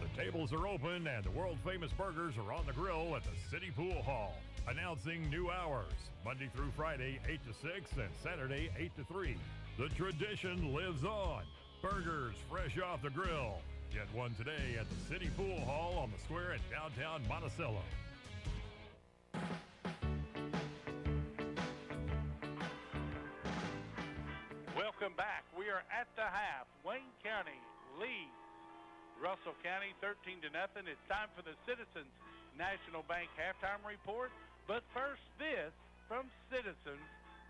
The tables are open and the world-famous burgers are on the grill at the City Pool Hall. Announcing new hours, Monday through Friday 8 to 6 and Saturday 8 to 3. The tradition lives on. Burgers fresh off the grill. Get one today at the City Pool Hall on the square in downtown Monticello. Welcome back. We are at the half. Wayne County leads Russell County 13-0. It's time for the Citizens National Bank halftime report. But first, this from Citizens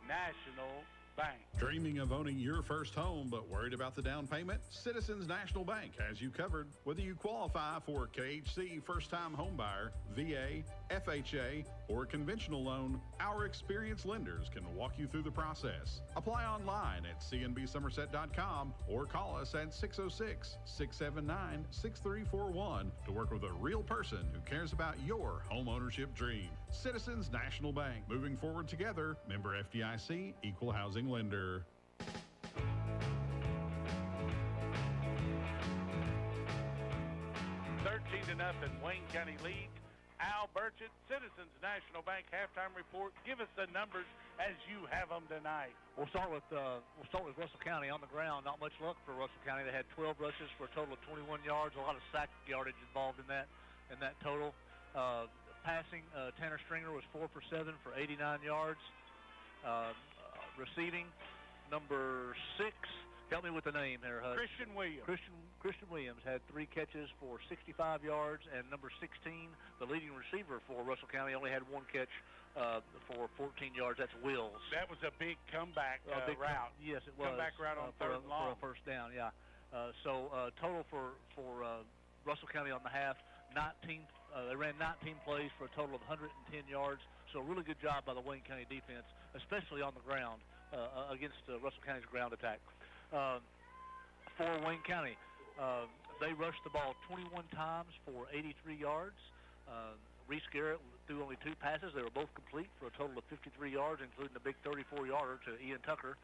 National Bank. Dreaming of owning your first home but worried about the down payment? Citizens National Bank has you covered. Whether you qualify for KHC first-time homebuyer, VA, FHA, or conventional loan, our experienced lenders can walk you through the process. Apply online at cnbsomerset.com or call us at 606-679-6341 to work with a real person who cares about your home ownership dream. Citizens National Bank. Moving forward together. Member FDIC, Equal Housing Lender. 13-0 Wayne County lead. Al Burchett, Citizens National Bank halftime report. Give us the numbers as you have them tonight. We'll start with Russell County on the ground. Not much luck for Russell County. They had 12 rushes for a total of 21 yards. A lot of sack yardage involved in that total. Passing, Tanner Stringer was 4 for 7 for 89 yards. Receiving, number 6. Help me with the name here, Hud. Christian Williams. Christian Williams had 3 catches for 65 yards, and number 16, the leading receiver for Russell County, only had 1 catch for 14 yards. That's Wills. That was a big comeback route. Yes, it was. Comeback route on third and long. For a first down, yeah. Total for Russell County on the half, 19. They ran 19 plays for a total of 110 yards. So a really good job by the Wayne County defense, especially on the ground against Russell County's ground attack. For Wayne County, they rushed the ball 21 times for 83 yards. Reese Garrett threw only 2 passes. They were both complete for a total of 53 yards, including the big 34-yarder to Ian Tucker.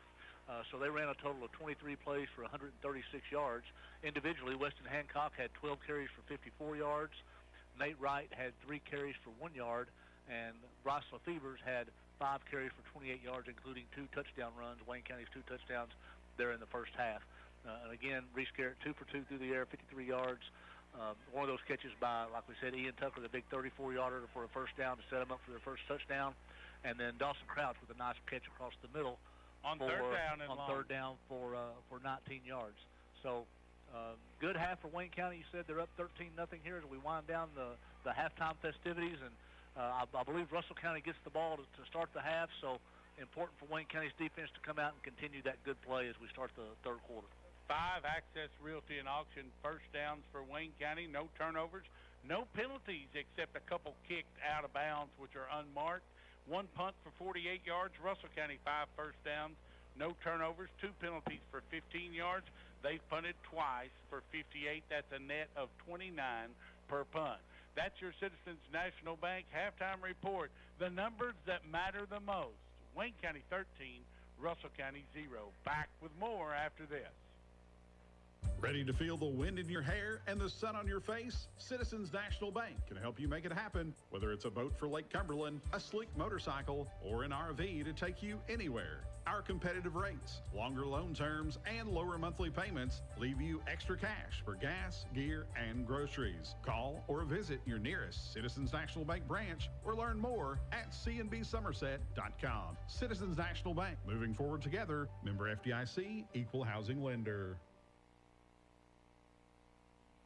So they ran a total of 23 plays for 136 yards. Individually, Weston Hancock had 12 carries for 54 yards. Nate Wright had 3 carries for 1 yard. And Bryce Lefevers had 5 carries for 28 yards, including 2 touchdown runs. Wayne County's 2 touchdowns there in the first half. And again, Reese Garrett 2 for 2 through the air, 53 yards. One of those catches by, like we said, Ian Tucker, the big 34-yarder for a first down to set them up for their first touchdown. And then Dawson Crouch with a nice catch across the middle on third down for 19 yards. So good half for Wayne County. You said they're up 13-0 here as we wind down the halftime festivities. And I believe Russell County gets the ball to start the half. So important for Wayne County's defense to come out and continue that good play as we start the third quarter. 5 Access Realty and Auction first downs for Wayne County. No turnovers, no penalties except a couple kicked out of bounds, which are unmarked. 1 punt for 48 yards. Russell County 5 first downs, no turnovers, 2 penalties for 15 yards. They've punted twice for 58. That's a net of 29 per punt. That's your Citizens National Bank halftime report. The numbers that matter the most. Wayne County 13, Russell County 0. Back with more after this. Ready to feel the wind in your hair and the sun on your face? Citizens National Bank can help you make it happen. Whether it's a boat for Lake Cumberland, a sleek motorcycle, or an RV to take you anywhere. Our competitive rates, longer loan terms, and lower monthly payments leave you extra cash for gas, gear, and groceries. Call or visit your nearest Citizens National Bank branch or learn more at cnbsomerset.com. Citizens National Bank, moving forward together. Member FDIC, Equal Housing Lender.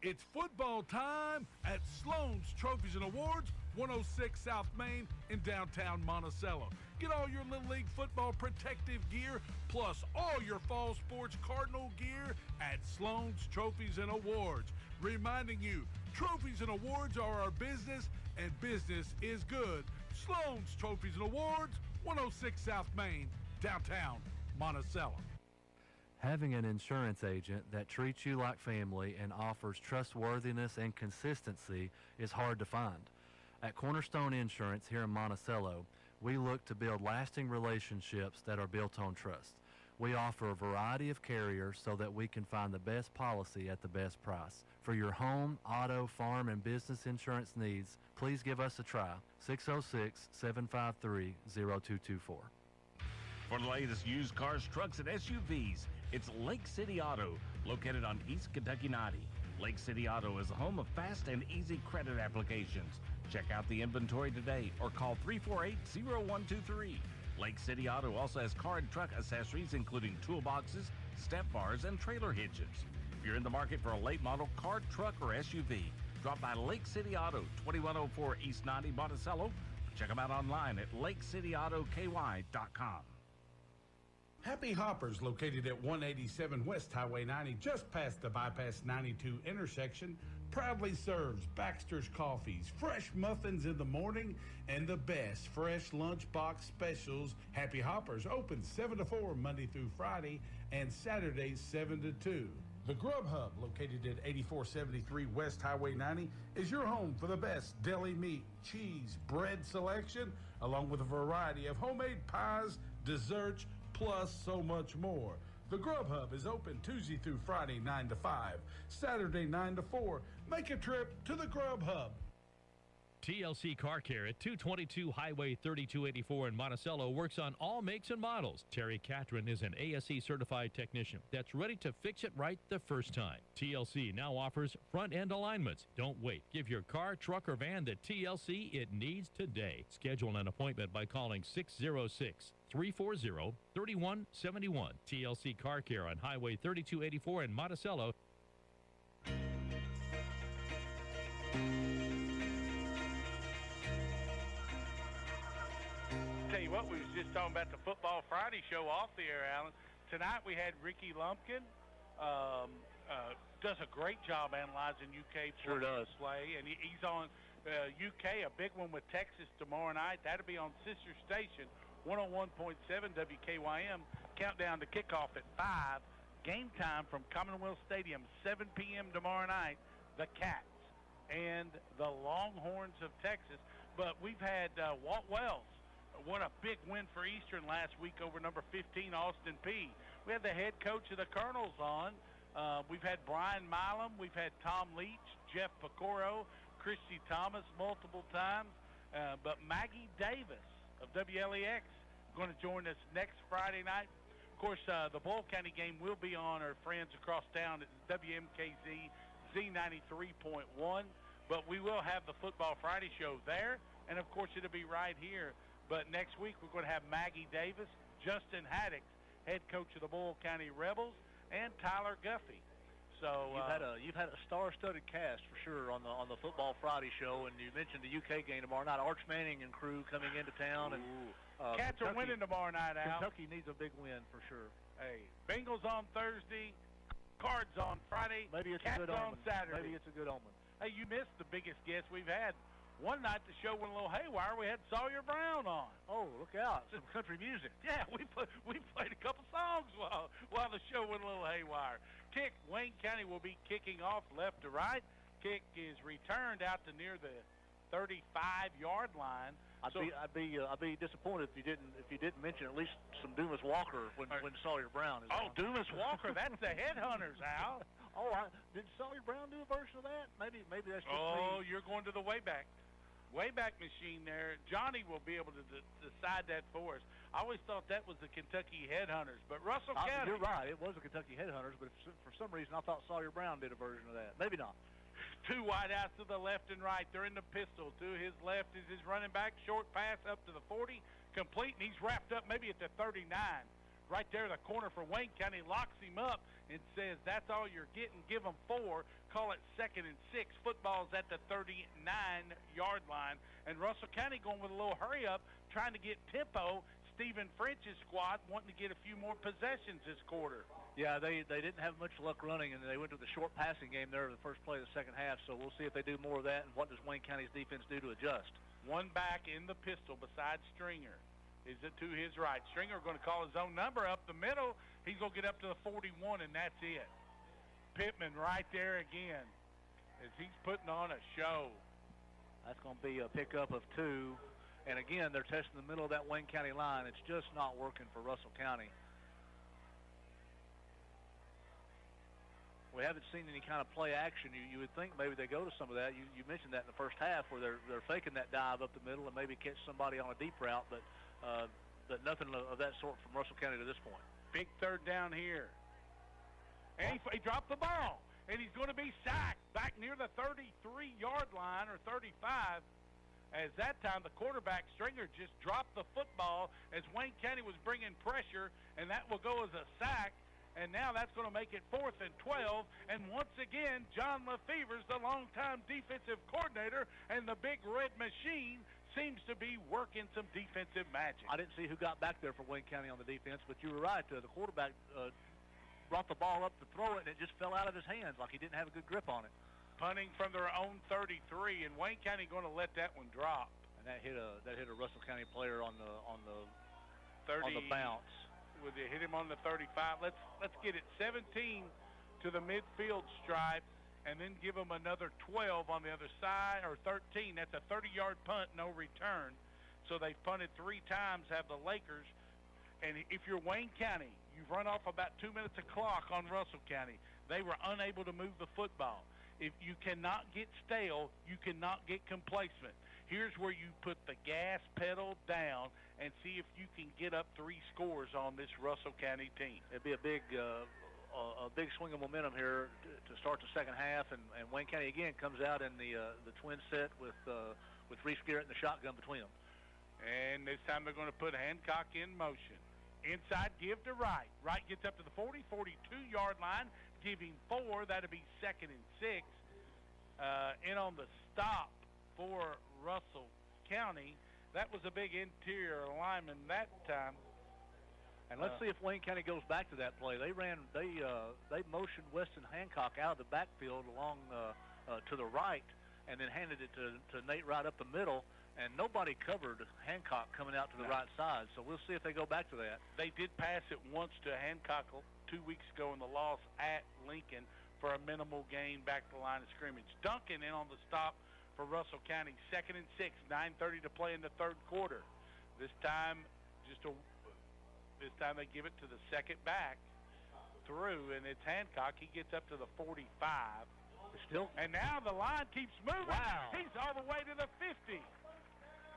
It's football time at Sloan's Trophies and Awards, 106 South Main in downtown Monticello. Get all your Little League football protective gear, plus all your fall sports Cardinal gear at Sloan's Trophies and Awards. Reminding you, trophies and awards are our business, and business is good. Sloan's Trophies and Awards, 106 South Main, downtown Monticello. Having an insurance agent that treats you like family and offers trustworthiness and consistency is hard to find. At Cornerstone Insurance here in Monticello, we look to build lasting relationships that are built on trust. We offer a variety of carriers so that we can find the best policy at the best price. For your home, auto, farm, and business insurance needs, please give us a try. 606-753-0224. For the latest used cars, trucks, and SUVs, it's Lake City Auto, located on East Kentucky 90. Lake City Auto is a home of fast and easy credit applications. Check out the inventory today or call 348-0123. Lake City Auto also has car and truck accessories, including toolboxes, step bars, and trailer hitches. If you're in the market for a late model car, truck, or SUV, drop by Lake City Auto, 2104 East 90 Monticello. Check them out online at lakecityautoky.com. Happy Hoppers, located at 187 West Highway 90, just past the Bypass 92 intersection, proudly serves Baxter's Coffees, fresh muffins in the morning, and the best fresh lunchbox specials. Happy Hoppers open 7 to 4 Monday through Friday and Saturdays 7 to 2. The Grub Hub, located at 8473 West Highway 90, is your home for the best deli meat, cheese, bread selection, along with a variety of homemade pies, desserts, plus so much more. The Grub Hub is open Tuesday through Friday 9 to 5, Saturday 9 to 4. Make a trip to the Grub Hub. TLC Car Care at 222 Highway 3284 in Monticello works on all makes and models. Terry Catron is an ASE certified technician that's ready to fix it right the first time. TLC now offers front end alignments. Don't wait. Give your car, truck, or van the TLC it needs today. Schedule an appointment by calling 606-340-3171. TLC Car Care on Highway 3284 in Monticello. Tell you what, we was just talking about the Football Friday show off the air, Alan. Tonight we had Ricky Lumpkin. Does a great job analyzing UK play, and he's on UK, a big one with Texas tomorrow night. That'll be on sister station 101.7 WKYM. Countdown to kickoff at 5. Game time from Commonwealth Stadium, 7 p.m. tomorrow night. The Cats and the Longhorns of Texas. But we've had Walt Wells. What a big win for Eastern last week over number 15, Austin Peay. We had the head coach of the Colonels on. We've had Brian Milam. We've had Tom Leach, Jeff Pecoro, Christy Thomas multiple times. But Maggie Davis of WLEX going to join us next Friday night. Of course, the Boyle County game will be on our friends across town at WMKZ Z93.1. But we will have the Football Friday show there. And, of course, it'll be right here. But next week, we're going to have Maggie Davis, Justin Haddix, head coach of the Boyle County Rebels, and Tyler Guffey. So you've had a star-studded cast for sure on the Football Friday show, and you mentioned the UK game tomorrow night. Arch Manning and crew coming into town, and Cats are winning tomorrow night, Al. Kentucky needs a big win for sure. Hey, Bengals on Thursday, Cards on Friday, maybe it's Cats a good on omen. Saturday. Maybe it's a good omen. Hey, you missed the biggest guest we've had. One night the show went a little haywire. We had Sawyer Brown on. Oh, look out! Some country music. Yeah, we played a couple songs while the show went a little haywire. Kick, Wayne County will be kicking off left to right. Kick is returned out to near the 35-yard line. I'd be disappointed if you didn't mention at least some Dumas Walker when Sawyer Brown is on. Dumas Walker, that's the Headhunters, Al. Oh, did Sawyer Brown do a version of that? Maybe that's just me. me. You're going to the Wayback machine there. Johnny will be able to decide that for us. I always thought that was the Kentucky Headhunters, but Russell County. You're right. It was the Kentucky Headhunters, but for some reason I thought Sawyer Brown did a version of that. Maybe not. Two wideouts to the left and right. They're in the pistol. To his left is his running back. Short pass up to the 40. Complete, and he's wrapped up maybe at the 39. Right there, the corner for Wayne County locks him up and says, that's all you're getting. Give them 4. Call it 2nd and 6. Football's at the 39-yard line. And Russell County going with a little hurry up, trying to get tempo. Stephen French's squad wanting to get a few more possessions this quarter. Yeah, they didn't have much luck running, and they went to the short passing game there in the first play of the second half. So we'll see if they do more of that, and what does Wayne County's defense do to adjust. One back in the pistol besides Stringer. Is it to his right? Stringer going to call his own number up the middle. He's going to get up to the 41, and that's it. Pittman right there again as he's putting on a show. That's going to be a pickup of 2. And, again, they're testing the middle of that Wayne County line. It's just not working for Russell County. We haven't seen any kind of play action. You would think maybe they go to some of that. You mentioned that in the first half where they're faking that dive up the middle and maybe catch somebody on a deep route, but nothing of that sort from Russell County to this point. Big third down here. And he dropped the ball, and he's going to be sacked back near the 33-yard line or 35. As that time, the quarterback, Stringer, just dropped the football as Wayne County was bringing pressure, and that will go as a sack. And now that's going to make it 4th and 12. And once again, John Lefevre's the longtime defensive coordinator and the big red machine seems to be working some defensive magic. I didn't see who got back there for Wayne County on the defense, but you were right. The quarterback brought the ball up to throw it, and it just fell out of his hands like he didn't have a good grip on it. Punting from their own 33, and Wayne County going to let that one drop. And that hit a Russell County player on the 30, on the bounce. Would they hit him on the 35? Let's get it 17 to the midfield stripe, and then give them another 12 on the other side, or 13. That's a 30-yard punt, no return. So they've punted 3 times, have the Lakers. And if you're Wayne County, you've run off about 2 minutes of clock on Russell County. They were unable to move the football. If you cannot get stale, you cannot get complacent. Here's where you put the gas pedal down and see if you can get up 3 scores on this Russell County team. It'd be a big swing of momentum here to start the second half, and Wayne County again comes out in the twin set with Reese Garrett and the shotgun between them. And this time they're going to put Hancock in motion. Inside, give to Wright. Wright gets up to the 40, 42-yard line, giving 4. That'll be 2nd and 6. In on the stop for Russell County. That was a big interior lineman that time. And let's see if Wayne County goes back to that play. They motioned Weston Hancock out of the backfield along to the right, and then handed it to Nate Wright up the middle, and nobody covered Hancock coming out to the right side. So we'll see if they go back to that. They did pass it once to Hancock 2 weeks ago in the loss at Lincoln for a minimal gain back to the line of scrimmage. Duncan in on the stop for Russell County. 2nd and 6, 9:30 to play in the third quarter. This time they give it to the second back through, and it's Hancock. He gets up to the 45. And now the line keeps moving. Wow. He's all the way to the 50.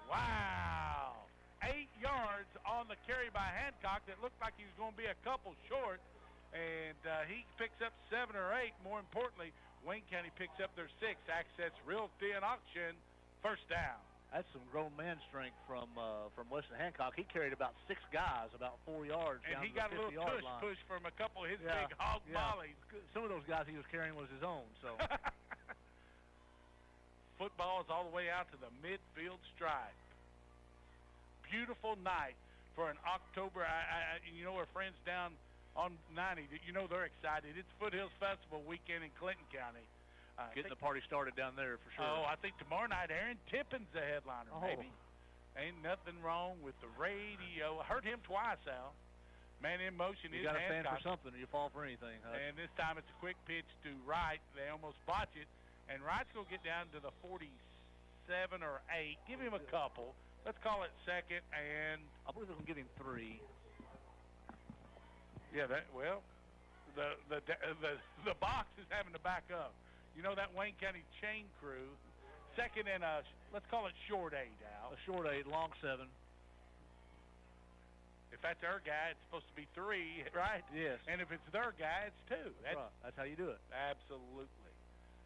Wow. 8 yards on the carry by Hancock that looked like he was going to be a couple short. And he picks up 7 or 8. More importantly, Wayne County picks up their 6. Access Realty and Auction. First down. That's some grown man strength from Weston Hancock. He carried about 6 guys, about 4 yards and down he to got the a little 50-yard line. push from a couple of his big hog mollies. Some of those guys he was carrying was his own. So football is all the way out to the midfield stripe. Beautiful night for an October. You know, our friends down on 90, you know they're excited. It's Foothills Festival weekend in Clinton County. Getting the party started down there for sure. Oh, I think tomorrow night Aaron Tippin's the headliner, maybe. Ain't nothing wrong with the radio. I heard him twice, Al. Man in motion is Hancock. You got to stand for something, or you fall for anything. And this time it's a quick pitch to Wright. They almost botch it. And Wright's going to get down to the 47 or 8. Give him a couple. Let's call it second, and I believe they can give him 3. Yeah, the box is having to back up. You know that Wayne County chain crew. Second and let's call it short 8, Al. A short 8, long 7. If that's our guy, it's supposed to be 3, right? Yes. And if it's their guy, it's 2. That's right. That's how you do it. Absolutely.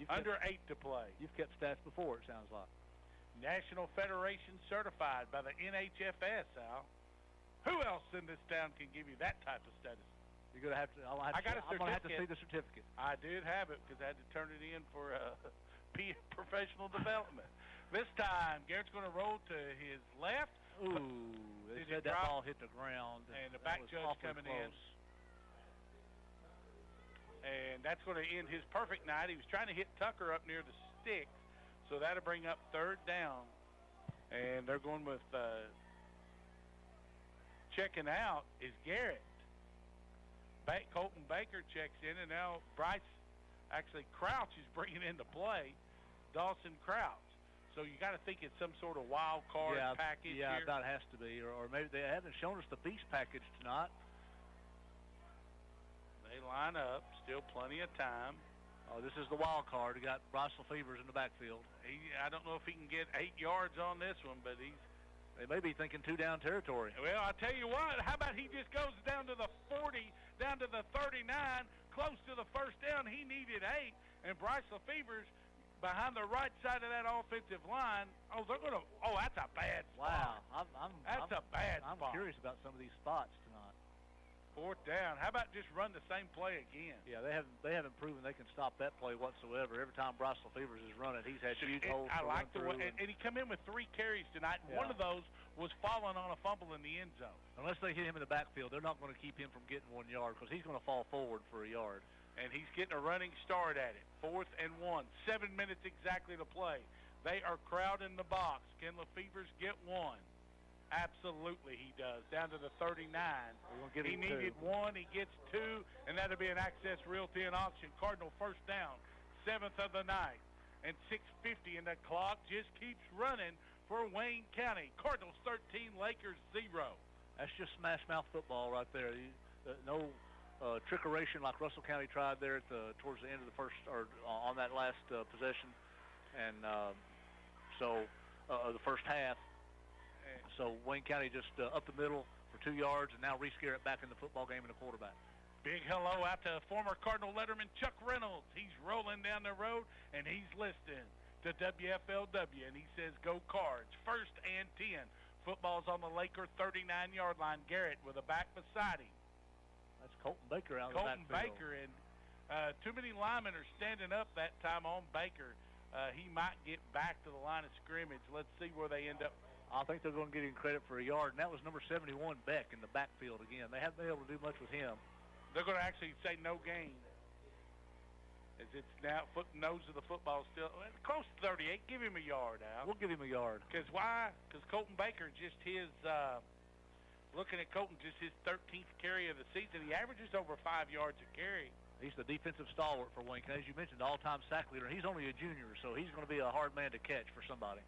Under 8 to play. You've kept stats before, it sounds like. National Federation certified by the NHFS, Al. Who else in this town can give you that type of status? You're gonna have to. I'm gonna have to see the certificate. I did have it because I had to turn it in for professional development. This time, Garrett's going to roll to his left. Ooh, they said that ball hit the ground. And the back judge coming in. And that's going to end his perfect night. He was trying to hit Tucker up near the sticks, so that'll bring up third down. And they're going with checking out is Garrett. Colton Baker checks in, and now Crouch is bringing into play Dawson Crouch. So you got to think it's some sort of wild card package here. Yeah, that has to be. Or maybe they haven't shown us the beast package tonight. They line up. Still plenty of time. Oh, this is the wild card. We got Bryce Lefevers in the backfield. I don't know if he can get 8 yards on this one, but they may be thinking 2-down territory. Well, I'll tell you what. How about he just goes down to the 40, down to the 39, close to the first down. He needed 8, and Bryce Lefevers behind the right side of that offensive line. Oh, they're going to. Oh, that's a bad spot. Wow, that's a bad spot. I'm curious about some of these spots tonight. 4th down. How about just run the same play again? Yeah, they haven't proven they can stop that play whatsoever. Every time Bryce Lefevers has run it, he's had huge holes I to like run the way, through. and he come in with 3 carries tonight, and one of those was falling on a fumble in the end zone. Unless they hit him in the backfield, they're not going to keep him from getting 1 yard because he's going to fall forward for a yard. And he's getting a running start at it. 4th and 1. 7 minutes exactly to play. They are crowding the box. Can Lefevers get 1? Absolutely he does. Down to the 39. He needed 1. He gets 2. And that'll be an Access Realty and Auction. Cardinal first down. 7th of the night. And 6:50, and the clock just keeps running for Wayne County. Cardinals 13, Lakers 0. That's just smash mouth football right there. No trickeration like Russell County tried there at towards the end of the first, or on that last possession. And the first half. So Wayne County just up the middle for 2 yards, and now Reese Garrett back in the football game and the quarterback. Big hello out to former Cardinal letterman Chuck Reynolds. He's rolling down the road, and he's listening to WFLW, and he says, go Cards. 1st and 10. Football's on the Laker 39-yard line. Garrett with a back beside him. That's Colton Baker out of the backfield. Colton Baker, and too many linemen are standing up that time on Baker. He might get back to the line of scrimmage. Let's see where they end up. I think they're going to get him credit for a yard, and that was number 71, Beck, in the backfield again. They haven't been able to do much with him. They're going to actually say no gain. As it's now, nose of the football still close to 38. Give him a yard, Al. We'll give him a yard. Because why? Because Colton Baker, just his, looking at Colton, just his 13th carry of the season. He averages over 5 yards a carry. He's the defensive stalwart for Wayne County. As you mentioned, the all-time sack leader. He's only a junior, so he's going to be a hard man to catch for somebody.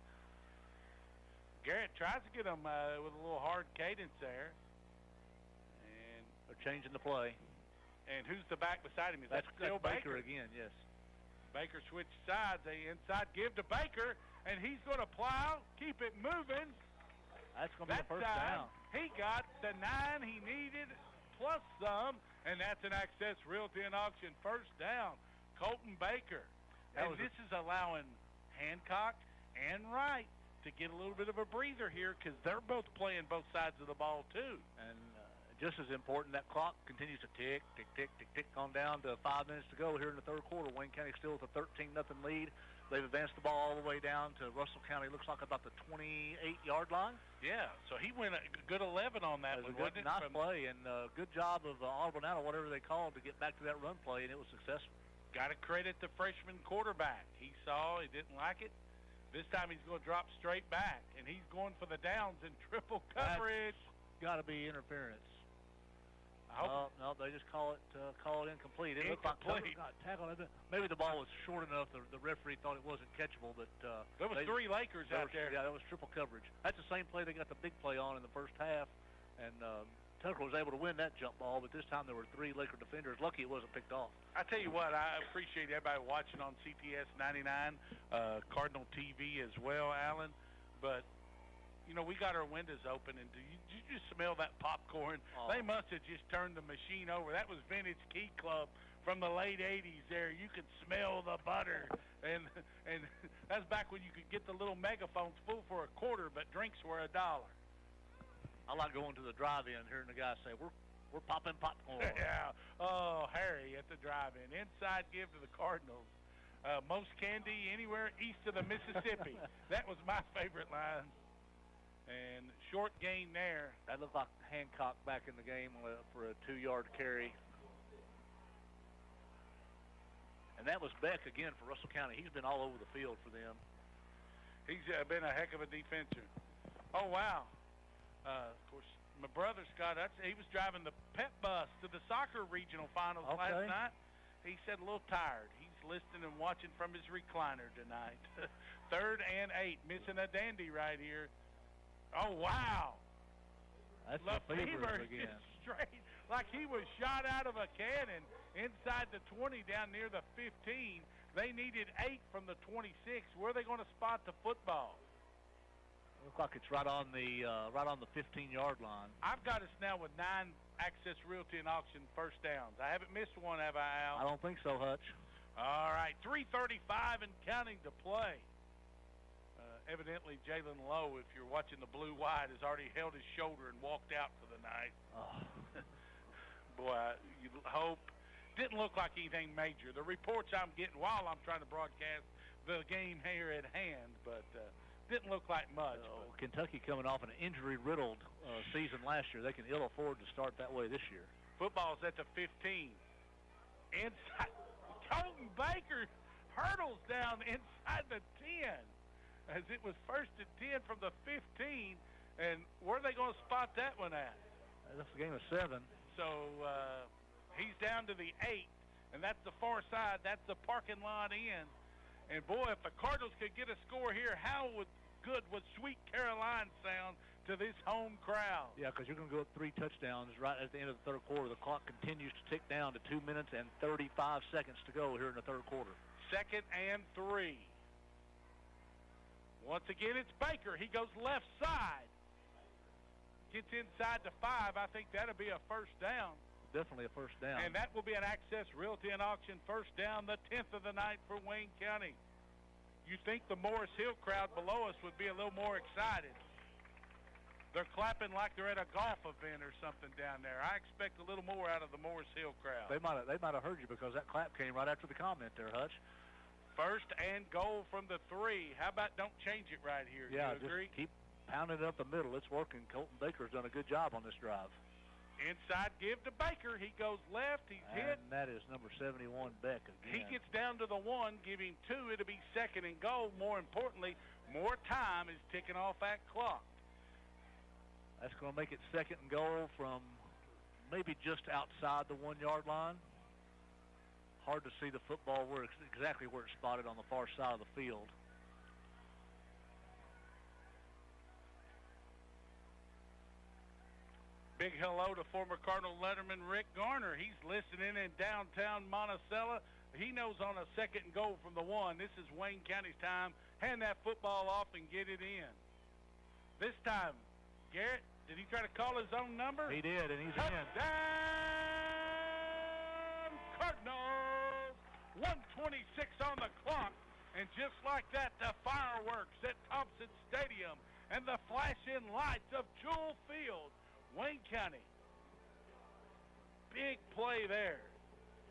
Garrett tries to get him with a little hard cadence there. And they're changing the play. And who's the back beside him? Is that still Baker again, yes. Baker switched sides. They inside give to Baker, and he's going to plow, keep it moving. That's going to be the first down. He got the 9 he needed, plus some, and that's an Access Realty and Auction first down. Colton Baker. And this is allowing Hancock and Wright to get a little bit of a breather here because they're both playing both sides of the ball too. And just as important, that clock continues to tick, tick, tick, tick, tick on down to 5 minutes to go here in the third quarter. Wayne County still with a 13-0 lead. They've advanced the ball all the way down to Russell County. Looks like about the 28-yard line. Yeah, so he went a good 11 on that one, wasn't it? Nice play, and good job of Auburn out, or whatever they called, to get back to that run play, and it was successful. Got to credit the freshman quarterback. He saw, he didn't like it. This time he's going to drop straight back, and he's going for the downs in triple coverage. Got to be interference. No, they just call it incomplete. It looked like Tucker got tackled. Maybe the ball was short enough. The referee thought it wasn't catchable, but there was 3 Lakers out there. Yeah, that was triple coverage. That's the same play they got the big play on in the first half, and Tucker was able to win that jump ball, but this time there were 3 Laker defenders. Lucky it wasn't picked off. I tell you what, I appreciate everybody watching on CTS 99, Cardinal TV as well, Alan. But, you know, we got our windows open, and did you just smell that popcorn? Oh. They must have just turned the machine over. That was Vintage Key Club from the late 80s there. You could smell the butter. And that's back when you could get the little megaphones full for $0.25, but drinks were $1. I like going to the drive-in, hearing the guys say, we're popping popcorn. Yeah. Oh, Harry at the drive-in. Inside give to the Cardinals. Most candy anywhere east of the Mississippi. That was my favorite line. And short gain there. That looked like Hancock back in the game for a 2-yard carry. And that was Beck again for Russell County. He's been all over the field for them. He's been a heck of a defender. Oh, wow. Of course, my brother, Scott, he was driving the pep bus to the soccer regional finals last night. He said a little tired. He's listening and watching from his recliner tonight. 3rd and 8, missing a dandy right here. Oh, wow. That's Lefevers again. Straight, like he was shot out of a cannon inside the 20 down near the 15. They needed 8 from the 26. Where are they going to spot the football? Looks like it's right on the 15-yard line. I've got us now with 9 Access Realty and Auction first downs. I haven't missed one, have I, Al? I don't think so, Hutch. All right, 3:35 and counting to play. Evidently, Jalen Lowe, if you're watching the blue-white, has already held his shoulder and walked out for the night. Oh. boy, you hope. Didn't look like anything major. The reports I'm getting while I'm trying to broadcast the game here at hand, but didn't look like much. Kentucky coming off an injury-riddled season last year. They can ill afford to start that way this year. Football's at the 15. Inside, Colton Baker hurdles down inside the 10 as it was first and 10 from the 15. And where are they going to spot that one at? That's a game of 7. So he's down to the 8, and that's the far side. That's the parking lot in. And, boy, if the Cardinals could get a score here, how good would Sweet Caroline sound to this home crowd? Yeah, because you're going to go up 3 touchdowns right at the end of the third quarter. The clock continues to tick down to 2 minutes and 35 seconds to go here in the third quarter. 2nd and 3. Once again, it's Baker. He goes left side. Gets inside the 5. I think that'll be a first down. Definitely a first down. And that will be an Access Realty and Auction first down, the 10th of the night for Wayne County. You think the Morris Hill crowd below us would be a little more excited. They're clapping like they're at a golf event or something down there. I expect a little more out of the Morris Hill crowd. They might have heard you because that clap came right after the comment there, Hutch. First and goal from the 3. How about don't change it right here? Yeah, you agree? Just keep pounding it up the middle. It's working. Colton Baker's done a good job on this drive. Inside give to Baker. He goes left. He's hit. And that is number 71, Beck, again. He gets down to the 1, giving 2. It'll be 2nd and goal. More importantly, more time is ticking off that clock. That's going to make it 2nd and goal from maybe just outside the 1-yard line. Hard to see the football exactly where it's spotted on the far side of the field. Big hello to former Cardinal letterman Rick Garner. He's listening in downtown Monticello. He knows on a 2nd and goal from the 1. This is Wayne County's time. Hand that football off and get it in. This time, Garrett, did he try to call his own number? He did, and he's in. Touchdown, Cardinals! 1:26 on the clock. And just like that, the fireworks at Thompson Stadium and the flashing lights of Jewel Field. Wayne County, big play there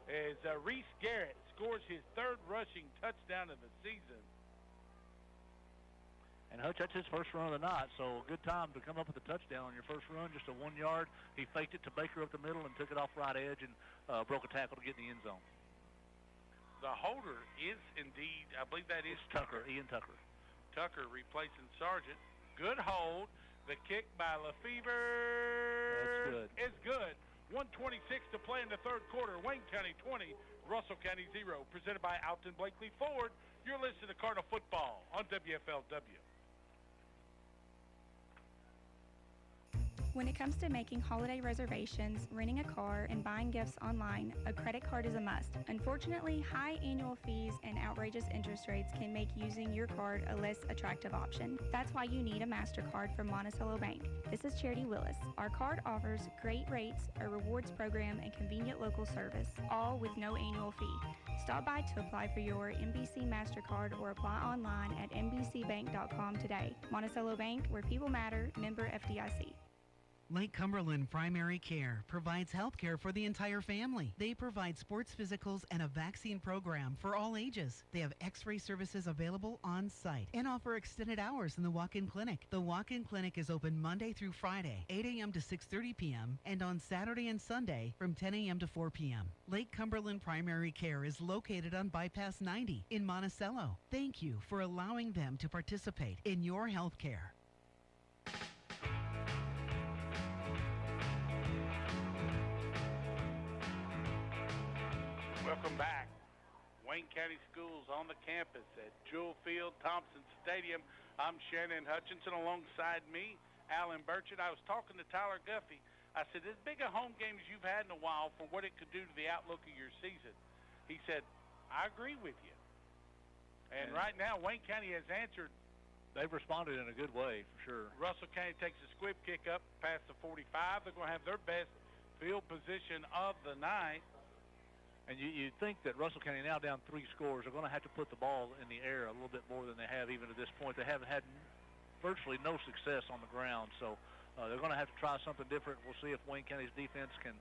as Reese Garrett scores his 3rd rushing touchdown of the season. And Hutch, that's his first run of the night, so a good time to come up with a touchdown on your first run, just a 1-yard. He faked it to Baker up the middle and took it off right edge and broke a tackle to get in the end zone. The holder is indeed, I believe that is Tucker, Ian Tucker. Tucker replacing Sargent. Good hold. The kick by Lefevre is good. 1:26 to play in the third quarter. Wayne County 20, Russell County 0. Presented by Alton Blakely Ford. You're listening to Cardinal Football on WFLW. When it comes to making holiday reservations, renting a car, and buying gifts online, a credit card is a must. Unfortunately, high annual fees and outrageous interest rates can make using your card a less attractive option. That's why you need a MasterCard from Monticello Bank. This is Charity Willis. Our card offers great rates, a rewards program, and convenient local service, all with no annual fee. Stop by to apply for your MBC MasterCard or apply online at mbcbank.com today. Monticello Bank, where people matter, member FDIC. Lake Cumberland Primary Care provides health care for the entire family. They provide sports physicals and a vaccine program for all ages. They have x-ray services available on site and offer extended hours in the walk-in clinic. The walk-in clinic is open Monday through Friday, 8 a.m. to 6:30 p.m. and on Saturday and Sunday from 10 a.m. to 4 p.m. Lake Cumberland Primary Care is located on Bypass 90 in Monticello. Thank you for allowing them to participate in your health care. Welcome back. Wayne County Schools on the campus at Jewel Field, Thompson Stadium. I'm Shannon Hutchinson. Alongside me, Alan Burchett. I was talking to Tyler Guffey. I said, as big a home game as you've had in a while for what it could do to the outlook of your season. He said, I agree with you. And right now, Wayne County has answered. They've responded in a good way, for sure. Russell County takes a squib kick up past the 45. They're going to have their best field position of the night. And you think that Russell County, now down 3 scores, are going to have to put the ball in the air a little bit more than they have even at this point. They haven't had virtually no success on the ground, so they're going to have to try something different. We'll see if Wayne County's defense can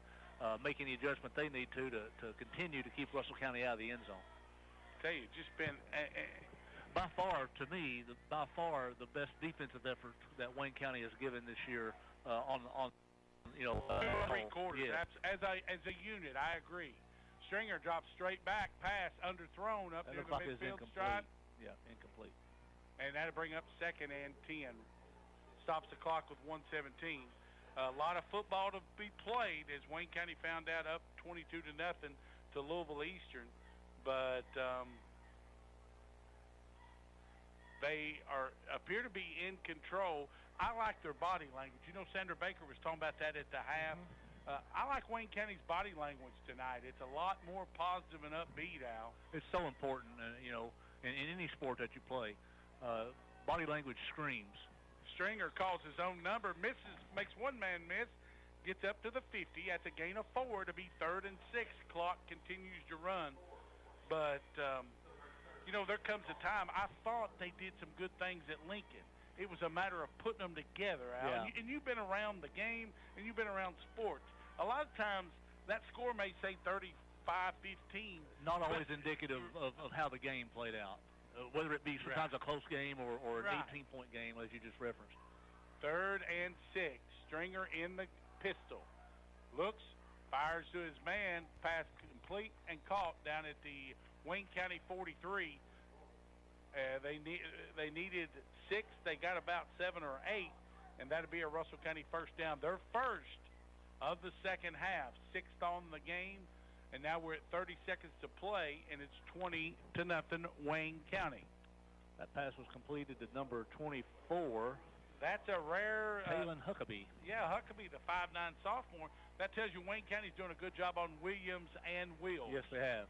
make any adjustment they need to continue to keep Russell County out of the end zone. Tell you, just been by far, to me, by far the best defensive effort that Wayne County has given this year on three quarters. Yeah. As a unit, I agree. Stringer drops straight back, pass, underthrown up near the midfield stride. Yeah, incomplete. And that'll bring up 2nd and 10. Stops the clock with 1:17. A lot of football to be played as Wayne County found out up 22-0 to Louisville Eastern. But they appear to be in control. I like their body language. You know, Sandra Baker was talking about that at the half. I like Wayne County's body language tonight. It's a lot more positive and upbeat, Al. It's so important, in any sport that you play. Body language screams. Stringer calls his own number, makes one man miss, gets up to the 50 at the gain of 4 to be 3rd and 6. Clock continues to run. But, there comes a time, I thought they did some good things at Lincoln. It was a matter of putting them together, Al. Yeah. And you've been around the game, and you've been around sports. A lot of times, that score may say 35-15. Not always indicative of how the game played out. Whether it be sometimes a close game or an 18-point game, as you just referenced. 3rd and 6. Stringer in the pistol. Looks, fires to his man, pass complete and caught down at the Wayne County 43. They needed 6. They got about 7 or 8, and that'd be a Russell County first down. Their first of the second half, 6th on the game, and now we're at 30 seconds to play, and it's 20-0 Wayne County. That pass was completed to number 24. That's a rare... Taylon Huckabee. Yeah, Huckabee, the 5'9 sophomore. That tells you Wayne County's doing a good job on Williams and Wills. Yes, they have.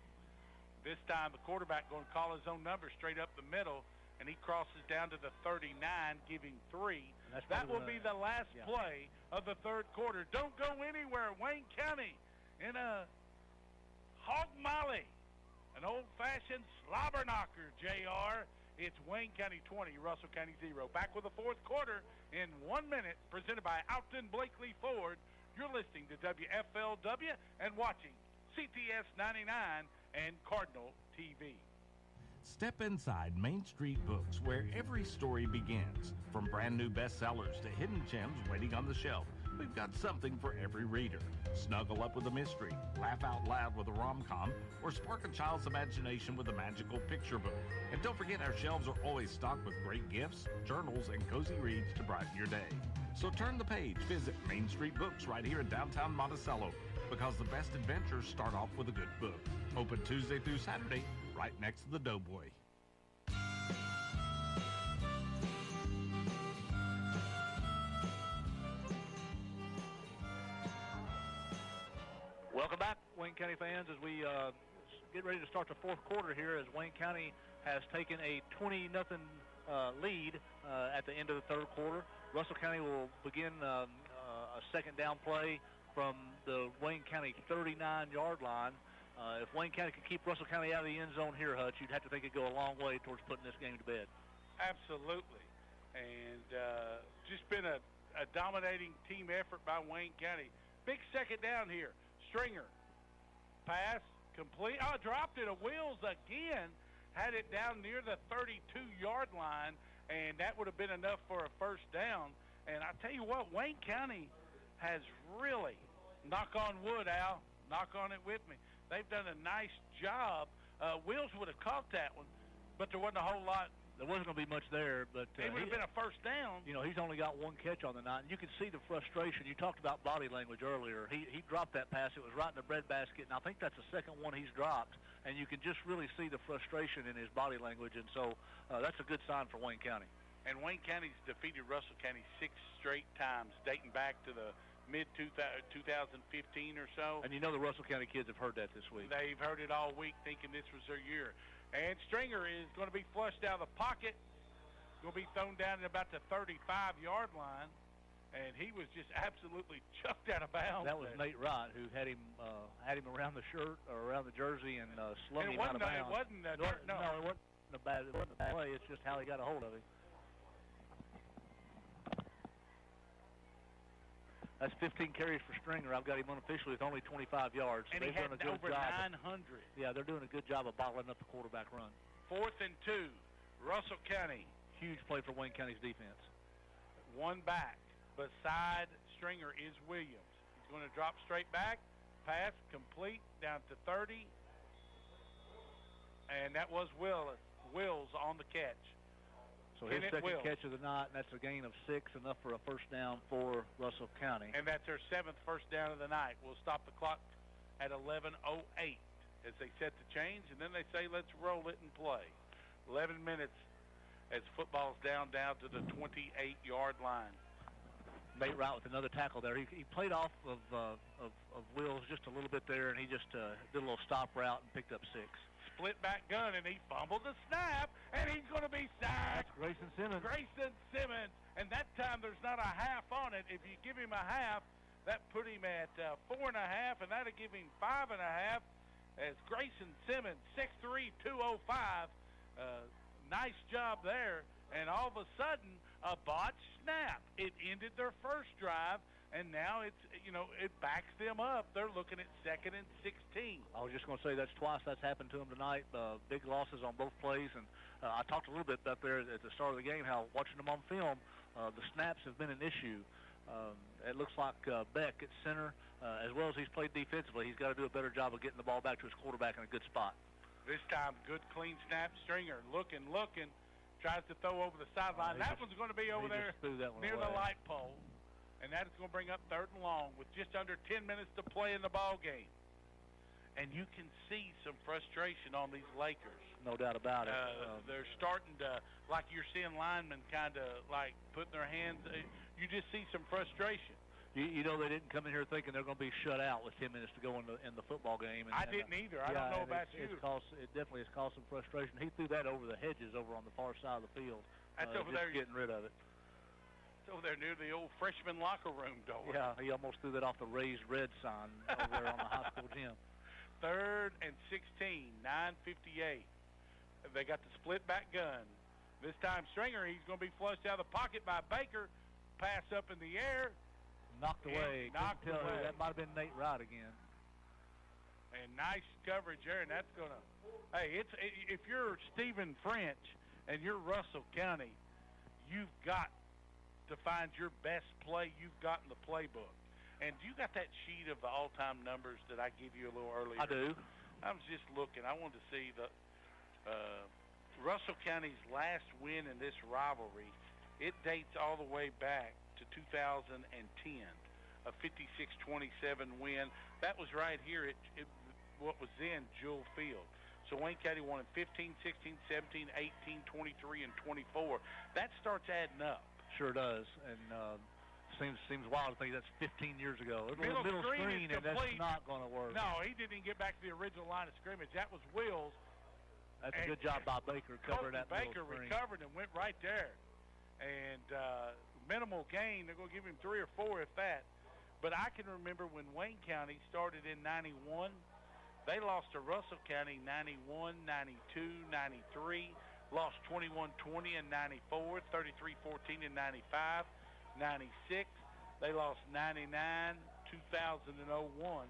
This time the quarterback going to call his own number straight up the middle, and he crosses down to the 39, giving 3. That will be the last play of the 3rd quarter. Don't go anywhere. Wayne County in a hog molly, an old-fashioned slobber knocker, JR. It's Wayne County 20, Russell County 0. Back with the 4th quarter in 1 minute, presented by Alton Blakely Ford. You're listening to WFLW and watching CTS 99 and Cardinal TV. Step inside Main Street Books, where every story begins. From brand new bestsellers to hidden gems waiting on the shelf, we've got something for every reader. Snuggle up with a mystery, laugh out loud with a rom-com, or spark a child's imagination with a magical picture book. And don't forget, our shelves are always stocked with great gifts, journals, and cozy reads to brighten your day. So turn the page, visit Main Street Books right here in downtown Monticello, because the best adventures start off with a good book. Open Tuesday through Saturday, right next to the Doughboy. Welcome back, Wayne County fans, as we get ready to start the 4th quarter here, as Wayne County has taken a 20-0 lead at the end of the 3rd quarter. Russell County will begin a 2nd down play from the Wayne County 39-yard line. If Wayne County could keep Russell County out of the end zone here, Hutch, you'd have to think it'd go a long way towards putting this game to bed. Absolutely. And just been a dominating team effort by Wayne County. Big 2nd down here. Stringer. Pass. Complete. Oh, dropped it. Wheels again. Had it down near the 32-yard line, and that would have been enough for a first down. And I tell you what, Wayne County has really, knock on wood, Al, knock on it with me, they've done a nice job. Wheels would have caught that one, but there wasn't a whole lot. There wasn't going to be much there, but it would have been a first down. He's only got 1 catch on the night, and you can see the frustration. You talked about body language earlier. He dropped that pass. It was right in the breadbasket, and I think that's the 2nd one he's dropped, and you can just really see the frustration in his body language, and so that's a good sign for Wayne County. And Wayne County's defeated Russell County 6 straight times, dating back to the mid-2015 or so. And the Russell County kids have heard that this week. They've heard it all week, thinking this was their year. And Stringer is going to be flushed out of the pocket, going to be thrown down at about the 35-yard line, and he was just absolutely chucked out of bounds. That was Nate Wright who had him around the shirt or around the jersey and slung him out of bounds. It wasn't it wasn't a bad play. It's just how he got a hold of him. That's 15 carries for Stringer. I've got him unofficially with only 25 yards. And They've he had done a good over job. 900. Yeah, they're doing a good job of bottling up the quarterback run. 4th and 2. Russell County. Huge play for Wayne County's defense. One back. Beside Stringer is Williams. He's going to drop straight back. Pass complete down to 30. And that was Wills on the catch. So his second catch of the night, and that's a gain of 6, enough for a first down for Russell County. And that's their 7th first down of the night. We'll stop the clock at 11:08 as they set the change, and then they say, let's roll it and play. 11 minutes as football's down to the 28-yard line. Nate Wright with another tackle there. He played off of Wills just a little bit there, and he just did a little stop route and picked up 6. Split back gun, and he fumbled the snap, and he's going to be sacked. That's Grayson Simmons. Grayson Simmons, and that time there's not a half on it. If you give him a half, that put him at 4.5, and that'll give him 5.5. As Grayson Simmons, 6'3", 205. Nice job there, and all of a sudden, a botched snap. It ended their first drive. And now it backs them up. They're looking at 2nd and 16. I was just going to say that's twice that's happened to them tonight. Big losses on both plays. And I talked a little bit up there at the start of the game how watching them on film, the snaps have been an issue. It looks like Beck at center, as well as he's played defensively, he's got to do a better job of getting the ball back to his quarterback in a good spot. This time, good clean snap. Stringer looking, tries to throw over the sideline. That one's going to be over there near the light pole. And that is going to bring up 3rd and long with just under 10 minutes to play in the ball game. And you can see some frustration on these Lakers. No doubt about it. They're starting to, like you're seeing linemen kind of like putting their hands, you just see some frustration. You know they didn't come in here thinking they're going to be shut out with 10 minutes to go in the football game. And, I didn't either. I don't know about you. It definitely has caused some frustration. He threw that over the hedges over on the far side of the field. That's over there. Getting rid of it. Over there near the old freshman locker room door. Yeah, he almost threw that off the raised red sign over there on the high school gym. 3rd and 16, 9:58. They got the split back gun. This time Stringer, he's going to be flushed out of the pocket by Baker. Pass up in the air. Knocked away. Knocked away. That might have been Nate Wright again. And nice coverage there, and that's going to, if you're Stephen French and you're Russell County, you've got to find your best play you've got in the playbook. And you got that sheet of the all-time numbers that I gave you a little earlier? I do. I was just looking. I wanted to see the Russell County's last win in this rivalry. It dates all the way back to 2010, a 56-27 win. That was right here at what was then Jewel Field. So Wayne County won in 15, 16, 17, 18, 23, and 24. That starts adding up. Sure does, and seems wild to think that's 15 years ago. Middle screen, and that's not going to work. No, he didn't even get back to the original line of scrimmage. That was Wills. That's a good job by Baker covering that Baker middle screen. recovered and went right there. And minimal gain. They're going to give him 3 or 4 if that. But I can remember when Wayne County started in 91, they lost to Russell County 91, 92, 93. Lost 21-20 in 94, 33-14 in 95, 96. They lost 99, 2000, and 01.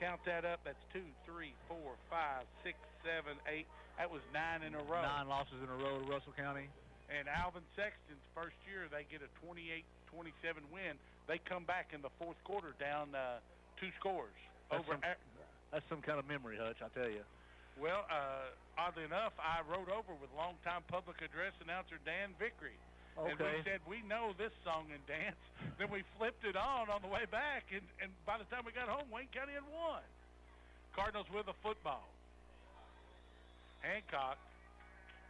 Count that up. That's 2, 3, 4, 5, 6, 7, 8. That was 9 in a row. 9 losses in a row to Russell County. And Alvin Sexton's first year, they get a 28-27 win. They come back in the 4th quarter down 2 scores. That's some kind of memory, Hutch, I tell you. Well, oddly enough, I rode over with longtime public address announcer Dan Vickery. Okay. And we said, we know this song and dance. Then we flipped it on the way back, and by the time we got home, Wayne County had won. Cardinals with a football. Hancock.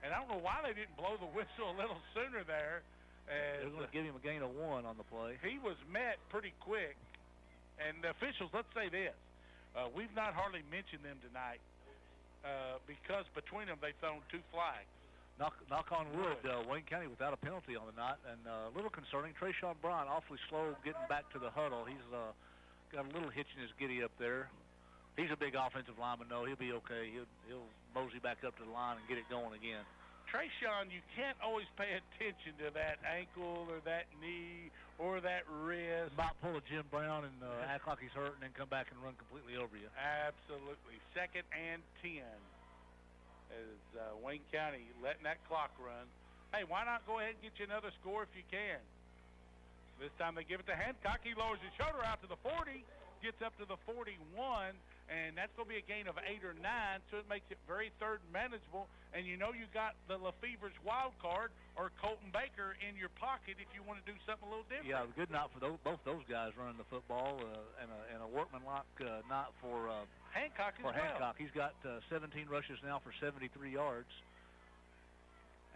And I don't know why they didn't blow the whistle a little sooner there. They're going to give him a gain of 1 on the play. He was met pretty quick. And the officials, let's say this. We've not hardly mentioned them tonight. Because between them they've thrown 2 flags. Knock on wood, Wayne County without a penalty on the night, and a little concerning. Trayshawn Bryant awfully slow getting back to the huddle. He's got a little hitch in his giddy up there. He's a big offensive lineman, though. He'll be okay. He'll mosey back up to the line and get it going again. Trayshawn, you can't always pay attention to that ankle or that knee or that wrist. Might pull a Jim Brown and act like he's hurt and then come back and run completely over you. Absolutely. 2nd and 10 as Wayne County letting that clock run. Hey, why not go ahead and get you another score if you can? This time they give it to Hancock. He lowers his shoulder out to the 40, gets up to the 41, and that's going to be a gain of 8 or 9, so it makes it very third and manageable. And you know you got the Lefevre's wild card or Colton Baker in your pocket if you want to do something a little different. Yeah, good night for both those guys running the football, and a workmanlike night for Hancock as well. Hancock. He's got 17 rushes now for 73 yards.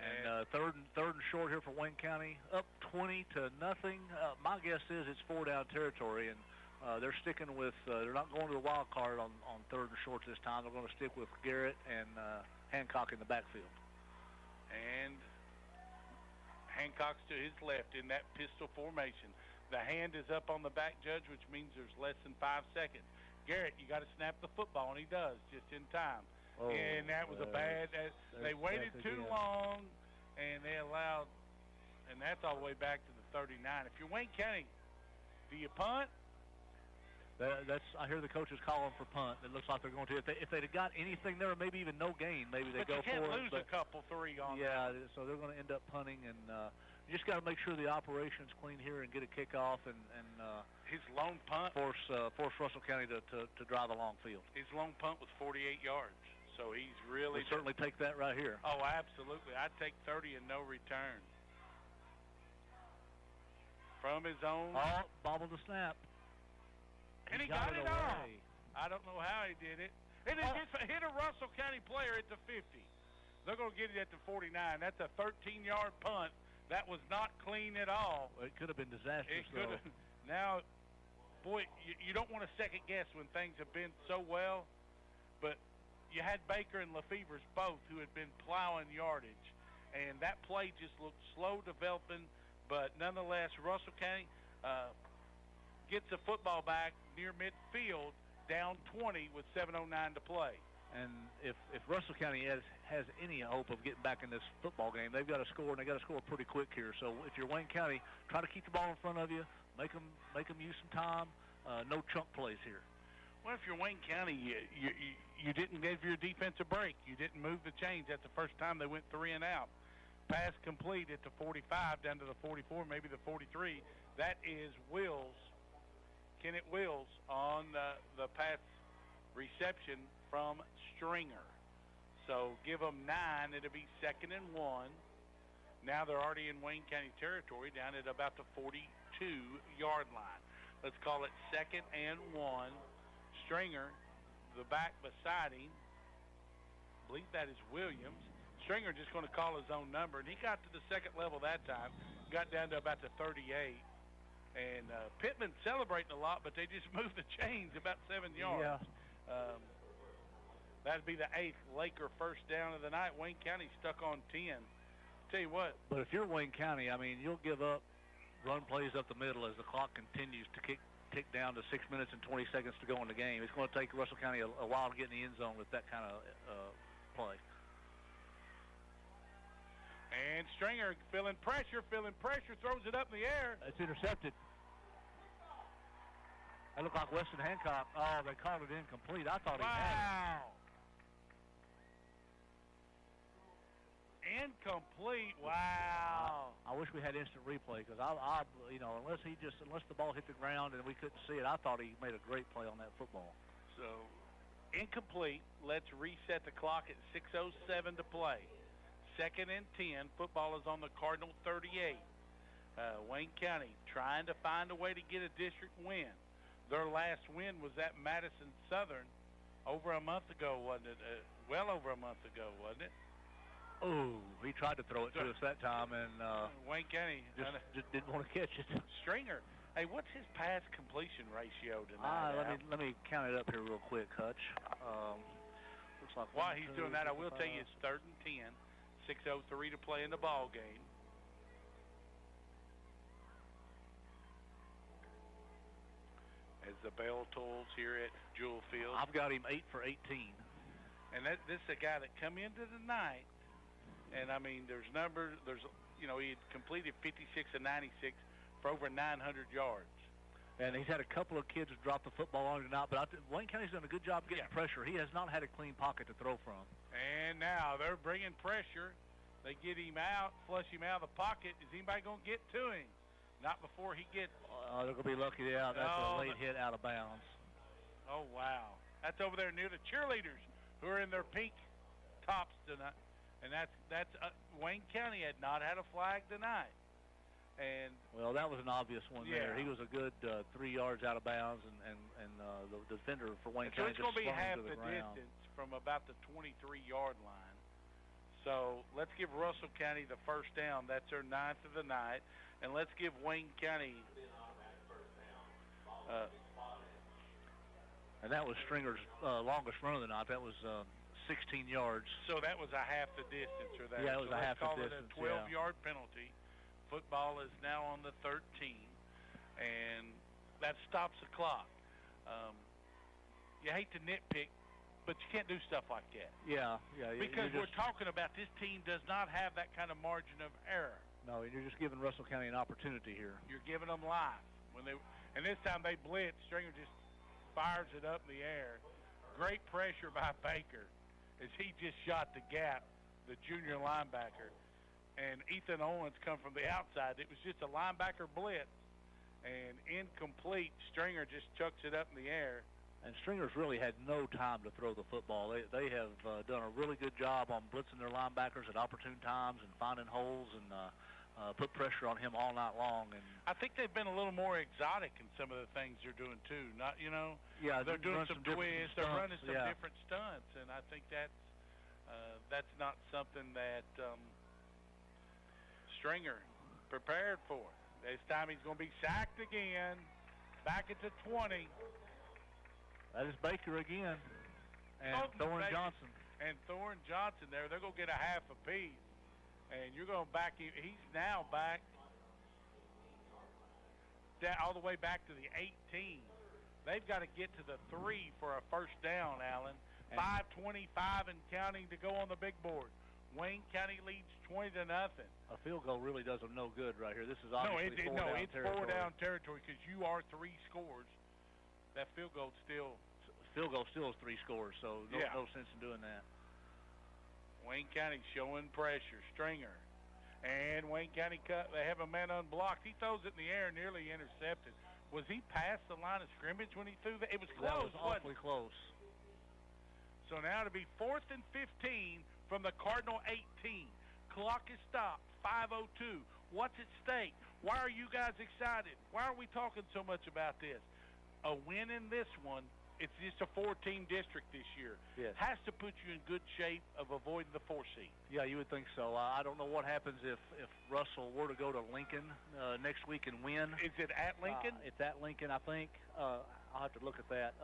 And third and short here for Wayne County, up 20-0. My guess is it's 4-down territory, and they're sticking with. They're not going to the wild card on third and shorts this time. They're going to stick with Garrett and Hancock in the backfield. And Hancock's to his left in that pistol formation. The hand is up on the back, Judge, which means there's less than 5 seconds. Garrett, you got to snap the football, and he does just in time. Oh, and that was a bad. They waited too long, and they allowed, and that's all the way back to the 39. If you're Wayne County, do you punt? I hear the coaches calling for punt. It looks like they're going to. If they'd have got anything there, maybe even no gain, maybe they go for it. But you can't lose a couple, 3 on that. Yeah, so they're going to end up punting, and you just got to make sure the operation's clean here and get a kickoff and his lone punt force Russell County to drive the long field. His lone punt was 48 yards, so he's really we'll certainly take that right here. Oh, absolutely. I'd take 30 and no return from his own. Oh, bobble the snap. And he got it off. I don't know how he did it. And it just hit a Russell County player at the 50. They're going to get it at the 49. That's a 13-yard punt. That was not clean at all. Well, it could have been disastrous. It could have. Now, boy, you don't want to second guess when things have been so well, but you had Baker and Lefevre's both who had been plowing yardage, and that play just looked slow developing, but nonetheless, Russell County gets the football back near midfield, down 20 with 7:09 to play. And if Russell County has any hope of getting back in this football game, they've got to score, and they've got to score pretty quick here. So if you're Wayne County, try to keep the ball in front of you, make them use some time. No chunk plays here. Well, if you're Wayne County, you didn't give your defense a break. You didn't move the chains. That's the first time they went 3 and out. Pass complete at the 45, down to the 44, maybe the 43. That is Kenneth Wills on the pass reception from Stringer. So give them 9. It'll be 2nd and 1. Now they're already in Wayne County territory, down at about the 42-yard line. Let's call it 2nd and 1. Stringer, the back beside him, I believe that is Williams. Stringer just going to call his own number, and he got to the second level that time, got down to about the 38. And Pittman celebrating a lot, but they just moved the chains about 7 yards. Yeah. That'd be the 8th Laker first down of the night. Wayne County stuck on 10. Tell you what. But if you're Wayne County, I mean, you'll give up run plays up the middle as the clock continues to tick down to 6 minutes and 20 seconds to go in the game. It's going to take Russell County a while to get in the end zone with that kind of play. And Stringer feeling pressure, throws it up in the air. It's intercepted. That looked like Weston Hancock. Oh, they called it incomplete. I thought he had it. Incomplete. Wow. I wish we had instant replay because unless the ball hit the ground and we couldn't see it, I thought he made a great play on that football. So, incomplete. Let's reset the clock at 6:07 to play. 2nd and 10. Football is on the Cardinal 38. Wayne County trying to find a way to get a district win. Their last win was at Madison Southern over a month ago, wasn't it? Well over a month ago, wasn't it? Oh, he tried to throw it to us that time, and Wayne County just didn't want to catch it. Stringer, hey, what's his pass completion ratio tonight? Let me count it up here real quick, Hutch. Looks like while he's doing that, I will tell you it's 3rd and 10. 6:03 to play in the ball game. As the bell tolls here at Jewel Field. I've got him 8 for 18. And this is a guy that come into the night And, I mean, there's numbers. He had completed 56 of 96 for over 900 yards. And he's had a couple of kids drop the football on him tonight, but Wayne County's done a good job getting pressure. He has not had a clean pocket to throw from. And now they're bringing pressure. They get him out, flush him out of the pocket. Is anybody going to get to him? Not before he gets... They're going to be lucky. Yeah, that's a late hit out of bounds. Oh, wow. That's over there near the cheerleaders who are in their pink tops tonight. And that's Wayne County had not had a flag tonight. And well, that was an obvious one there. He was a good 3 yards out of bounds, and the defender for Wayne County just swung to the ground. So it's going to be half the ground. distance from about the 23-yard line. So let's give Russell County the first down. That's their 9th of the night. And let's give Wayne County... and that was Stringer's longest run of the night. That was 16 yards. So that was a half the distance. Or that. Yeah, it was a half the distance. Let's call it a 12-yard penalty. Football is now on the 13, and that stops the clock. You hate to nitpick, but you can't do stuff like that. Yeah. Because we're talking about this team does not have that kind of margin of error. No, you're just giving Russell County an opportunity here. You're giving them life. And this time they blitz. Stringer just fires it up in the air. Great pressure by Baker as he just shot the gap, the junior linebacker. And Ethan Owens come from the outside. It was just a linebacker blitz. And incomplete. Stringer just chucks it up in the air. And Stringer's really had no time to throw the football. They have done a really good job on blitzing their linebackers at opportune times and finding holes and put pressure on him all night long. And I think they've been a little more exotic in some of the things they're doing too. Yeah, they're doing some twists. They're running some yeah. different stunts, and I think that's not something that Stringer prepared for. This time he's going to be sacked again. Back at the 20. That is Baker again. And Thorne Johnson. And Thorne Johnson there. They're going to get a half apiece. And you're going to back him. He's now back all the way back to the 18. They've got to get to the 3 for a first down, Allen. 5:25 and counting to go on the big board. Wayne County leads 20-0. A field goal really does them no good right here. This is obviously it's four-down territory because you are 3 scores. That field goal still is 3 scores, so no sense in doing that. Wayne County showing pressure. Stringer. And Wayne County they have a man unblocked. He throws it in the air, nearly intercepted. Was he past the line of scrimmage when he threw that? It was close. That was awfully close. So now to be 4th and 15 from the Cardinal 18. Clock is stopped. 5:02. What's at stake? Why are you guys excited? Why are we talking so much about this? A win in this one, it's just a 4-team district this year. Yes. Has to put you in good shape of avoiding the 4 seed. Yeah, you would think so. I don't know what happens if Russell were to go to Lincoln next week and win. Is it at Lincoln? It's at Lincoln, I think. I'll have to look at that.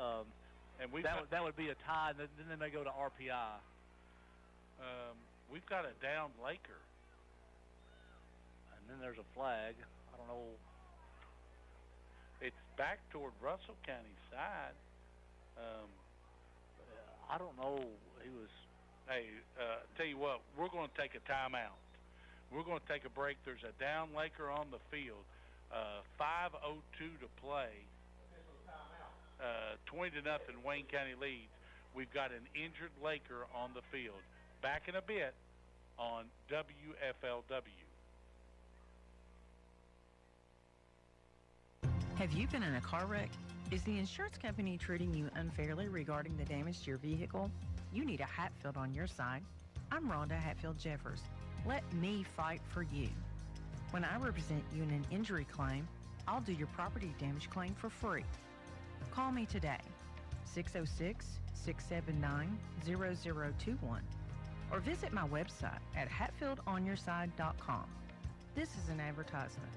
And that would be a tie, and then they go to RPI. We've got a down Laker. And then there's a flag. I don't know. It's back toward Russell County's side. I don't know. Hey, tell you what, we're going to take a timeout. We're going to take a break. There's a down Laker on the field. 5:02 to play. 20-0 Wayne County leads. We've got an injured Laker on the field. Back in a bit on WFLW. Have you been in a car wreck? Is the insurance company treating you unfairly regarding the damage to your vehicle? You need a Hatfield on your side. I'm Rhonda Hatfield Jeffers. Let me fight for you. When I represent you in an injury claim, I'll do your property damage claim for free. Call me today, 606-679-0021, or visit my website at hatfieldonyourside.com. This is an advertisement.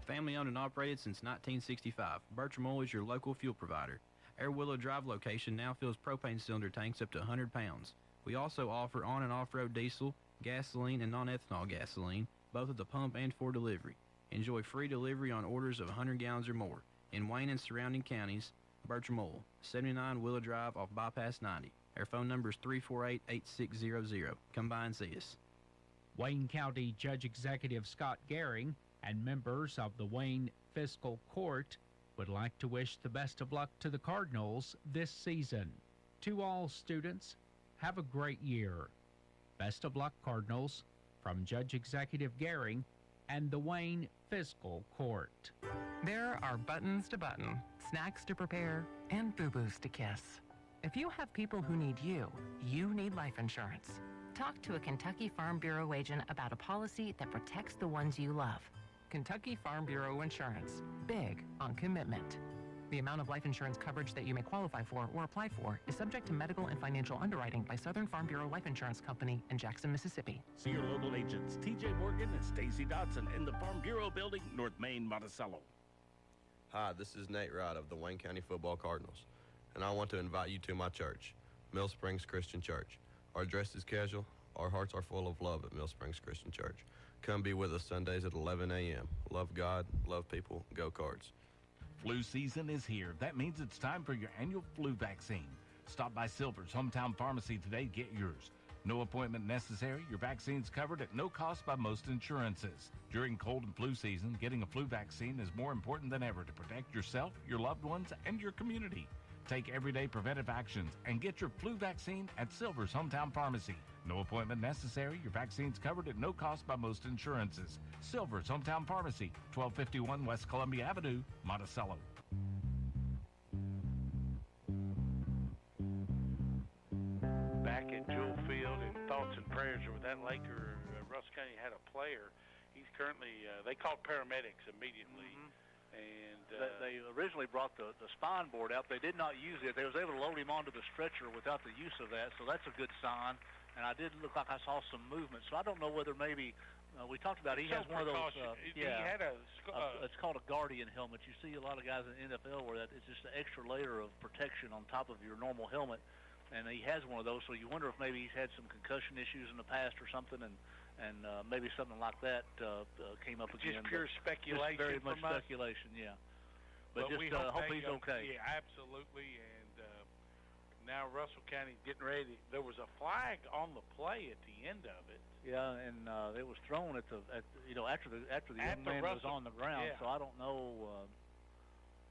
Family owned and operated since 1965, Bertram Oil is your local fuel provider. Our Willow Drive location now fills propane cylinder tanks up to 100 pounds. We also offer on and off-road diesel, gasoline, and non-ethanol gasoline, both at the pump and for delivery. Enjoy free delivery on orders of 100 gallons or more. In Wayne and surrounding counties, Bertram Oil, 79 Willow Drive off Bypass 90. Our phone number is 348-8600. Come by and see us. Wayne County Judge Executive Scott Gehring and members of the Wayne Fiscal Court would like to wish the best of luck to the Cardinals this season. To all students, have a great year. Best of luck, Cardinals, from Judge Executive Gehring and the Wayne Fiscal Court. There are buttons to button, snacks to prepare, and boo-boos to kiss. If you have people who need you, you need life insurance. Talk to a Kentucky Farm Bureau agent about a policy that protects the ones you love. Kentucky Farm Bureau Insurance. Big on commitment. The amount of life insurance coverage that you may qualify for or apply for is subject to medical and financial underwriting by Southern Farm Bureau Life Insurance Company in Jackson, Mississippi. See your local agents, TJ Morgan and Stacy Dodson in the Farm Bureau Building, North Main, Monticello. Hi, this is Nate Wright of the Wayne County Football Cardinals, and I want to invite you to my church, Mill Springs Christian Church. Our dress is casual. Our hearts are full of love at Mill Springs Christian Church. Come be with us Sundays at 11 a.m. Love God, love people, go Cards. Flu season is here. That means it's time for your annual flu vaccine. Stop by Silver's Hometown Pharmacy today to get yours. No appointment necessary. Your vaccine's covered at no cost by most insurances. During cold and flu season, getting a flu vaccine is more important than ever to protect yourself, your loved ones, and your community. Take everyday preventive actions and get your flu vaccine at Silver's Hometown Pharmacy. No appointment necessary. Your vaccine's covered at no cost by most insurances. Silver's Hometown Pharmacy, 1251 West Columbia Avenue, Monticello. Back at Jewel Field, and thoughts and prayers are with that Laker. Russell County had a player. He's currently, they called paramedics immediately. And they originally brought the spine board out. They did not use it. They was able to load him onto the stretcher without the use of that, so that's a good sign. And I did look like I saw some movement, so I don't know whether maybe we talked about he has one of those. He had it's called a Guardian helmet. You see a lot of guys in the NFL where it's just an extra layer of protection on top of your normal helmet, and he has one of those. So you wonder if maybe he's had some concussion issues in the past or something, and maybe something like that came up again. Just pure speculation. Just very much from us. speculation, yeah. But just we hope he's okay. Yeah, absolutely. And now Russell County getting ready. There was a flag on the play at the end of it. Yeah, and it was thrown after the young man was on the ground. Yeah. So I don't know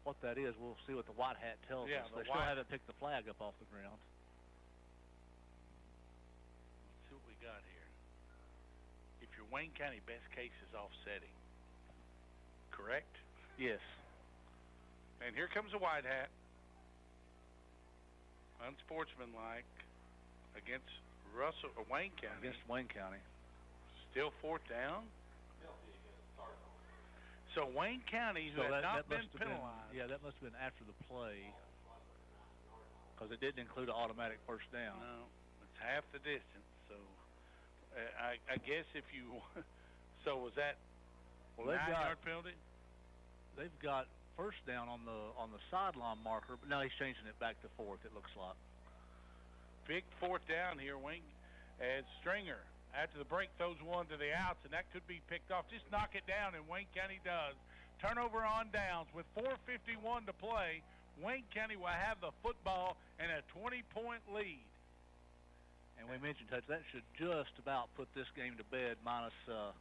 what that is. We'll see what the white hat tells us. They still haven't picked the flag up off the ground. Let's see what we got here. If your Wayne County best case is offsetting, correct? Yes. And here comes a white hat. Unsportsmanlike against Wayne County. Against Wayne County. Still fourth down. So Wayne County, who had not been penalized. That must have been after the play, because it didn't include an automatic first down. No, it's half the distance. So I guess if you, so was that 9-yard penalty? They've got first down on the sideline marker, but now he's changing it back to fourth, it looks like. Big fourth down here, Wayne, and Stringer after the break throws one to the outs, and that could be picked off. Just knock it down, and Wayne County does. Turnover on downs with 4:51 to play. Wayne County will have the football and a 20-point lead. And we mentioned, Touch, that should just about put this game to bed, minus a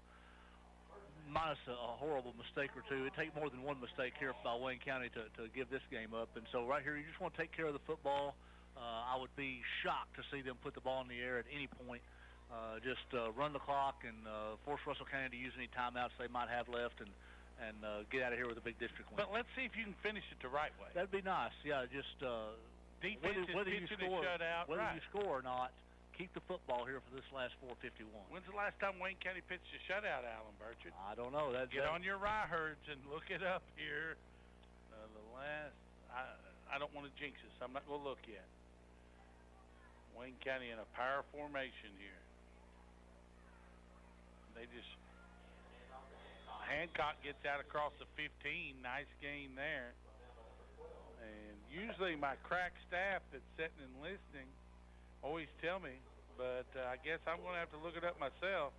horrible mistake or two. It'd take more than one mistake here by Wayne County to give this game up. And so right here, you just want to take care of the football. I would be shocked to see them put the ball in the air at any point. Just run the clock and force Russell County to use any timeouts they might have left and get out of here with a big district win. But let's see if you can finish it the right way. That'd be nice. Yeah, just defense whether is you pitching a shutout. Whether Right. you score or not, keep the football here for this last 4:51. When's the last time Wayne County pitched a shutout, Alan Burchett? I don't know. Get on your Ryherds and look it up here. I don't want to jinx this. I'm not going to look yet. Wayne County in a power formation here. They just... Hancock gets out across the 15. Nice gain there. And usually my crack staff that's sitting and listening always tell me, but I guess I'm going to have to look it up myself.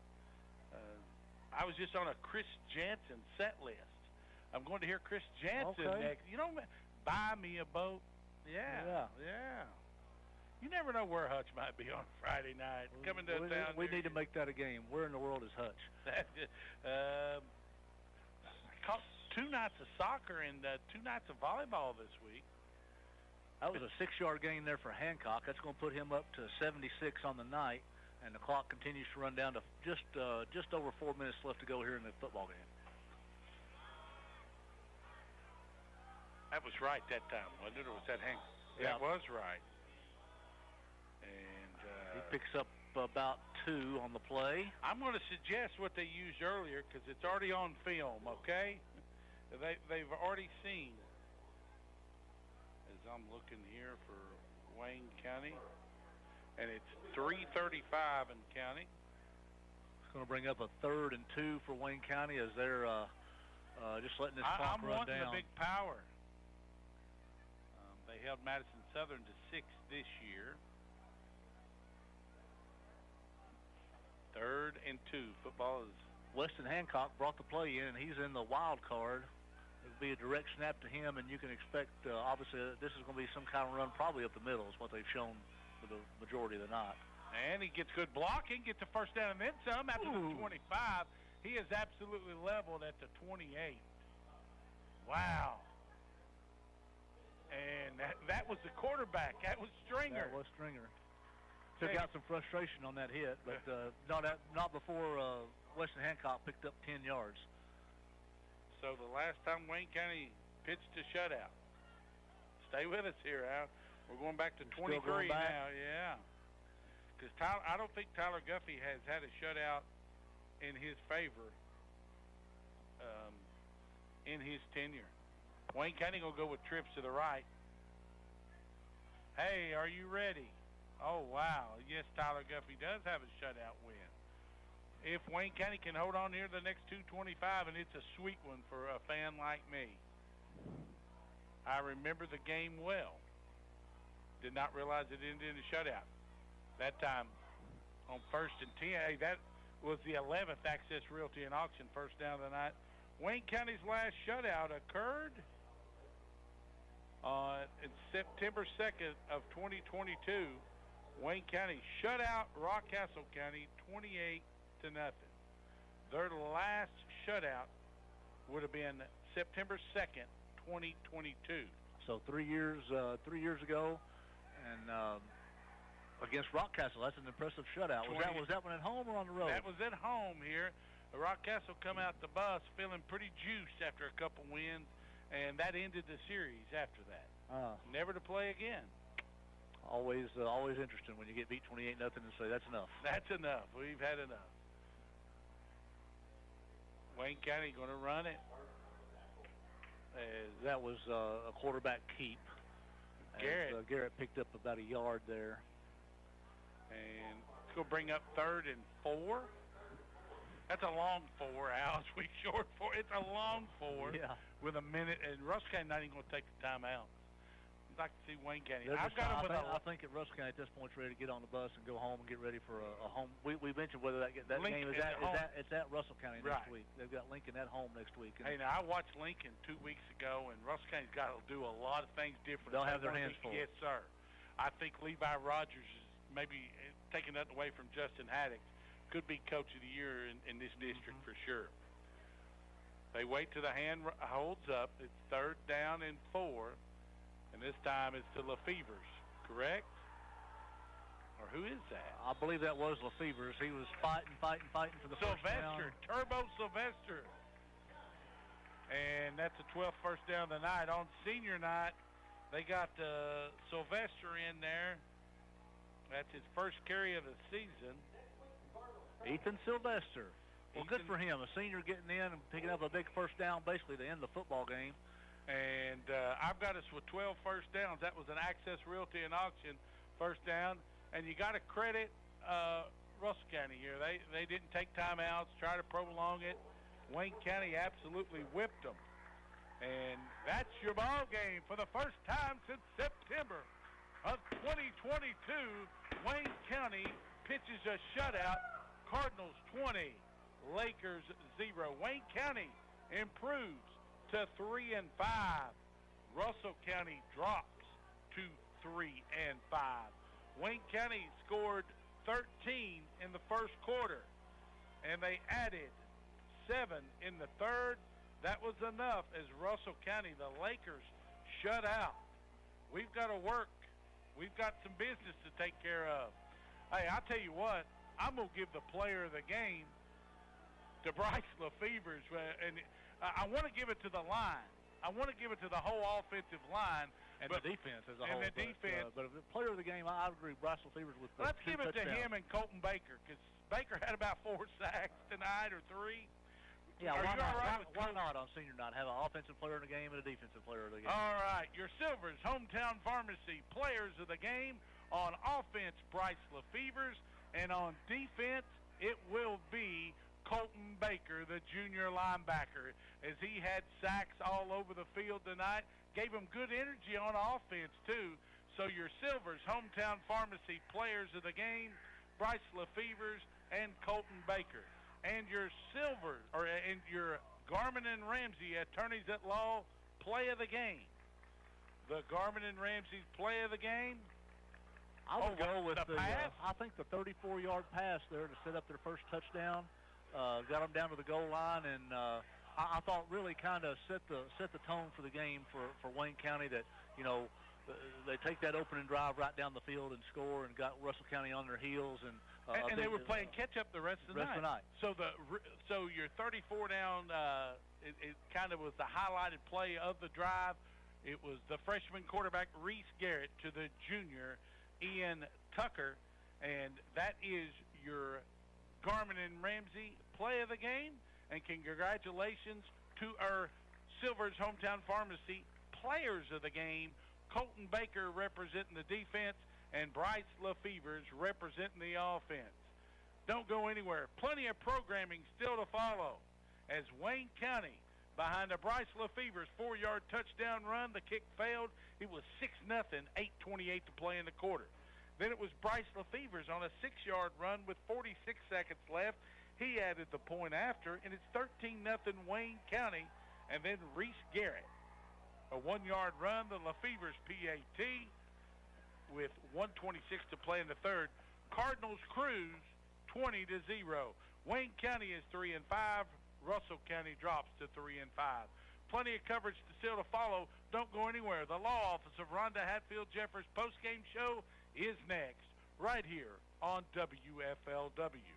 I was just on a Chris Jansen set list. I'm going to hear Chris Jansen next. You know, buy me a boat. Yeah. You never know where Hutch might be on Friday night. Coming to town. We need to make that a game. Where in the world is Hutch? Caught 2 nights of soccer and 2 nights of volleyball this week. That was a 6-yard gain there for Hancock. That's going to put him up to 76 on the night, and the clock continues to run down to just over 4 minutes left to go here in the football game. That was right that time, wasn't it? Or was that Hank? Yeah. That was right. And he picks up about 2 on the play. I'm going to suggest what they used earlier because it's already on film, okay? They've already seen, as I'm looking here for Wayne County, and it's 3:35 in County. It's going to bring up a 3rd and 2 for Wayne County as they're just letting this clock I'm run wanting down. the big power. They held Madison Southern to 6 this year. 3rd and 2. Football is... Weston Hancock brought the play in, and he's in the wild card. It'll be a direct snap to him, and you can expect, obviously, this is going to be some kind of run probably up the middle is what they've shown for the majority of the night. And he gets good blocking, gets the first down and then some after the 25. He is absolutely leveled at the 28. Wow. And that was the quarterback. That was Stringer. That was Stringer. Took out some frustration on that hit, but not before Weston Hancock picked up 10 yards. So the last time Wayne County pitched a shutout. Stay with us here, Al. We're going back to 23 now, yeah. Because I don't think Tyler Guffey has had a shutout in his favor in his tenure. Wayne County going to go with trips to the right. Hey, are you ready? Oh, wow. Yes, Tyler Guffey does have a shutout win. If Wayne County can hold on here to the next 225, and it's a sweet one for a fan like me. I remember the game well. Did not realize it ended in a shutout. That time on 1st and 10, hey, that was the 11th Access Realty and Auction first down of the night. Wayne County's last shutout occurred in September 2nd of 2022. Wayne County shut out Rockcastle County 28-0. Their last shutout would have been September 2nd, 2022. So 3 years ago, and against Rockcastle, that's an impressive shutout. Was that one at home or on the road? That was at home here. Rockcastle come out the bus feeling pretty juiced after a couple wins, and that ended the series after that. Never to play again. Always interesting when you get beat 28-0 and say that's enough. That's enough. We've had enough. Wayne County going to run it. That was a quarterback keep. Garrett picked up about a yard there. And it's going to bring up 3rd and 4. That's a long 4, Al. We short 4. It's a long 4 with a minute. And Russ County not even going to take the timeout. I'd like to see Wayne County. I think that Russ County at this point is ready to get on the bus and go home and get ready for a home. We mentioned whether that game is at Russell County next week. They've got Lincoln at home next week. Hey, now I watched Lincoln 2 weeks ago, and Russell County's got to do a lot of things different. They'll have their hands full. Yes, sir. I think Levi Rogers is maybe taking that away from Justin Haddock. Could be coach of the year in this district for sure. They wait till the hand holds up. It's 3rd down and 4. And this time it's the Lefevers, correct? Or who is that? I believe that was Lefevers. He was fighting for the first down. Turbo Sylvester. And that's the 12th first down of the night. On senior night, they got Sylvester in there. That's his first carry of the season. Ethan Sylvester. Well, good for him. A senior getting in and picking up a big first down basically to end the football game. And I've got us with 12 first downs. That was an Access Realty and Auction first down. And you got to credit Russell County here. They didn't take timeouts, try to prolong it. Wayne County absolutely whipped them. And that's your ball game for the first time since September of 2022. Wayne County pitches a shutout. Cardinals 20, Lakers 0. Wayne County improves to 3-5. Russell County drops to 3-5. Wayne County scored 13 in the first quarter, and they added 7 in the third. That was enough as Russell County, the Lakers, shut out. We've got to work. We've got some business to take care of. Hey, I'll tell you what, I'm going to give the player of the game to Bryce Lefevers, and I want to give it to the line. I want to give it to the whole offensive line. And the defense as a whole. And the defense. But the player of the game, I agree, Bryce Lefevers with Let's give it touchdowns. to him and Colton Baker, because Baker had about 4 sacks tonight or 3. Yeah, Are why you not? all right with Why not on senior night have an offensive player in the game and a defensive player of the game? All right, your Silvers Hometown Pharmacy players of the game. On offense, Bryce Lefevers, and on defense, it will be Colton Baker, the junior linebacker, as he had sacks all over the field tonight. Gave him good energy on offense, too. So your Silvers Hometown Pharmacy players of the game, Bryce Lefevers and Colton Baker. And your and your Garmin and Ramsey attorneys at law play of the game. The Garmin and Ramsey play of the game. I would go with the pass. I think the 34-yard pass there to set up their first touchdown, got them down to the goal line, and I thought really kind of set the tone for the game for Wayne County. That they take that opening drive right down the field and score, and got Russell County on their heels, and they were playing catch up the rest of the night. So your 34 down, it kind of was the highlighted play of the drive. It was the freshman quarterback Reese Garrett to the junior Ian Tucker, and that is your Garmin and Ramsey play of the game. And congratulations to our Silvers Hometown Pharmacy players of the game, Colton Baker representing the defense and Bryce Lefevers representing the offense. Don't go anywhere. Plenty of programming still to follow as Wayne County, behind a Bryce Lefevers 4-yard touchdown run, the kick failed. It was 6-0, 8:28 to play in the quarter. Then it was Bryce Lefevers on a 6-yard run with 46 seconds left. He added the point after, and it's 13-0 Wayne County. And then Reese Garrett, a 1-yard run, the Lefevers PAT with 1:26 to play in the third. Cardinals cruise 20-0. Wayne County is 3-5. Russell County drops to 3-5. Plenty of coverage still to follow. Don't go anywhere. The law office of Rhonda Hatfield Jeffers postgame show is next, right here on WFLW.